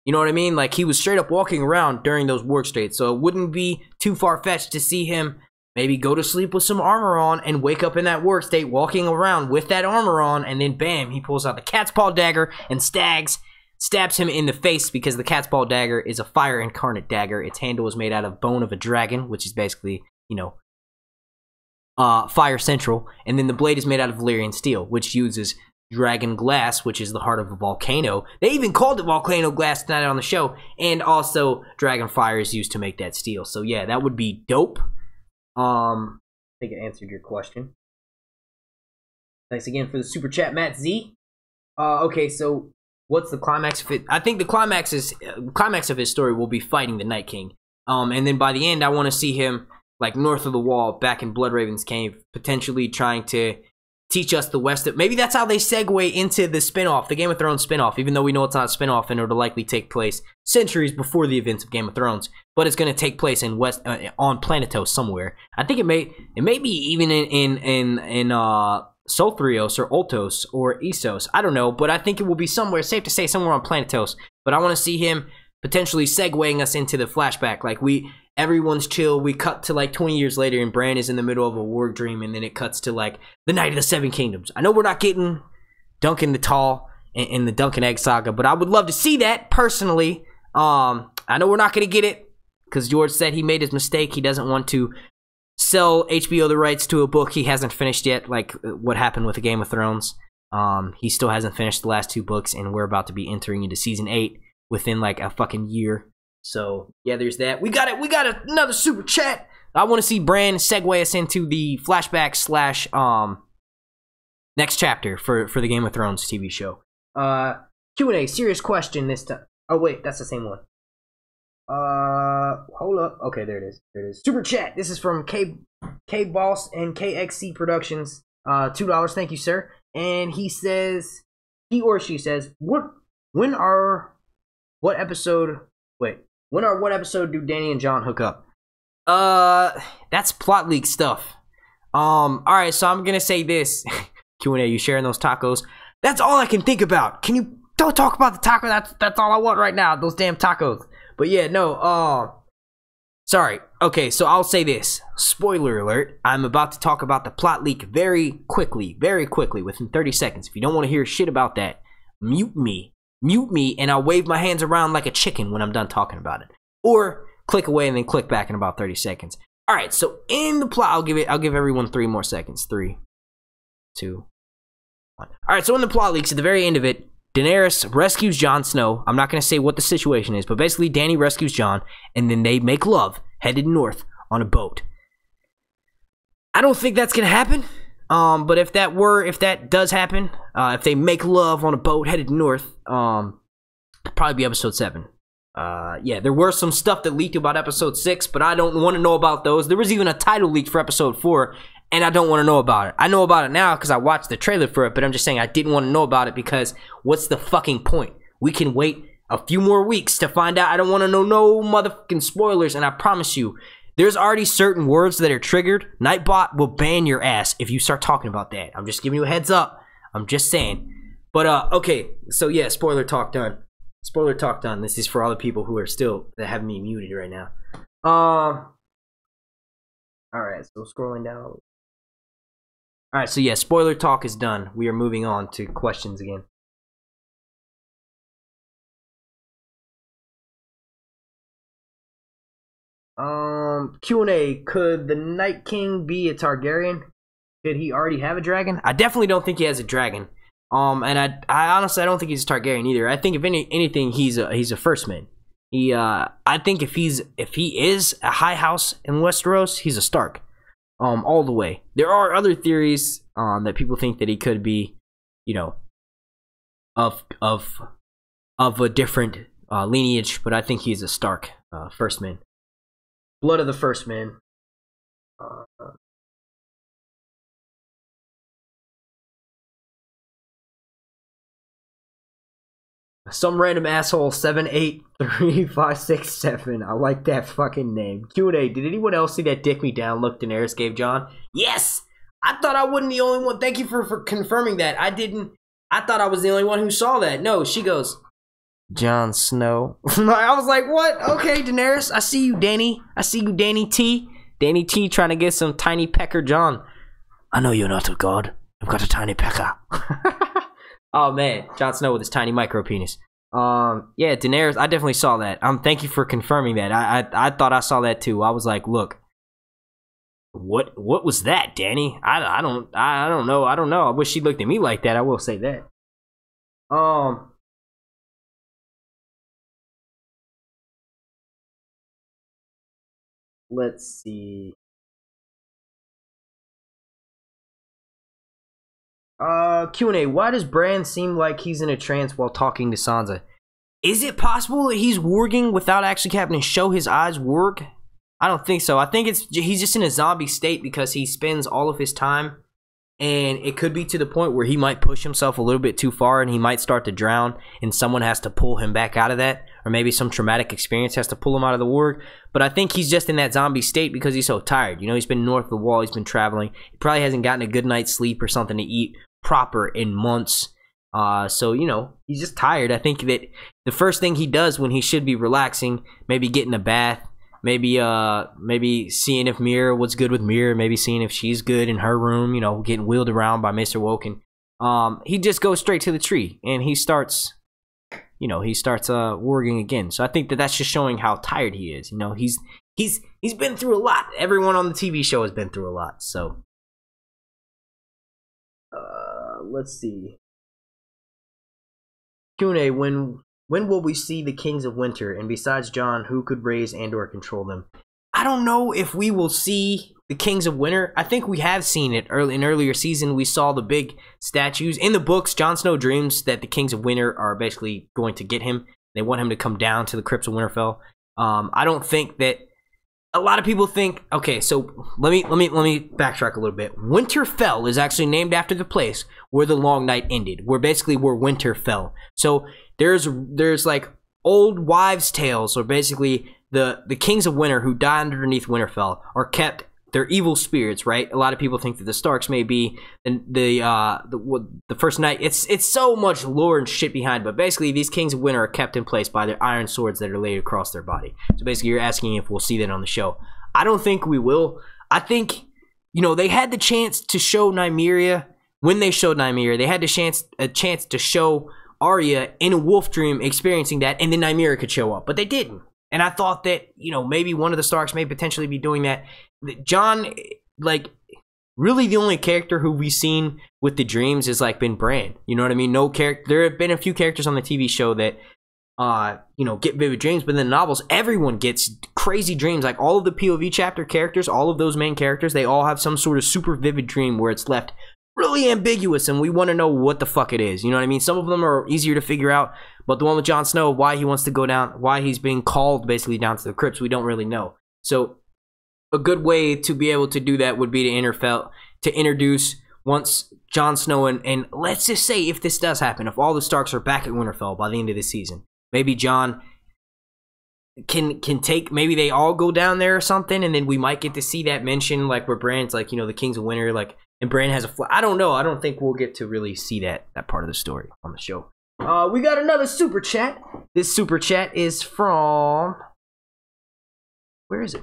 You know what I mean? Like, he was straight up walking around during those warg states. So it wouldn't be too far-fetched to see him maybe go to sleep with some armor on and wake up in that warg state walking around with that armor on, and then bam, he pulls out the Catspaw dagger and stabs him in the face, because the Catspaw dagger is a fire incarnate dagger. Its handle is made out of bone of a dragon, which is basically, you know, fire central, and then the blade is made out of Valyrian steel, which uses dragon glass, which is the heart of a volcano. They even called it volcano glass tonight on the show, and also dragon fire is used to make that steel. So yeah, that would be dope. I think I answered your question. Thanks again for the super chat, Matt Z. Okay, so what's the climax of it? I think the climax of his story will be fighting the Night King. And then by the end, I want to see him like north of the wall, back in Bloodraven's cave, potentially trying to teach us the West. Maybe that's how they segue into the spinoff, the Game of Thrones spinoff, even though we know it's not a spinoff and it'll likely take place centuries before the events of Game of Thrones. But it's going to take place in on Planetos somewhere. I think it may be even in Solthrios or Oltos or Essos. I don't know, but I think it will be somewhere, safe to say somewhere on Planetos. But I want to see him potentially segueing us into the flashback. Like, everyone's chill. We cut to like 20 years later, and Bran is in the middle of a warg dream, and then it cuts to like the Night of the Seven Kingdoms. I know we're not getting Duncan the Tall in the Duncan Egg Saga, but I would love to see that personally. I know we're not going to get it because George said he made his mistake. He doesn't want to sell HBO the rights to a book he hasn't finished yet, like what happened with the Game of Thrones. He still hasn't finished the last 2 books, and we're about to be entering into season 8 within like a fucking year. So yeah, there's that. We got it. We got another super chat. I want to see Bran segue us into the flashback slash next chapter for the Game of Thrones TV show. Q&A, serious question this time. Oh wait, that's the same one. Hold up. Okay, there it is. There it is. Super chat. This is from K Boss and KXC Productions. $2. Thank you, sir. And he says, he or she says, what episode do Dany and Jon hook up? That's plot leak stuff. Alright, so I'm gonna say this. Q&A, you sharing those tacos? That's all I can think about. Can you don't talk about the taco? That's all I want right now, those damn tacos. But yeah, no, sorry. Okay, so I'll say this. Spoiler alert. I'm about to talk about the plot leak very quickly, within 30 seconds. If you don't want to hear shit about that, mute me, and I'll wave my hands around like a chicken when I'm done talking about it. Or click away and then click back in about 30 seconds. All right, so in the plot, I'll give everyone 3 more seconds. 3, 2, 1. All right, so in the plot leaks, at the very end of it, Daenerys rescues Jon Snow. I'm not going to say what the situation is, but basically Dany rescues Jon, and then they make love, headed north on a boat. I don't think that's going to happen. But if that does happen, if they make love on a boat headed north, it'll probably be episode 7. Yeah, there were some stuff that leaked about episode 6, but I don't want to know about those. There was even a title leaked for episode 4, and I don't want to know about it. I know about it now because I watched the trailer for it, but I'm just saying I didn't want to know about it because what's the fucking point? We can wait a few more weeks to find out. I don't want to know no motherfucking spoilers, and I promise you, there's already certain words that are triggered. Nightbot will ban your ass if you start talking about that. I'm just giving you a heads up. I'm just saying. But, okay. So, yeah, spoiler talk done. Spoiler talk done. This is for all the people who are that have me muted right now. Alright, so scrolling down. Alright, so yeah, spoiler talk is done. We are moving on to questions again. Q&A, could the Night King be a Targaryen? Did he already have a dragon? I definitely don't think he has a dragon. And I honestly, I don't think he's a Targaryen either. I think if anything, he's a first man. I think if he is a high house in Westeros, he's a Stark, all the way. There are other theories that people think that he could be, you know, of a different lineage, but I think he's a Stark, first man, blood of the first man. Some random asshole 7835667. I like that fucking name. Q&A. Did anyone else see that dick me down look Daenerys gave Jon? Yes! I thought I wasn't the only one. Thank you for confirming that. I thought I was the only one who saw that. No, she goes, Jon Snow. I was like, what? Okay, Daenerys. I see you, Danny. I see you, Danny T. Danny T trying to get some tiny pecker Jon. I know you're not a god. You've got a tiny pecker. Oh man, Jon Snow with his tiny micro penis. Yeah, Daenerys, I definitely saw that. Thank you for confirming that. I thought I saw that too. I was like, look, what was that, Danny? I don't know. I don't know. I wish she looked at me like that. I will say that. Let's see. Q&A. Why does Bran seem like he's in a trance while talking to Sansa? Is it possible that he's warging without actually having to show his eyes warg? I don't think so. I think he's just in a zombie state because he spends all of his time, and it could be to the point where he might push himself a little bit too far and he might start to drown, and someone has to pull him back out of that, or maybe some traumatic experience has to pull him out of the warg. But I think he's just in that zombie state because he's so tired. You know, he's been north of the wall, he's been traveling, he probably hasn't gotten a good night's sleep or something to eat proper in months. So, you know, he's just tired. I think that the first thing he does when he should be relaxing, maybe getting a bath, maybe seeing if what's good with Mira, maybe seeing if she's good in her room, you know, getting wheeled around by Mr. Woken. He just goes straight to the tree and he starts warging again. So I think that that's just showing how tired he is. You know, he's been through a lot. Everyone on the TV show has been through a lot. So let's see. Q&A, when will we see the Kings of Winter? And besides Jon, who could raise and or control them? I don't know if we will see the Kings of Winter. I think we have seen it in earlier season. We saw the big statues. In the books, Jon Snow dreams that the Kings of Winter are basically going to get him. They want him to come down to the Crypts of Winterfell. I don't think that... A lot of people think, okay, so let me backtrack a little bit. Winterfell is actually named after the place where the Long Night ended, where winter fell. So there's like old wives' tales, or basically the Kings of Winter who died underneath Winterfell are kept. They're evil spirits, right? A lot of people think that the Starks may be the first night. It's so much lore and shit behind, but basically these Kings of Winter are kept in place by their iron swords that are laid across their body. So basically you're asking if we'll see that on the show. I don't think we will. I think, you know, they had the chance to show Nymeria. When they showed Nymeria, they had a chance to show Arya in a wolf dream experiencing that, and then Nymeria could show up, but they didn't. And I thought that, you know, maybe one of the Starks may potentially be doing that. Jon, like, really the only character who we've seen with the dreams is, like, been Bran. You know what I mean? No character. There have been a few characters on the TV show that, you know, get vivid dreams, but in the novels, everyone gets crazy dreams. Like, all of the POV chapter characters, all of those main characters, they all have some sort of super vivid dream where it's left really ambiguous, and we want to know what the fuck it is. You know what I mean? Some of them are easier to figure out, but the one with Jon Snow, why he wants to go down, why he's being called basically down to the crypts, we don't really know. So a good way to be able to do that would be to introduce once Jon Snow and let's just say if this does happen, if all the Starks are back at Winterfell by the end of the season, maybe Jon can take, maybe they all go down there or something, and then we might get to see that mention, like where Bran's like, you know, the Kings of Winter, like, and Bran has a I don't know. I don't think we'll get to really see that part of the story on the show. We got another super chat. This super chat is from... Where is it?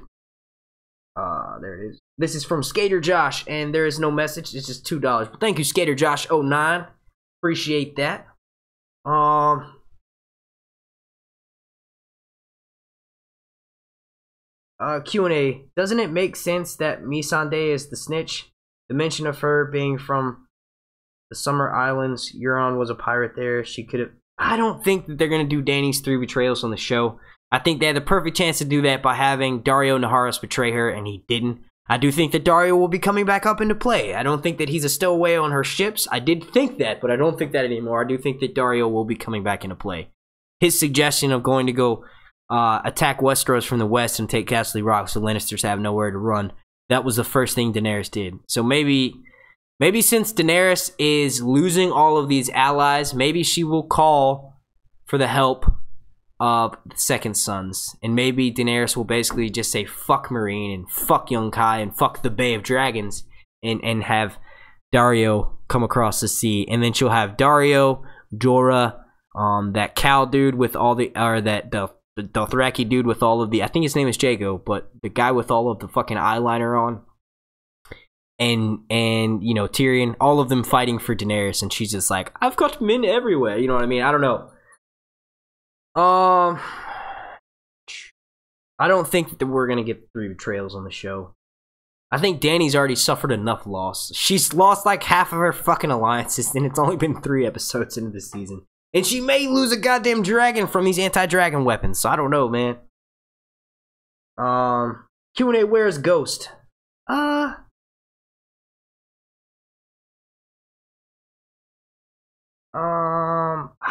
There it is. This is from Skater Josh, and there is no message. It's just $2. But thank you, Skater Josh 09. Appreciate that. Q&A. Doesn't it make sense that Melisandre is the snitch? The mention of her being from the Summer Islands, Euron was a pirate there. She could have... I don't think that they're going to do Dany's 3 betrayals on the show. I think they had the perfect chance to do that by having Daario Naharis betray her, and he didn't. I do think that Daario will be coming back up into play. I don't think that he's a stowaway on her ships. I did think that, but I don't think that anymore. I do think that Daario will be coming back into play. His suggestion of going to go attack Westeros from the west and take Casterly Rock so Lannisters have nowhere to run, that was the first thing Daenerys did. So maybe since Daenerys is losing all of these allies, maybe she will call for the help of the Second Sons. And maybe Daenerys will basically just say fuck Meereen and fuck Young Kai and fuck the Bay of Dragons and have Daario come across the sea. And then she'll have Daario, Jorah, that Cal dude with all the, or that the Dothraki dude with all of the, I think his name is Jago, but the guy with all of the fucking eyeliner on. And you know, Tyrion, all of them fighting for Daenerys, and she's just like, I've got men everywhere, you know what I mean? I don't know. I don't think that we're gonna get 3 betrayals on the show. I think Dany's already suffered enough loss. She's lost like half of her fucking alliances, and it's only been 3 episodes into the season. And she may lose a goddamn dragon from these anti-dragon weapons, so I don't know, man. Q&A, where's Ghost? I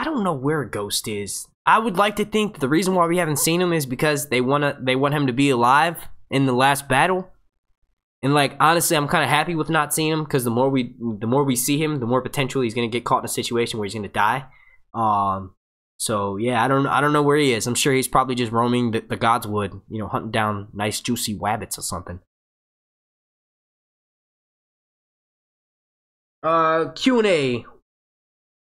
don't know where Ghost is. I would like to think that the reason why we haven't seen him is because they want him to be alive in the last battle. And like, honestly, I'm kind of happy with not seeing him, because the more we see him, the more potential he's gonna get caught in a situation where he's gonna die. So yeah, I don't know where he is. I'm sure he's probably just roaming the Godswood, you know, hunting down nice juicy wabbits or something. Q&A.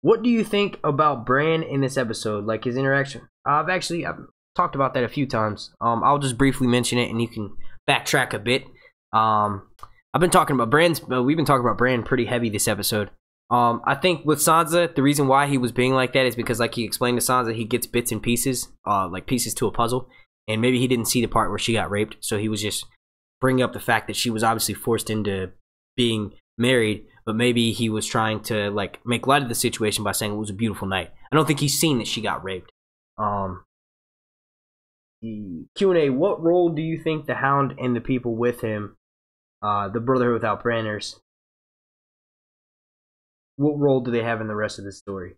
What do you think about Bran in this episode? Like his interaction? I've talked about that a few times. I'll just briefly mention it, and you can backtrack a bit. I've been talking about we've been talking about Bran pretty heavy this episode. I think with Sansa, the reason why he was being like that is because, like he explained to Sansa, he gets bits and pieces, like pieces to a puzzle, and maybe he didn't see the part where she got raped, so he was just bringing up the fact that she was obviously forced into being married, but maybe he was trying to like make light of the situation by saying it was a beautiful night. I don't think he's seen that she got raped. The Q&A, what role do you think the Hound and the people with him, the Brotherhood without banners, what role do they have in the rest of the story?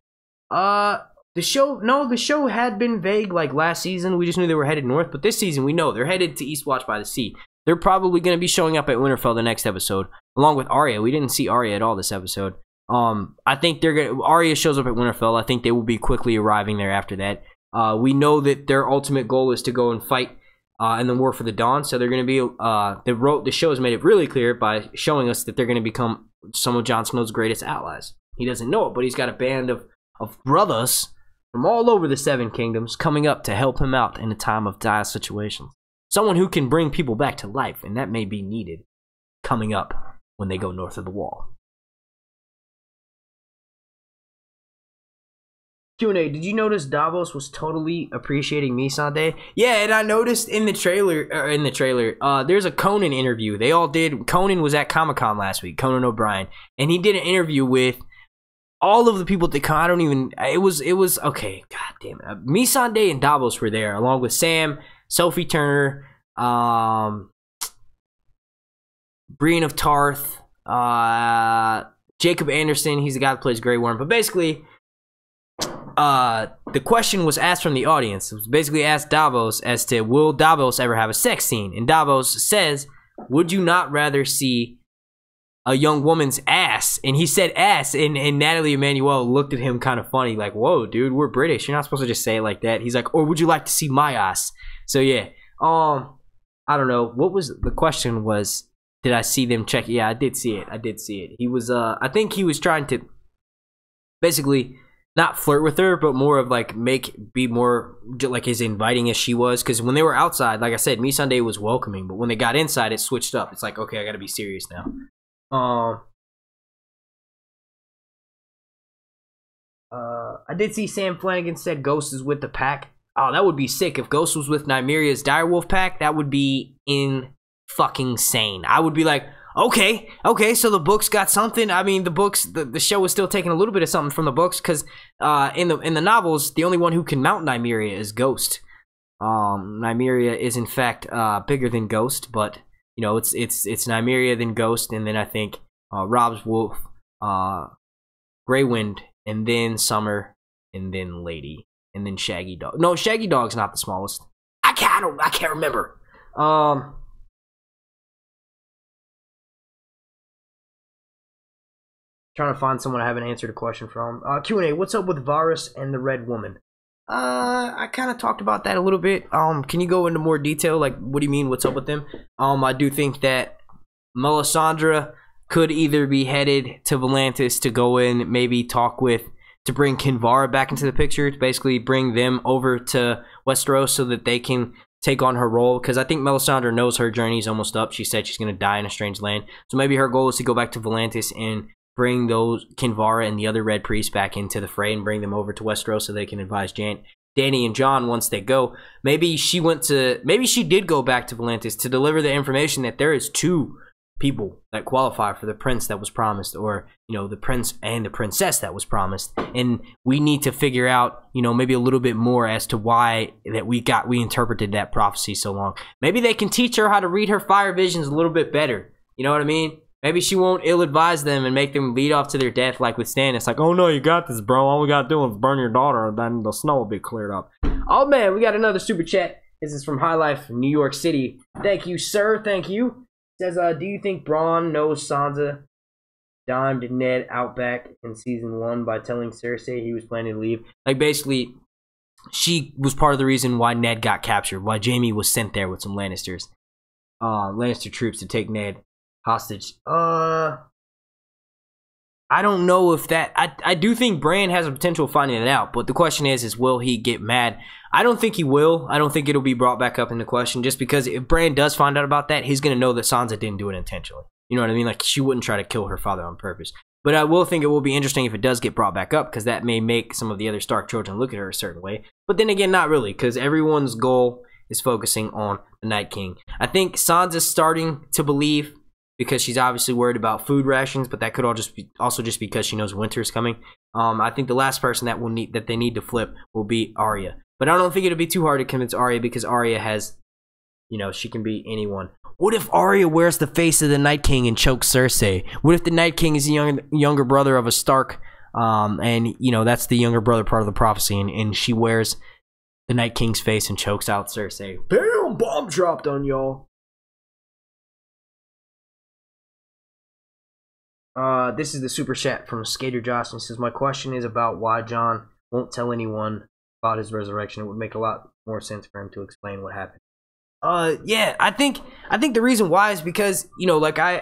The show had been vague like last season. We just knew they were headed north, but this season we know they're headed to Eastwatch by the Sea. They're probably going to be showing up at Winterfell the next episode, along with Arya. We didn't see Arya at all this episode. I think Arya shows up at Winterfell. I think they will be quickly arriving there after that. We know that their ultimate goal is to go and fight in the War for the Dawn. So they're going to be the show has made it really clear by showing us that they're going to become some of Jon Snow's greatest allies. He doesn't know it, but he's got a band of brothers from all over the Seven Kingdoms coming up to help him out in a time of dire situations. Someone who can bring people back to life, and that may be needed coming up when they go north of the Wall. Q&A, did you notice Davos was totally appreciating Melisandre? Yeah, and I noticed in the trailer, there's a Conan interview. They all did. Conan was at Comic-Con last week, Conan O'Brien, and he did an interview with all of the people that come. I don't even, it was, okay, god damn it. Melisandre and Davos were there, along with Sam, Sophie Turner, Brienne of Tarth, Jacob Anderson, he's the guy that plays Grey Worm, but basically, the question was asked from the audience. It was basically asked Davos as to, will Davos ever have a sex scene? And Davos says, would you not rather see a young woman's ass? And he said ass, and Natalie Emmanuel looked at him kind of funny, like, whoa, dude, we're British. You're not supposed to just say it like that. He's like, or would you like to see my ass? So yeah, I don't know. What was the question was, did I see them check? Yeah, I did see it. He was, I think he was trying to basically not flirt with her, but more of like be more like as inviting as she was. Because when they were outside, like I said, Melisandre was welcoming, but when they got inside, it switched up. It's like, okay, I gotta be serious now. I did see Sam Flanagan said Ghost is with the pack. Oh, that would be sick if Ghost was with Nymeria's Direwolf pack. That would be fucking sane. I would be like, okay, so the books got something. I mean, the show is still taking a little bit of something from the books, because in the novels, the only one who can mount Nymeria is Ghost. Nymeria is in fact bigger than Ghost, but you know it's Nymeria then Ghost, and then I think Rob's Wolf, Grey Wind, and then Summer, and then Lady, and then Shaggy Dog. No, Shaggy Dog's not the smallest. I can't remember. Trying to find someone I haven't answered a question from. Q&A, what's up with Varys and the Red Woman? I kind of talked about that a little bit. Can you go into more detail? Like, what do you mean, what's up with them? I do think that Melisandre could either be headed to Volantis to go in, maybe talk with, to bring Kinvara back into the picture, to basically bring them over to Westeros so that they can take on her role, because I think Melisandre knows her journey is almost up. She said she's going to die in a strange land. So maybe her goal is to go back to Volantis and bring those Kinvara and the other Red Priests back into the fray and bring them over to Westeros so they can advise Dany and Jon once they go. Maybe she did go back to Volantis to deliver the information that there is 2 people that qualify for the prince that was promised, or you know, the prince and the princess that was promised, and we need to figure out, you know, maybe a little bit more as to why that we interpreted that prophecy so long. Maybe they can teach her how to read her fire visions a little bit better, you know what I mean? Maybe she won't ill-advise them and make them lead off to their death like with Stan. It's like, oh no, you got this, bro. All we gotta do is burn your daughter, and then the snow will be cleared up. Oh man, we got another super chat. This is from High Life, New York City. Thank you, sir. Thank you. It says, do you think Bran knows Sansa dimed Ned out back in season 1 by telling Cersei he was planning to leave? Like, basically, she was part of the reason why Ned got captured, why Jaime was sent there with some Lannister troops to take Ned hostage. I don't know if that... I do think Bran has a potential of finding it out, but the question is will he get mad? I don't think he will. I don't think it'll be brought back up into question, just because if Bran does find out about that, he's going to know that Sansa didn't do it intentionally. You know what I mean? Like, she wouldn't try to kill her father on purpose. But I will think it will be interesting if it does get brought back up, because that may make some of the other Stark children look at her a certain way. But then again, not really, because everyone's goal is focusing on the Night King. I think Sansa's starting to believe, because she's obviously worried about food rations, but that could all just be because she knows winter is coming. I think the last person that they need to flip will be Arya. But I don't think it'll be too hard to convince Arya, because Arya has, you know, she can be anyone. What if Arya wears the face of the Night King and chokes Cersei? What if the Night King is the younger brother of a Stark, and, you know, that's the younger brother part of the prophecy, and she wears the Night King's face and chokes out Cersei? Bam! Bomb dropped on y'all. This is the super chat from Skater Josh, and says, my question is about why Jon won't tell anyone about his resurrection. It would make a lot more sense for him to explain what happened. Yeah, I think the reason why is because, you know, like I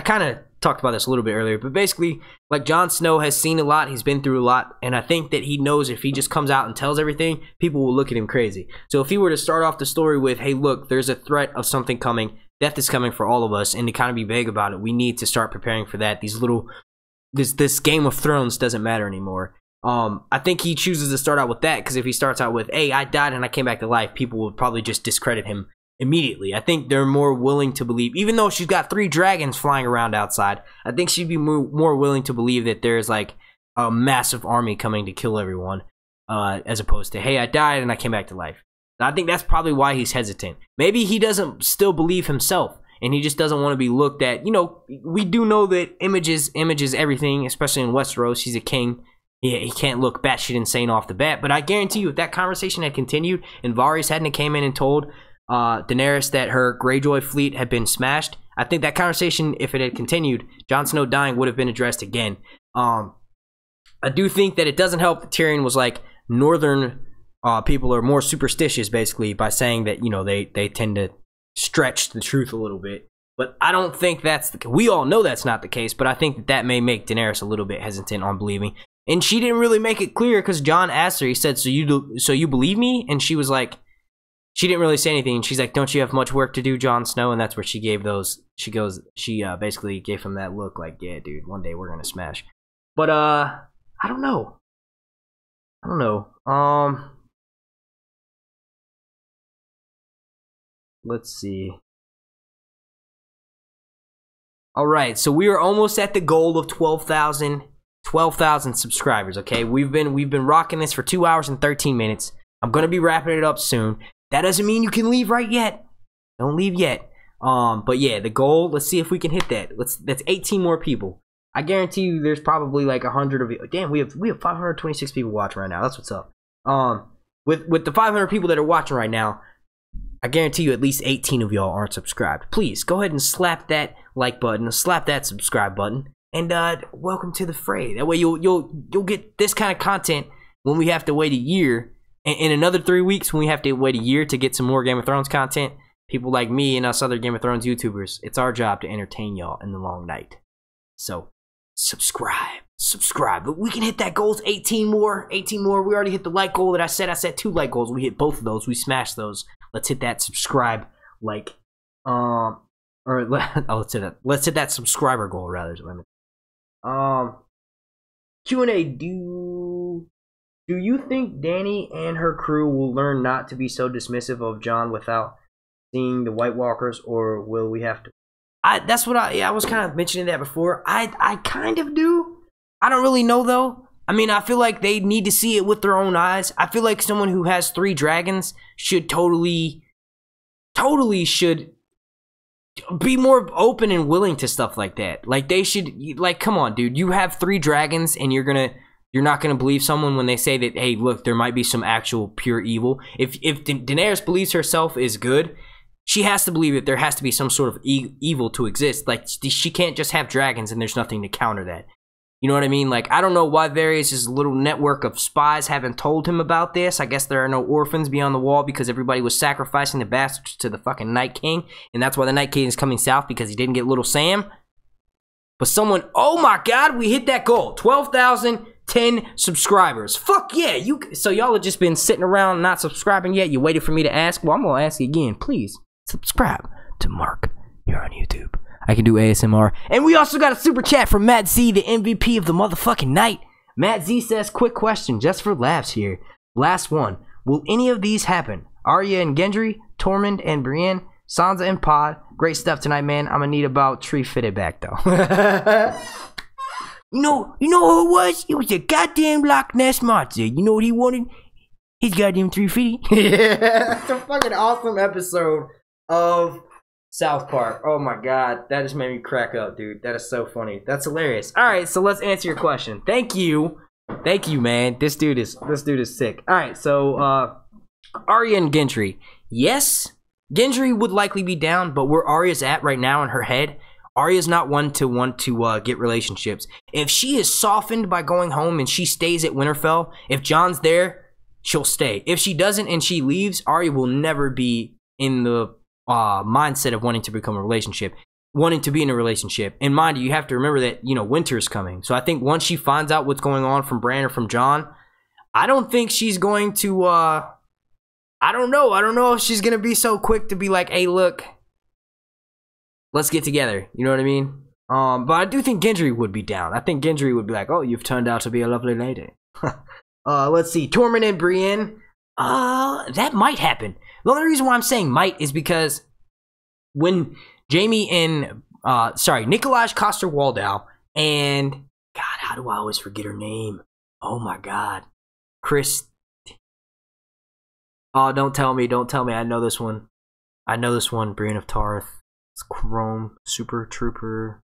kind of talked about this a little bit earlier, but basically, like, Jon Snow has seen a lot, he's been through a lot, and I think that he knows if he just comes out and tells everything, people will look at him crazy. So if he were to start off the story with, hey, look, there's a threat of something coming, death is coming for all of us, and to kind of be vague about it, we need to start preparing for that. This Game of Thrones doesn't matter anymore. I think he chooses to start out with that, because if he starts out with, hey, I died and I came back to life, people will probably just discredit him immediately. I think they're more willing to believe, even though she's got 3 dragons flying around outside, I think she'd be more willing to believe that there's like a massive army coming to kill everyone, as opposed to, hey, I died and I came back to life. I think that's probably why he's hesitant. Maybe he doesn't still believe himself, and he just doesn't want to be looked at. You know, we do know that images everything, especially in Westeros. He's a king. He can't look batshit insane off the bat. But I guarantee you, if that conversation had continued and Varys hadn't came in and told Daenerys that her Greyjoy fleet had been smashed, I think that conversation, if it had continued, Jon Snow dying would have been addressed again. I do think that it doesn't help that Tyrion was like, northern people are more superstitious, basically, by saying that, you know, they tend to stretch the truth a little bit. But I don't think that's the case. We all know that's not the case, but I think that may make Daenerys a little bit hesitant on believing. And she didn't really make it clear, because Jon asked her, he said, so you believe me? And she was like, she didn't really say anything. And she's like, don't you have much work to do, Jon Snow? And that's where she gave those, she basically gave him that look like, yeah, dude, one day we're going to smash. But, I don't know. Let's see. All right, so we are almost at the goal of 12,000 subscribers. Okay, we've been rocking this for 2 hours and 13 minutes. I'm gonna be wrapping it up soon. That doesn't mean you can leave right yet. Don't leave yet. But yeah, the goal, let's see if we can hit that. That's 18 more people. I guarantee you there's probably like 100 of you. Damn, we have 526 people watching right now. That's what's up. With the 500 people that are watching right now, I guarantee you at least 18 of y'all aren't subscribed. Please go ahead and slap that like button, slap that subscribe button, and welcome to the fray. That way you'll get this kind of content when we have to wait a year. In another 3 weeks, when we have to wait a year to get some more Game of Thrones content, people like me and us other Game of Thrones YouTubers, it's our job to entertain y'all in the long night. So subscribe. But we can hit that goal. 18 more. We already hit the like goal that I set. I set 2 like goals. We hit both of those. We smashed those. Let's hit that subscribe let's hit that subscriber goal rather. Q&A. Do you think Dany and her crew will learn not to be so dismissive of Jon without seeing the White Walkers, or will we have to? That's what I was kind of mentioning that before. I kind of do. I don't really know though. I mean, I feel like they need to see it with their own eyes. I feel like someone who has 3 dragons should totally should be more open and willing to stuff like that. Like they should, like, come on, dude. You have 3 dragons and you're not gonna believe someone when they say that, hey, look, there might be some actual pure evil. If Daenerys believes herself is good, she has to believe that there has to be some sort of evil to exist. Like, she can't just have dragons and there's nothing to counter that. You know what I mean? Like, I don't know why Varys' little network of spies haven't told him about this. I guess there are no orphans beyond the wall because everybody was sacrificing the bastards to the fucking Night King. And that's why the Night King is coming south, because he didn't get little Sam. But someone, oh my god, we hit that goal. 12,010 subscribers. Fuck yeah. So y'all have just been sitting around not subscribing yet. You waited for me to ask. Well, I'm going to ask you again. Please subscribe to Mark here on YouTube. I can do ASMR. And we also got a super chat from Matt Z, the MVP of the motherfucking night. Matt Z says, quick question, just for laughs here. Last one. Will any of these happen? Arya and Gendry, Tormund and Brienne, Sansa and Pod. Great stuff tonight, man. I'm gonna need about tree fitted back, though. You know who it was? It was the goddamn Loch Ness Monster. You know what he wanted? His goddamn 350. Yeah, that's a fucking awesome episode of South Park. Oh my god, that just made me crack up, dude. That is so funny. That's hilarious. All right, so let's answer your question. Thank you, man. This dude is sick. All right, so Arya and Gendry. Yes, Gendry would likely be down, but where Arya's at right now in her head, Arya's not one to want to get relationships. If she is softened by going home and she stays at Winterfell, if Jon's there, she'll stay. If she doesn't and she leaves, Arya will never be in the mindset of wanting to become a relationship, wanting to be in a relationship. And mind you, you have to remember that, you know, winter's coming. So I think once she finds out what's going on from Bran or from Jon, I don't think she's going to, I don't know if she's going to be so quick to be like, hey, look, let's get together. You know what I mean? But I do think Gendry would be down. I think Gendry would be like, oh, you've turned out to be a lovely lady. Let's see. Tormund and Brienne. That might happen. The only reason why I'm saying might is because when Jaime and, Nikolaj Coster-Waldau and, God, how do I always forget her name? Oh my God. Chris. Oh, don't tell me. I know this one. Brienne of Tarth. It's Chrome. Super Trooper.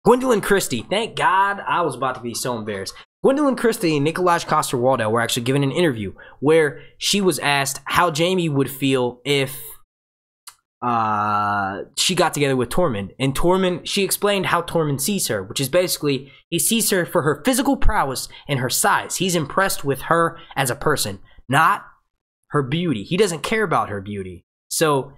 Gwendolyn Christie. Thank God. I was about to be so embarrassed. Gwendolyn Christie and Nikolaj Coster-Waldau were actually given an interview where she was asked how Jaime would feel if she got together with Tormund. And Tormund, she explained how Tormund sees her, which is basically he sees her for her physical prowess and her size. He's impressed with her as a person, not her beauty. He doesn't care about her beauty. So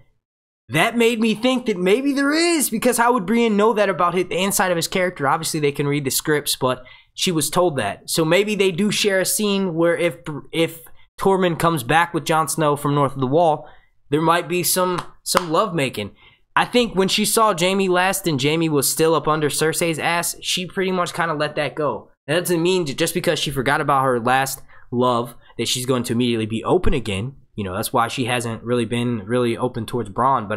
that made me think that maybe there is, because how would Brienne know that about the inside of his character? Obviously, they can read the scripts, but she was told that. So maybe they do share a scene where if Tormund comes back with Jon Snow from north of the wall, there might be some lovemaking. I think when she saw Jaime last and Jaime was still up under Cersei's ass, she pretty much kind of let that go. That doesn't mean just because she forgot about her last love that she's going to immediately be open again. You know, that's why she hasn't really been really open towards Bronn,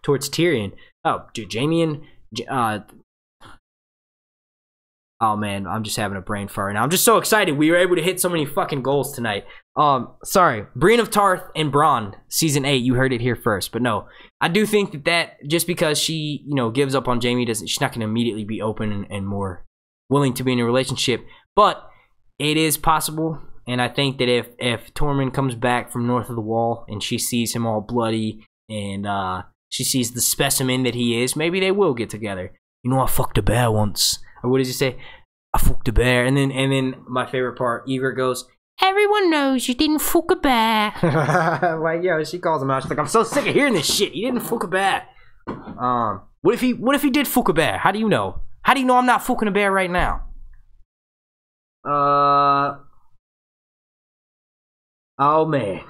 towards Tyrion. Oh, dude, Jaime and Oh man, I'm just having a brain fart now. I'm just so excited. We were able to hit so many fucking goals tonight. Sorry. Brienne of Tarth and Bronn, season 8. You heard it here first. But no, I do think that just because she, you know, gives up on Jaime, she's not going to immediately be open and more willing to be in a relationship. But it is possible. And I think that if Tormund comes back from north of the wall and she sees him all bloody and she sees the specimen that he is, maybe they will get together. You know, I fucked a bear once. Or what does he say? I fucked a bear. And then my favorite part, Ygritte goes, everyone knows you didn't fuck a bear. Like, yo, she calls him out. She's like, I'm so sick of hearing this shit. You didn't fuck a bear. What if he did fuck a bear? How do you know? How do you know I'm not fucking a bear right now? Oh man.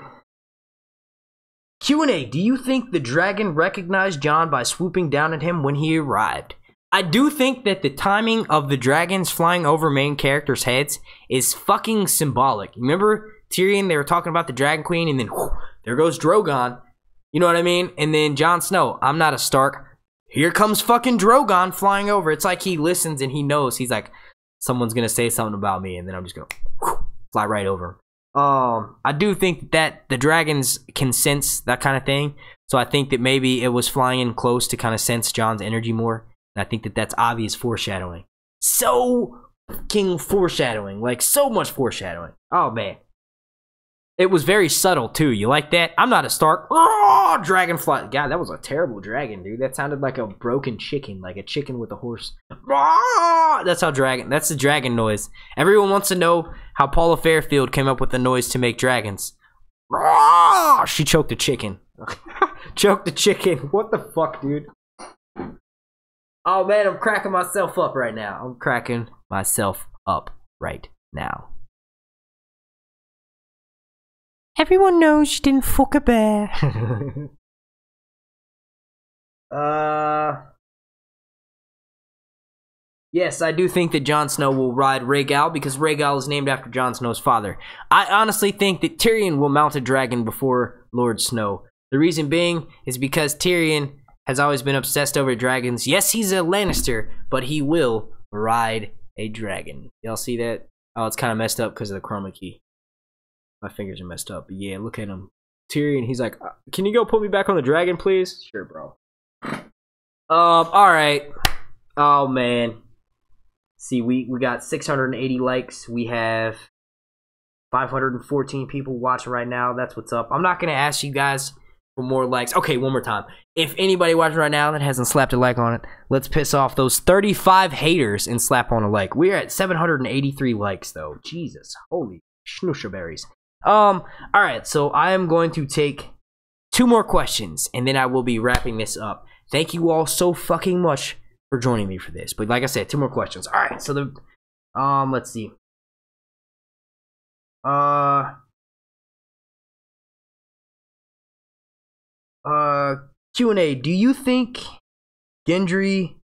Q&A, do you think the dragon recognized Jon by swooping down at him when he arrived? I do think that the timing of the dragons flying over main characters' heads is fucking symbolic. Remember Tyrion, they were talking about the Dragon Queen, and then whoosh, there goes Drogon. You know what I mean? And then Jon Snow, I'm not a Stark. Here comes fucking Drogon flying over. It's like he listens and he knows. He's like, someone's going to say something about me, and then I'm just going to fly right over him. I do think that the dragons can sense that kind of thing. So I think that maybe it was flying in close to kind of sense Jon's energy more. And I think that that's obvious foreshadowing. So fucking foreshadowing. Like, so much foreshadowing. Oh, man. It was very subtle, too. You like that? I'm not a Stark. Oh, dragonfly. God, that was a terrible dragon, dude. That sounded like a broken chicken. Like a chicken with a horse. Oh, that's how dragon. That's the dragon noise. Everyone wants to know how Paula Fairfield came up with the noise to make dragons. Oh, she choked a chicken. Choked a chicken. What the fuck, dude? Oh, man, I'm cracking myself up right now. I'm cracking myself up right now. Everyone knows you didn't fuck a bear. Yes, I do think that Jon Snow will ride Rhaegal because Rhaegal is named after Jon Snow's father. I honestly think that Tyrion will mount a dragon before Lord Snow. The reason being is because Tyrion has always been obsessed over dragons. Yes, he's a Lannister, but he will ride a dragon. Y'all see that? Oh, it's kind of messed up because of the chroma key. My fingers are messed up. But yeah, look at him. Tyrion, he's like, can you go put me back on the dragon, please? Sure, bro. Alright. Oh, man. See, we got 680 likes. We have 514 people watching right now. That's what's up. I'm not going to ask you guys for more likes. Okay, one more time. If anybody watching right now that hasn't slapped a like on it, let's piss off those 35 haters and slap on a like. We're at 783 likes, though. Jesus. Holy schnooshaberries. Alright, so I am going to take 2 more questions, and then I will be wrapping this up. Thank you all so fucking much for joining me for this. But like I said, 2 more questions. Alright, so the, let's see. Q&A, do you think Gendry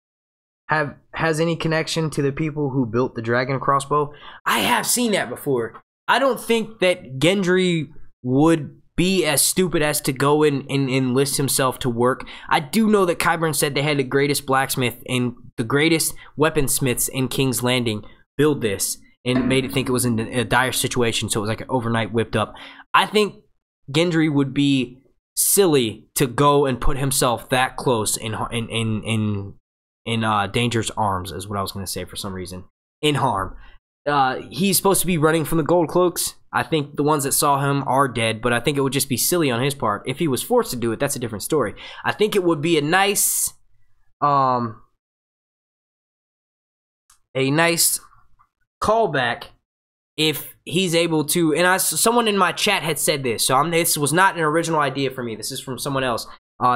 has any connection to the people who built the dragon crossbow? I have seen that before. I don't think that Gendry would be as stupid as to go in and enlist himself to work. I do know that Qyburn said they had the greatest blacksmith and the greatest weaponsmiths in King's Landing build this and made it think it was in a dire situation, so it was like overnight whipped up. I think Gendry would be silly to go and put himself that close in danger's arms, is what I was going to say for some reason. In harm. He's supposed to be running from the Gold Cloaks. I think the ones that saw him are dead, but I think it would just be silly on his part. If he was forced to do it, that's a different story. I think it would be a nice callback if he's able to, and someone in my chat had said this, so this was not an original idea for me. This is from someone else.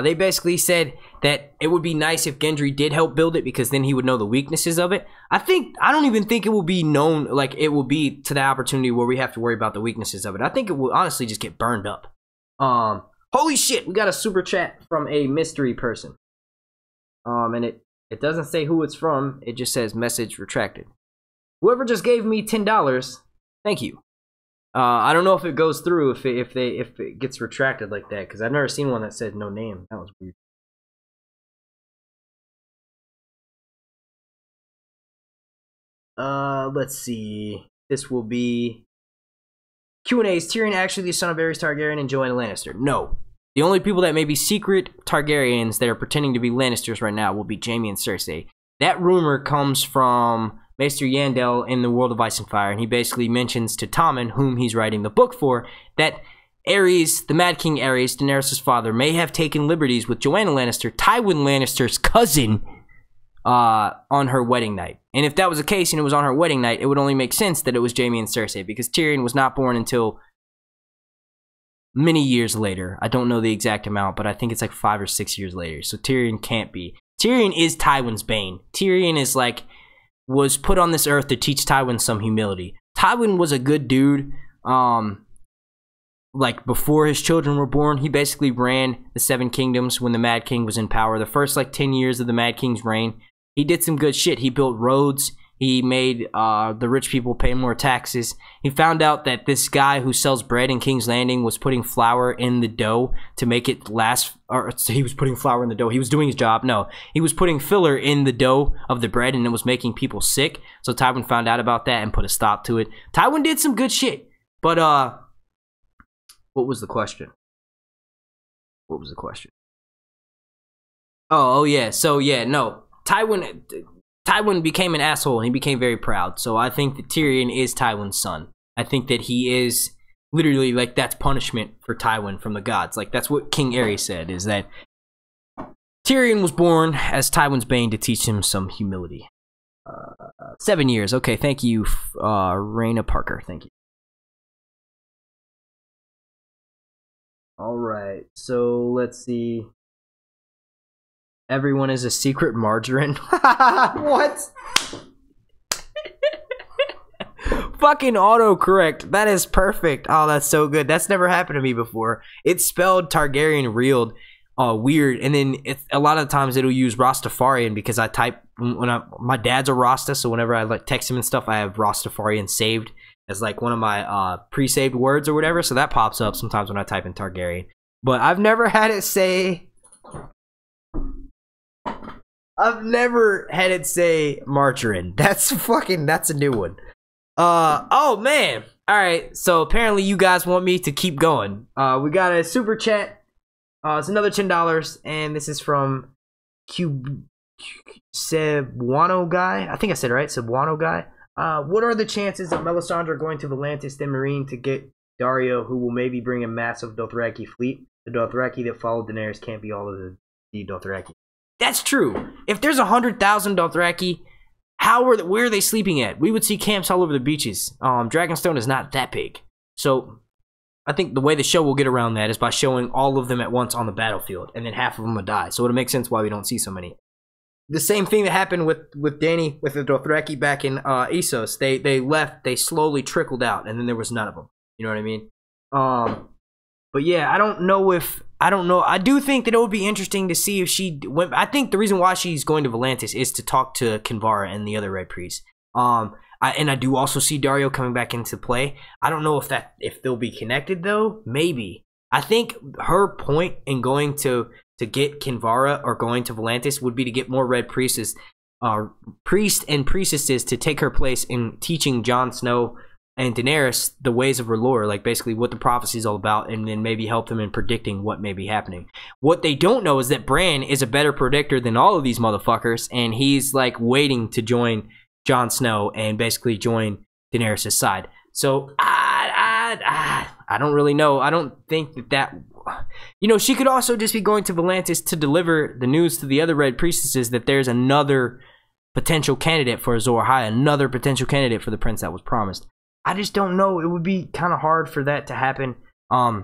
They basically said that it would be nice if Gendry did help build it because then he would know the weaknesses of it. I don't even think it will be known, like it will be to the opportunity where we have to worry about the weaknesses of it. I think it will honestly just get burned up. Holy shit, we got a super chat from a mystery person. And it doesn't say who it's from, it just says message retracted. Whoever just gave me $10, thank you. I don't know if it goes through if it gets retracted like that, because I've never seen one that said no name. That was weird. Let's see. This will be Q&A. Is Tyrion actually the son of Aerys Targaryen and Joanna Lannister? No. The only people that may be secret Targaryens that are pretending to be Lannisters right now will be Jaime and Cersei. That rumor comes from Maester Yandel in the World of Ice and Fire, and he basically mentions to Tommen, whom he's writing the book for, that Aerys, the Mad King Aerys, Daenerys' father, may have taken liberties with Joanna Lannister, Tywin Lannister's cousin, on her wedding night. And if that was the case and it was on her wedding night, it would only make sense that it was Jaime and Cersei, because Tyrion was not born until many years later. I don't know the exact amount, but I think it's like 5 or 6 years later. So Tyrion can't be. Tyrion is Tywin's bane. Tyrion is like, was put on this earth to teach Tywin some humility. Tywin was a good dude. Like before his children were born, he basically ran the Seven Kingdoms when the Mad King was in power. The first like 10 years of the Mad King's reign, he did some good shit. He built roads. He made the rich people pay more taxes. He found out that this guy who sells bread in King's Landing was putting flour in the dough to make it last. Or so he was putting flour in the dough. He was doing his job. No, he was putting filler in the dough of the bread, and it was making people sick. So Tywin found out about that and put a stop to it. Tywin did some good shit. But what was the question? What was the question? Oh yeah. So yeah, no. Tywin became an asshole and he became very proud. So I think that Tyrion is Tywin's son. I think that he is literally like, that's punishment for Tywin from the gods. Like that's what King Aerys said, is that Tyrion was born as Tywin's bane to teach him some humility. 7 years. Okay, thank you, Raina Parker. Thank you. All right, so let's see. Everyone is a secret margarine. What? Fucking autocorrect. That is perfect. Oh, that's so good. That's never happened to me before. It's spelled Targaryen reeled weird, and then a lot of times it'll use Rastafarian because I type my dad's a Rasta, so whenever I like text him and stuff, I have Rastafarian saved as like one of my pre-saved words or whatever, so that pops up sometimes when I type in Targaryen. But I've never had it say margarine. That's a new one. Oh man. Alright, so apparently you guys want me to keep going. We got a super chat. It's another $10, and this is from Cebuano guy. I think I said it right, Cebuano guy. What are the chances of Melisandre going to Volantis, then Marine to get Daario, who will maybe bring a massive Dothraki fleet? The Dothraki that followed Daenerys can't be all of the Dothraki. That's true. If there's 100,000 Dothraki, where are they sleeping at? We would see camps all over the beaches. Dragonstone is not that big. So I think the way the show will get around that is by showing all of them at once on the battlefield, and then half of them will die. So it'll make sense why we don't see so many. The same thing that happened with Dany, with the Dothraki back in Essos. They left, they slowly trickled out, and then there was none of them. You know what I mean? But yeah, I don't know. I do think that it would be interesting to see if she went. I think the reason why she's going to Volantis is to talk to Kinvara and the other Red Priests. And I do also see Daario coming back into play. I don't know if they'll be connected though. Maybe. I think her point in going to get Kinvara or going to Volantis would be to get more Red Priests and priestesses to take her place in teaching Jon Snow and Daenerys the ways of her lore, like basically what the prophecy is all about, and then maybe help them in predicting what may be happening. What they don't know is that Bran is a better predictor than all of these motherfuckers, and he's like waiting to join Jon Snow and basically join Daenerys' side. So I don't really know. I don't think that she could also just be going to Volantis to deliver the news to the other Red Priestesses that there's another potential candidate for Azor Ahai, another potential candidate for the prince that was promised. I just don't know. It would be kind of hard for that to happen. I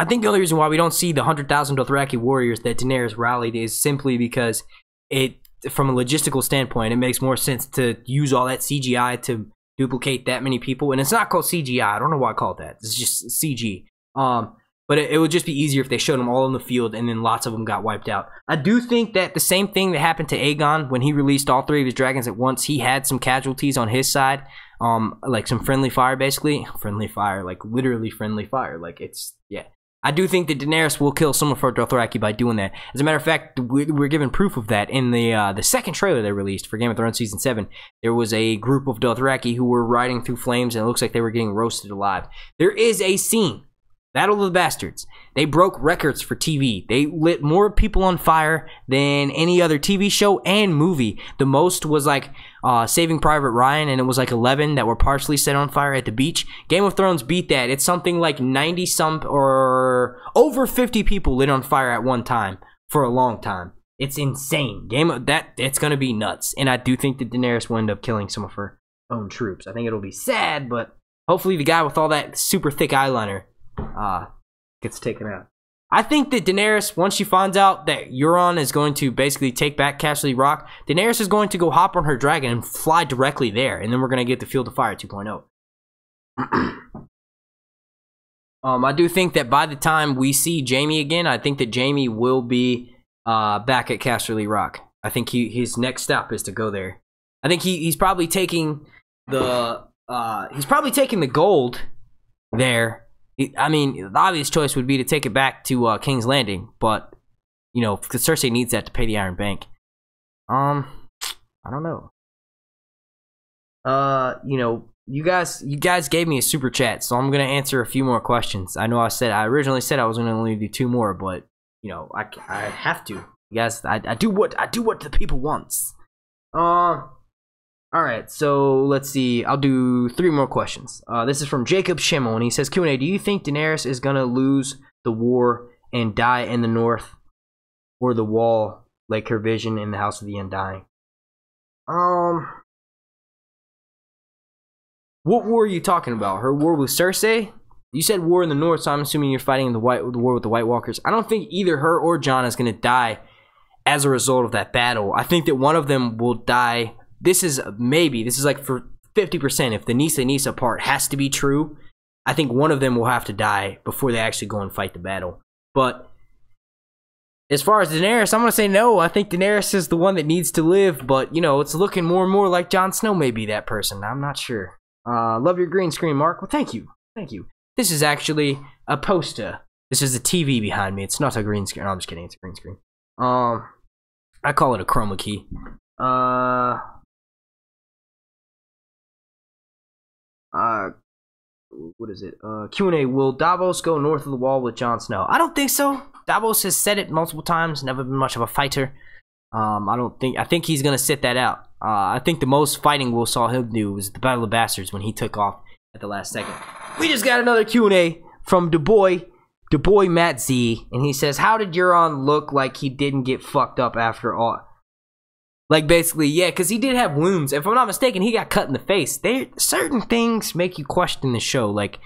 think the only reason why we don't see the 100,000 Dothraki warriors that Daenerys rallied is simply because from a logistical standpoint, it makes more sense to use all that CGI to duplicate that many people. And it's not called CGI. I don't know why I call it that. It's just CG. But it would just be easier if they showed them all in the field and then lots of them got wiped out. I do think that the same thing that happened to Aegon when he released all 3 of his dragons at once, he had some casualties on his side. Like some friendly fire, basically. Friendly fire, like literally friendly fire. Like it's, yeah. I do think that Daenerys will kill some of her Dothraki by doing that. As a matter of fact, we're given proof of that in the second trailer they released for Game of Thrones Season 7. There was a group of Dothraki who were riding through flames, and it looks like they were getting roasted alive. There is a scene, Battle of the Bastards. They broke records for TV. They lit more people on fire than any other TV show and movie. The most was like Saving Private Ryan, and it was like 11 that were partially set on fire at the beach. Game of Thrones beat that. It's something like 90 some or over 50 people lit on fire at one time for a long time. It's insane. It's gonna be nuts. And I do think that Daenerys will end up killing some of her own troops. I think it'll be sad, but hopefully the guy with all that super thick eyeliner gets taken out. I think that Daenerys, once she finds out that Euron is going to basically take back Casterly Rock, Daenerys is going to go hop on her dragon and fly directly there, and then we're going to get the Field of Fire 2.0. I do think that by the time we see Jaime again, I think that Jaime will be back at Casterly Rock. I think his next stop is to go there. I think he's probably taking the gold there. I mean, the obvious choice would be to take it back to King's Landing, but you know, because Cersei needs that to pay the Iron Bank. I don't know. You know, you guys gave me a super chat, so I'm gonna answer a few more questions. I know I originally said I was gonna only do 2 more, but you know, I have to. You guys, I do what the people wants. Alright, so let's see. I'll do 3 more questions. This is from Jacob Schimmel, and he says, Q&A, do you think Daenerys is going to lose the war and die in the north, or the wall, like her vision in the House of the Undying? What war are you talking about? Her war with Cersei? You said war in the north, so I'm assuming you're fighting in the war with the White Walkers. I don't think either her or Jon is going to die as a result of that battle. I think that one of them will die. This is like for 50%. If the Nissa part has to be true, I think one of them will have to die before they actually go and fight the battle. But as far as Daenerys, I'm going to say no. I think Daenerys is the one that needs to live, but, you know, it's looking more and more like Jon Snow may be that person. I'm not sure. Love your green screen, Mark. Well, thank you. Thank you. This is actually a poster. This is a TV behind me. It's not a green screen. No, I'm just kidding. It's a green screen. I call it a chroma key. What is it? Q&A, will Davos go north of the wall with Jon Snow? I don't think so. Davos has said it multiple times, never been much of a fighter. I think he's gonna sit that out. I think the most fighting we saw him do was the Battle of the Bastards when he took off at the last second. We just got another Q&A from Du Bois Matt Z, and he says, how did Euron look like he didn't get fucked up after all? Like, basically, yeah, because he did have wounds. If I'm not mistaken, he got cut in the face. Certain things make you question the show. Like,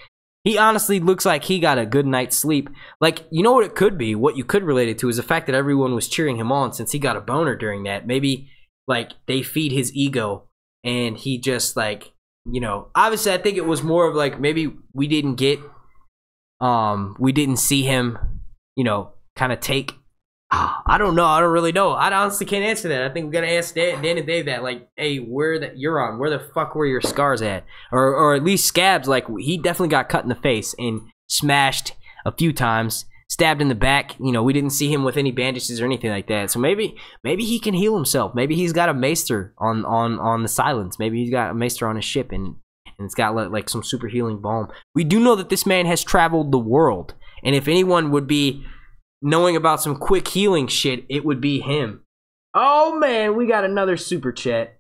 he honestly looks like he got a good night's sleep. Like, you know what it could be? What you could relate it to is the fact that everyone was cheering him on since he got a boner during that. Maybe, like, they feed his ego, and he just, like, you know. Obviously, I think it was more of, like, maybe we didn't see him, you know, kind of take. I don't know. I don't really know. I honestly can't answer that. I think we gotta ask Dan and Dave that. Like, hey, where the fuck were your scars at? Or at least scabs. Like, he definitely got cut in the face and smashed a few times, stabbed in the back. You know, we didn't see him with any bandages or anything like that. So maybe he can heal himself. Maybe he's got a maester on the Silence. Maybe he's got a maester on his ship and it's got like some super healing balm. We do know that this man has traveled the world, and if anyone would be knowing about some quick healing shit, it would be him. Oh man, we got another super chat.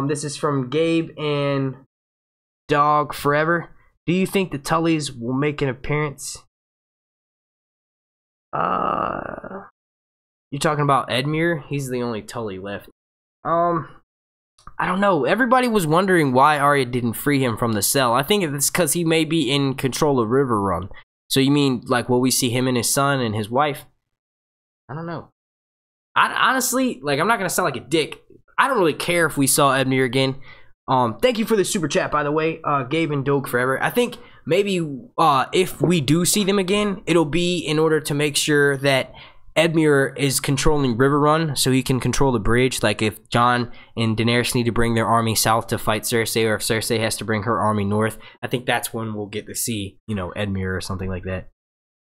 This is from Gabe and Dog Forever. Do you think the Tullys will make an appearance? You're talking about Edmure? He's the only Tully left. I don't know. Everybody was wondering why Arya didn't free him from the cell. I think it's because he may be in control of River Run. So you mean, like, will we see him and his son and his wife? I don't know. I honestly, like, I'm not going to sound like a dick. I don't really care if we saw Edmure again. Thank you for the super chat, by the way, Gabe and Doge Forever. I think maybe if we do see them again, it'll be in order to make sure that Edmure is controlling River Run so he can control the bridge. Like, if Jon and Daenerys need to bring their army south to fight Cersei, or if Cersei has to bring her army north, I think that's when we'll get to see, you know, Edmure or something like that.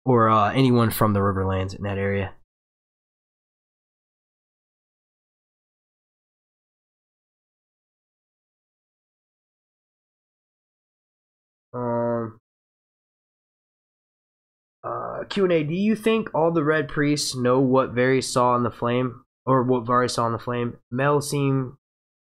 or anyone from the Riverlands in that area. Q&A, do you think all the Red Priests know what Varys saw in the flame? Or what Varys saw in the flame? Mel seems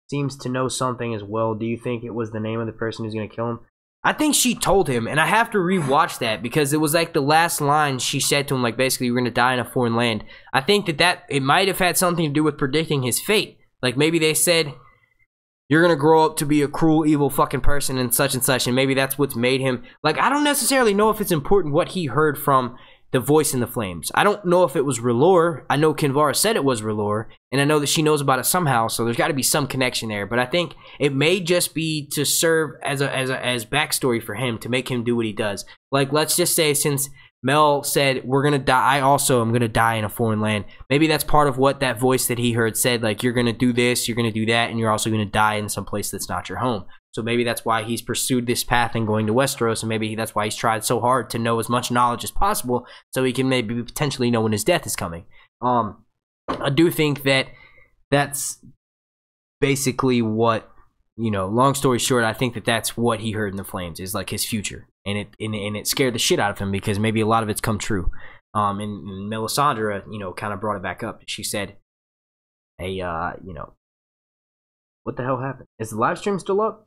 to know something as well. Do you think it was the name of the person who's going to kill him? I think she told him, and I have to rewatch that because it was like the last line she said to him, like basically, you're going to die in a foreign land. I think that it might have had something to do with predicting his fate. Like maybe they said, you're going to grow up to be a cruel, evil fucking person and such, and maybe that's what's made him. Like, I don't necessarily know if it's important what he heard from the voice in the flames. I don't know if it was R'hllor. I know Kinvara said it was R'hllor, and I know that she knows about it somehow, so there's got to be some connection there. But I think it may just be to serve as backstory for him, to make him do what he does. Like, let's just say since Mel said, we're going to die, I also am going to die in a foreign land. Maybe that's part of what that voice that he heard said, like, you're going to do this, you're going to do that, and you're also going to die in some place that's not your home. So maybe that's why he's pursued this path and going to Westeros, and maybe that's why he's tried so hard to know as much knowledge as possible so he can maybe potentially know when his death is coming. I do think that that's basically what, you know, long story short, I think that that's what he heard in the flames, is like his future. And it scared the shit out of him because maybe a lot of it's come true. And Melisandre, you know, kind of brought it back up. She said, hey, you know, what the hell happened? Is the live stream still up?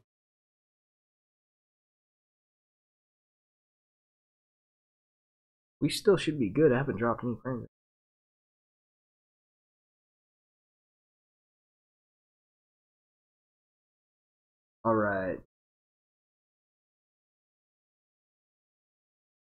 We still should be good. I haven't dropped any frames. Alright.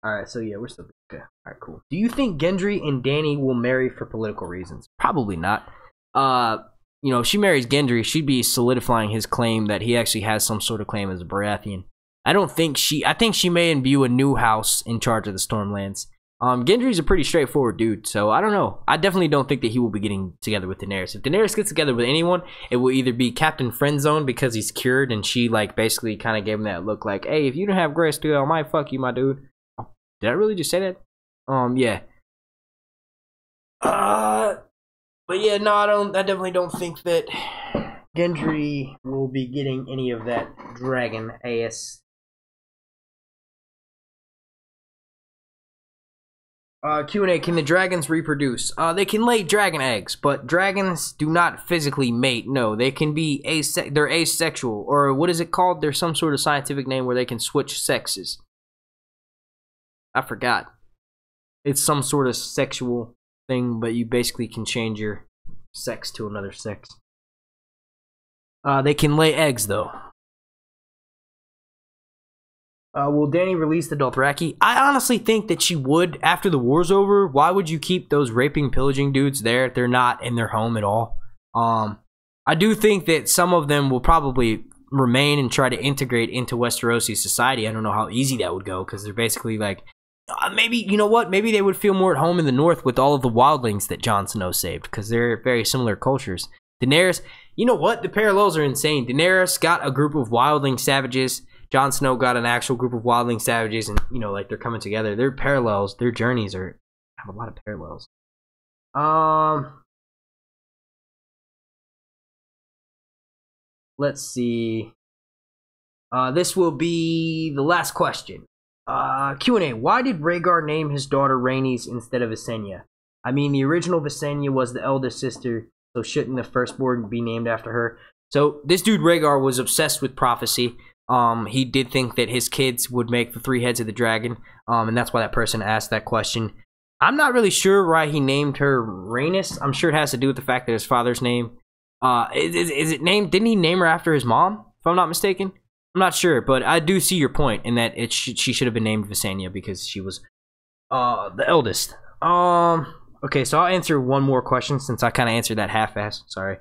Alright, so yeah, we're still okay. Alright, cool. Do you think Gendry and Dany will marry for political reasons? Probably not. You know, if she marries Gendry, she'd be solidifying his claim that he actually has some sort of claim as a Baratheon. I think she may imbue a new house in charge of the Stormlands. Gendry's a pretty straightforward dude, so I don't know. I definitely don't think that he will be getting together with Daenerys. If Daenerys gets together with anyone, it will either be Captain Friendzone because he's cured and she like basically kind of gave him that look like, hey, if you don't have grace, dude, I might fuck you, my dude. Did I really just say that? Yeah. But yeah, no, I definitely don't think that Gendry will be getting any of that dragon ass. Q&A, can the dragons reproduce? They can lay dragon eggs, but dragons do not physically mate. No, they can be they're asexual, or what is it called? There's some sort of scientific name where they can switch sexes. I forgot. It's some sort of sexual thing, but you basically can change your sex to another sex. They can lay eggs, though. Will Dany release the Dothraki? I honestly think that she would after the war's over. Why would you keep those raping, pillaging dudes there? They're not in their home at all. I do think that some of them will probably remain and try to integrate into Westerosi society. I don't know how easy that would go because they're basically like, maybe, you know what? Maybe they would feel more at home in the north with all of the wildlings that Jon Snow saved because they're very similar cultures. Daenerys, you know what? The parallels are insane. Daenerys got a group of wildling savages. Jon Snow got an actual group of wildling savages, and you know, like they're coming together. Their parallels, their journeys have a lot of parallels. Let's see. This will be the last question. Q&A. Why did Rhaegar name his daughter Rhaenys instead of Visenya? I mean, the original Visenya was the eldest sister, so shouldn't the firstborn be named after her? So this dude Rhaegar was obsessed with prophecy. He did think that his kids would make the 3 heads of the dragon, and that's why that person asked that question. I'm not really sure why he named her Rhaenys. I'm sure it has to do with the fact that his father's name. Is it named? Didn't he name her after his mom? If I'm not mistaken, I'm not sure, but I do see your point in that she should have been named Visenya because she was the eldest. Okay, so I'll answer one more question since I kind of answered that half-assed. Sorry.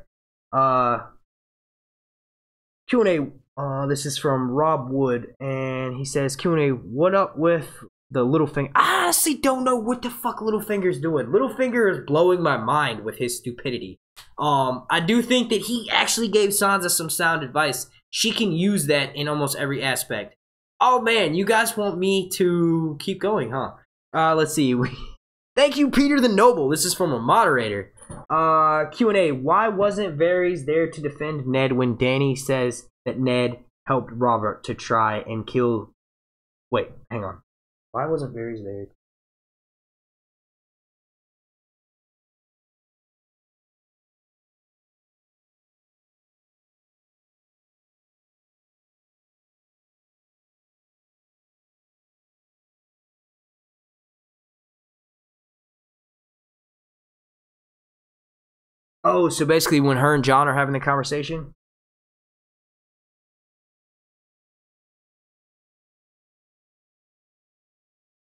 Q&A. This is from Rob Wood, and he says, Q&A, what up with the Littlefinger? I honestly don't know what the fuck Littlefinger's doing. Littlefinger is blowing my mind with his stupidity. I do think that he actually gave Sansa some sound advice. She can use that in almost every aspect. Oh man, you guys want me to keep going, huh? Let's see. Thank you, Peter the Noble. This is from a moderator. Q&A. Why wasn't Varys there to defend Ned when Dany says that Ned helped Robert to try and kill... Wait, hang on. Why wasn't Varys there? Oh, so basically when her and Jon are having the conversation?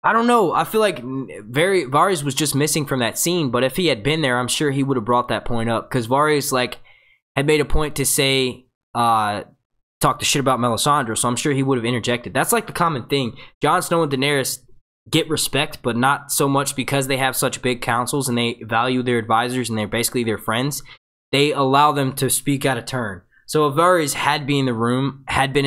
I don't know. I feel like Varys was just missing from that scene, but if he had been there, I'm sure he would have brought that point up, because Varys, like, had made a point to say, talk the shit about Melisandre, so I'm sure he would have interjected. That's like the common thing. Jon Snow and Daenerys get respect, but not so much because they have such big councils and they value their advisors and they're basically their friends. They allow them to speak out of turn. So if Varys had been in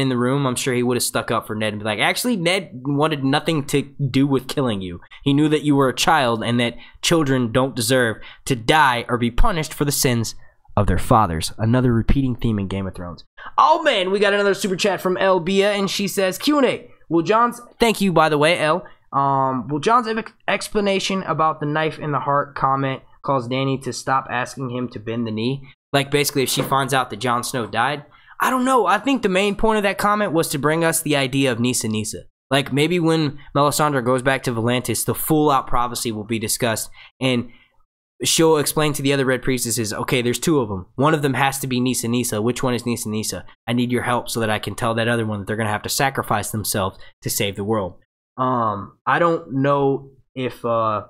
the room, I'm sure he would have stuck up for Ned and be like, actually, Ned wanted nothing to do with killing you. He knew that you were a child and that children don't deserve to die or be punished for the sins of their fathers. Another repeating theme in Game of Thrones. Oh man, we got another super chat from El Bia, and she says, Q&A. Will Jon's, thank you by the way, El. Will Jon's explanation about the knife in the heart comment cause Dany to stop asking him to bend the knee? Like, basically, if she finds out that Jon Snow died? I don't know. I think the main point of that comment was to bring us the idea of Nissa Nissa. Like, maybe when Melisandre goes back to Volantis, the full-out prophecy will be discussed, and she'll explain to the other Red Priestesses, okay, there's two of them. One of them has to be Nissa Nissa. Which one is Nissa Nissa? I need your help so that I can tell that other one that they're going to have to sacrifice themselves to save the world. I don't know if that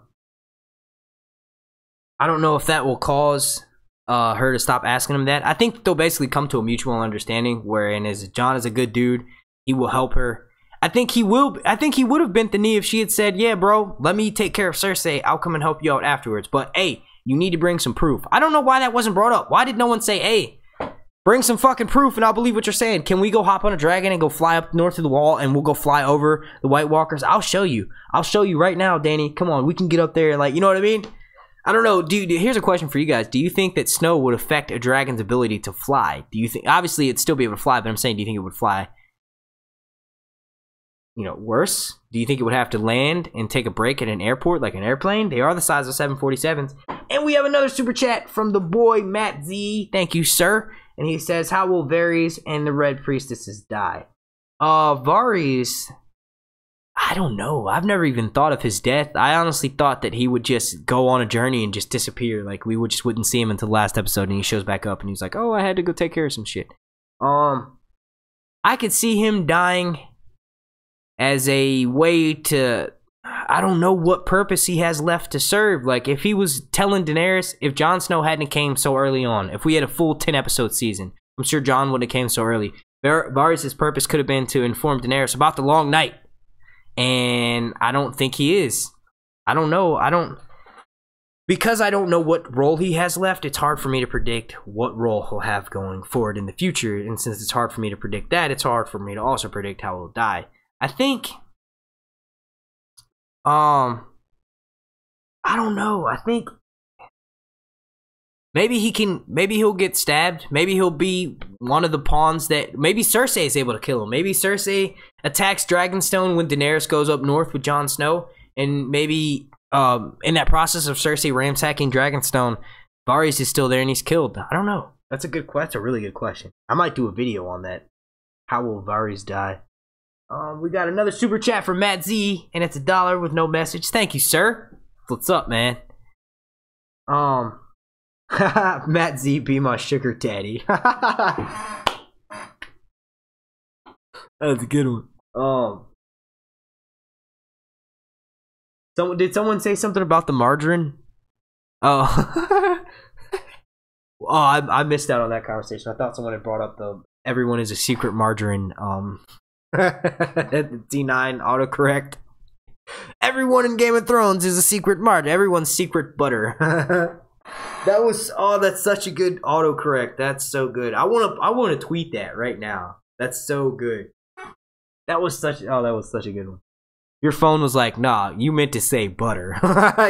will cause her to stop asking him that. I think they'll basically come to a mutual understanding wherein as Jon is a good dude, he will help her. I think he would have bent the knee if she had said, yeah, bro, let me take care of Cersei. I'll come and help you out afterwards. But hey, you need to bring some proof. I don't know why that wasn't brought up. Why did no one say, hey, bring some fucking proof and I'll believe what you're saying. Can we go hop on a dragon and go fly up north to the wall and we'll go fly over the White Walkers? I'll show you. I'll show you right now, Dany. Come on, we can get up there and, like, you know what I mean? I don't know, dude. Here's a question for you guys. Do you think that snow would affect a dragon's ability to fly? Do you think, obviously it'd still be able to fly, but I'm saying, do you think it would fly, you know, worse? Do you think it would have to land and take a break at an airport like an airplane? They are the size of 747s. And we have another super chat from the boy Matt Z. Thank you, sir. And he says, how will Varys and the Red Priestesses die? Varys, I don't know. I've never even thought of his death. I honestly thought that he would just go on a journey and just disappear. Like, we just wouldn't see him until the last episode, and he shows back up and he's like, oh, I had to go take care of some shit. I could see him dying as a way to, I don't know what purpose he has left to serve. Like, if he was telling Daenerys, if Jon Snow hadn't came so early on, if we had a full 10 episode season, I'm sure Jon wouldn't have came so early. Varys' purpose could have been to inform Daenerys about the Long Night. And I don't think he is. I don't know. Because I don't know what role he has left, it's hard for me to predict what role he'll have going forward in the future. And since it's hard for me to predict that, it's hard for me to also predict how he'll die. I think, I don't know. I think maybe he'll get stabbed. Maybe he'll be one of the pawns that, maybe Cersei is able to kill him. Maybe Cersei attacks Dragonstone when Daenerys goes up north with Jon Snow. And maybe in that process of Cersei ransacking Dragonstone, Varys is still there and he's killed. I don't know. That's a really good question. I might do a video on that. How will Varys die? We got another super chat from Matt Z, and it's $1 with no message. Thank you, sir. What's up, man? Matt Z, be my sugar daddy. That's a good one. Did someone say something about the margarine? Oh. Oh, I missed out on that conversation. I thought someone had brought up the everyone is a secret margarine. D9 autocorrect. Everyone in Game of Thrones is a secret margarine. Everyone's secret butter. That's such a good autocorrect. That's so good. I want to tweet that right now. That's so good. That was such a good one. Your phone was like, nah, you meant to say butter.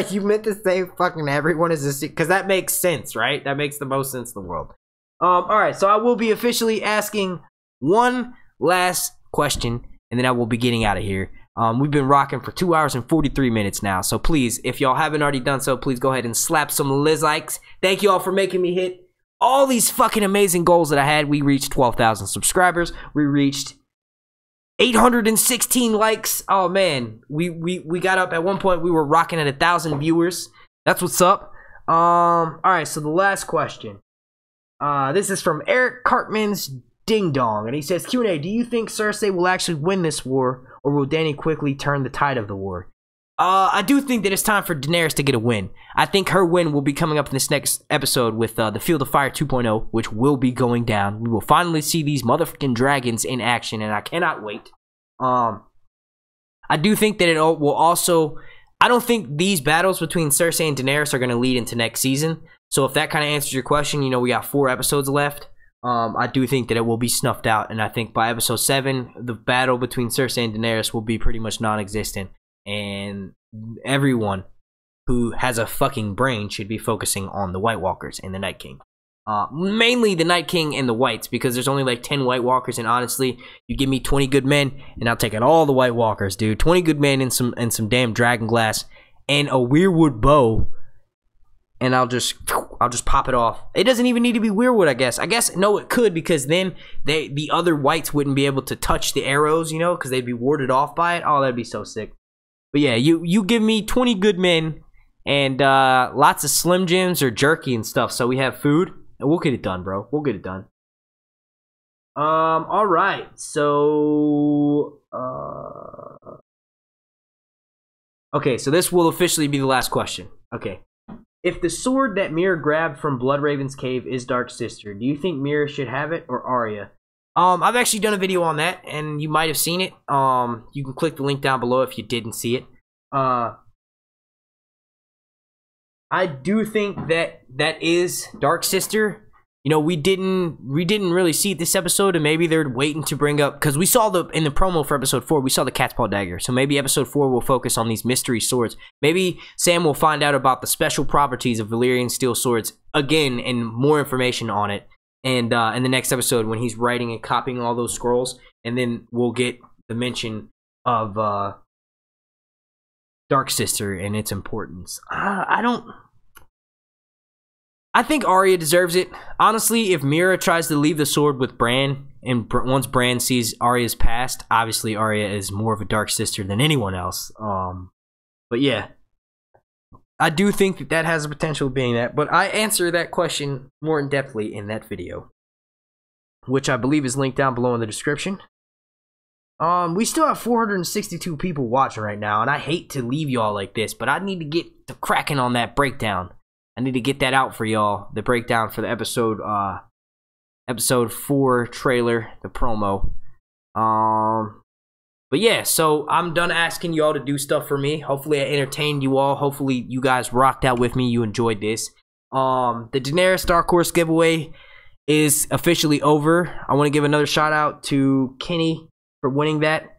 You meant to say fucking everyone is a secret. Because that makes sense, right? That makes the most sense in the world. Alright, so I will be officially asking one last question, and then I will be getting out of here. We've been rocking for 2 hours and 43 minutes now. So please, if y'all haven't already done so, please go ahead and slap some Lizikes. Thank you all for making me hit all these fucking amazing goals that I had. We reached 12,000 subscribers. We reached 816 likes. Oh man, we got up at one point. We were rocking at 1,000 viewers. That's what's up. All right, so the last question. This is from Eric Cartman's Ding Dong, and he says, Q&A, do you think Cersei will actually win this war, or will Dany quickly turn the tide of the war? I do think that it's time for Daenerys to get a win. I think her win will be coming up in this next episode with the Field of Fire 2.0, which will be going down. We will finally see these motherfucking dragons in action, and I cannot wait. I do think that it will also... I don't think these battles between Cersei and Daenerys are going to lead into next season. So if that kind of answers your question, you know, we got 4 episodes left. I do think that it will be snuffed out, and I think by episode 7, the battle between Cersei and Daenerys will be pretty much non-existent. And everyone who has a fucking brain should be focusing on the White Walkers and the Night King. Mainly the Night King and the Whites, because there's only like 10 White Walkers, and honestly, you give me 20 good men, and I'll take out all the White Walkers, dude. 20 good men and some damn dragon glass and a weirwood bow, and I'll just pop it off. It doesn't even need to be weirwood, I guess. No, it could, because then the other Whites wouldn't be able to touch the arrows, you know, because they'd be warded off by it. Oh, that'd be so sick. But yeah, you give me 20 good men and lots of Slim Jims or jerky and stuff, so we have food, and we'll get it done, bro. We'll get it done. All right. So okay, so this will officially be the last question. Okay. If the sword that Mira grabbed from Bloodraven's cave is Dark Sister, do you think Mira should have it or Arya? I've actually done a video on that, and you might have seen it. You can click the link down below if you didn't see it. I do think that is Dark Sister. You know, we didn't really see it this episode, and maybe they're waiting to bring up, because we saw in the promo for episode 4, we saw the Catspaw dagger. So maybe episode 4 will focus on these mystery swords. Maybe Sam will find out about the special properties of Valyrian steel swords again, and more information on it. And in the next episode, when he's writing and copying all those scrolls, and then we'll get the mention of Dark Sister and its importance. I think Arya deserves it. Honestly, if Mira tries to leave the sword with Bran, and once Bran sees Arya's past, obviously Arya is more of a Dark Sister than anyone else. But yeah, I do think that has the potential of being that. But I answer that question more in depthly in that video, which I believe is linked down below in the description. We still have 462 people watching right now, and I hate to leave y'all like this, but I need to get to cracking on that breakdown. I need to get that out for y'all, the breakdown for the episode 4 trailer, the promo. But yeah, so I'm done asking y'all to do stuff for me. Hopefully I entertained you all. Hopefully you guys rocked out with me. You enjoyed this. The Daenerys Dark Horse giveaway is officially over. I want to give another shout out to Kenny for winning that.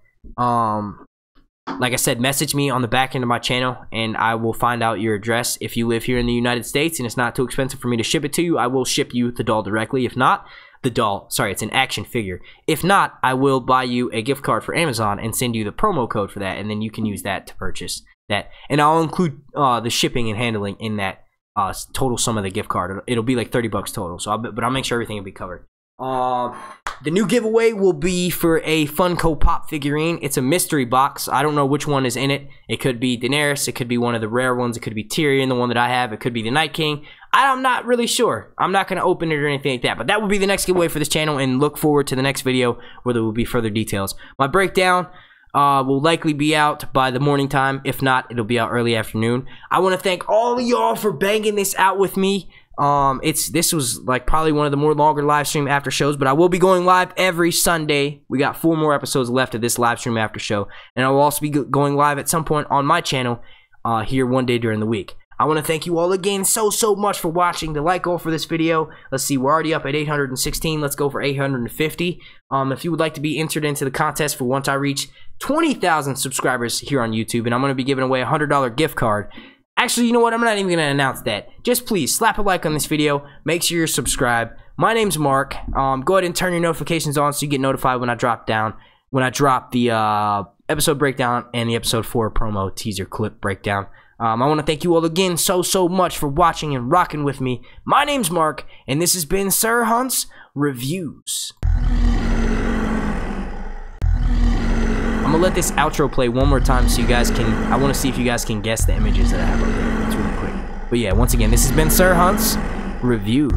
Like I said, message me on the back end of my channel, and I will find out your address. If you live here in the United States and it's not too expensive for me to ship it to you, I will ship you the doll directly. If not, the doll, sorry, it's an action figure. If not, I will buy you a gift card for Amazon and send you the promo code for that, and then you can use that to purchase that. And I'll include the shipping and handling in that total sum of the gift card. It'll be like $30 total. So, but I'll make sure everything will be covered. The new giveaway will be for a Funko Pop figurine. It's a mystery box. I don't know which one is in it. It could be Daenerys. It could be one of the rare ones. It could be Tyrion, the one that I have. It could be the Night King. I'm not really sure. I'm not going to open it or anything like that. But that will be the next giveaway for this channel. And look forward to the next video where there will be further details. My breakdown will likely be out by the morning time. If not, it'll be out early afternoon. I want to thank all of y'all for banging this out with me. This was like probably one of the more longer live stream after shows, but I will be going live every Sunday. We got 4 more episodes left of this live stream after show, and I will also be going live at some point on my channel here one day during the week. I want to thank you all again so much for watching. The like goal for this video, let's see, we're already up at 816. Let's go for 850. If you would like to be entered into the contest for once I reach 20,000 subscribers here on YouTube, and I'm going to be giving away a $100 gift card. Actually, you know what? I'm not even going to announce that. Just please slap a like on this video. Make sure you're subscribed. My name's Mark. Go ahead and turn your notifications on so you get notified when I drop the episode breakdown and the episode 4 promo teaser clip breakdown. I want to thank you all again so much for watching and rocking with me. My name's Mark, and this has been Sir Hunt's Reviews. I'm gonna let this outro play one more time so you guys can, I want to see if you guys can guess the images that I have up there. It's really quick. But yeah, once again, this has been Sir Hunt's Reviews.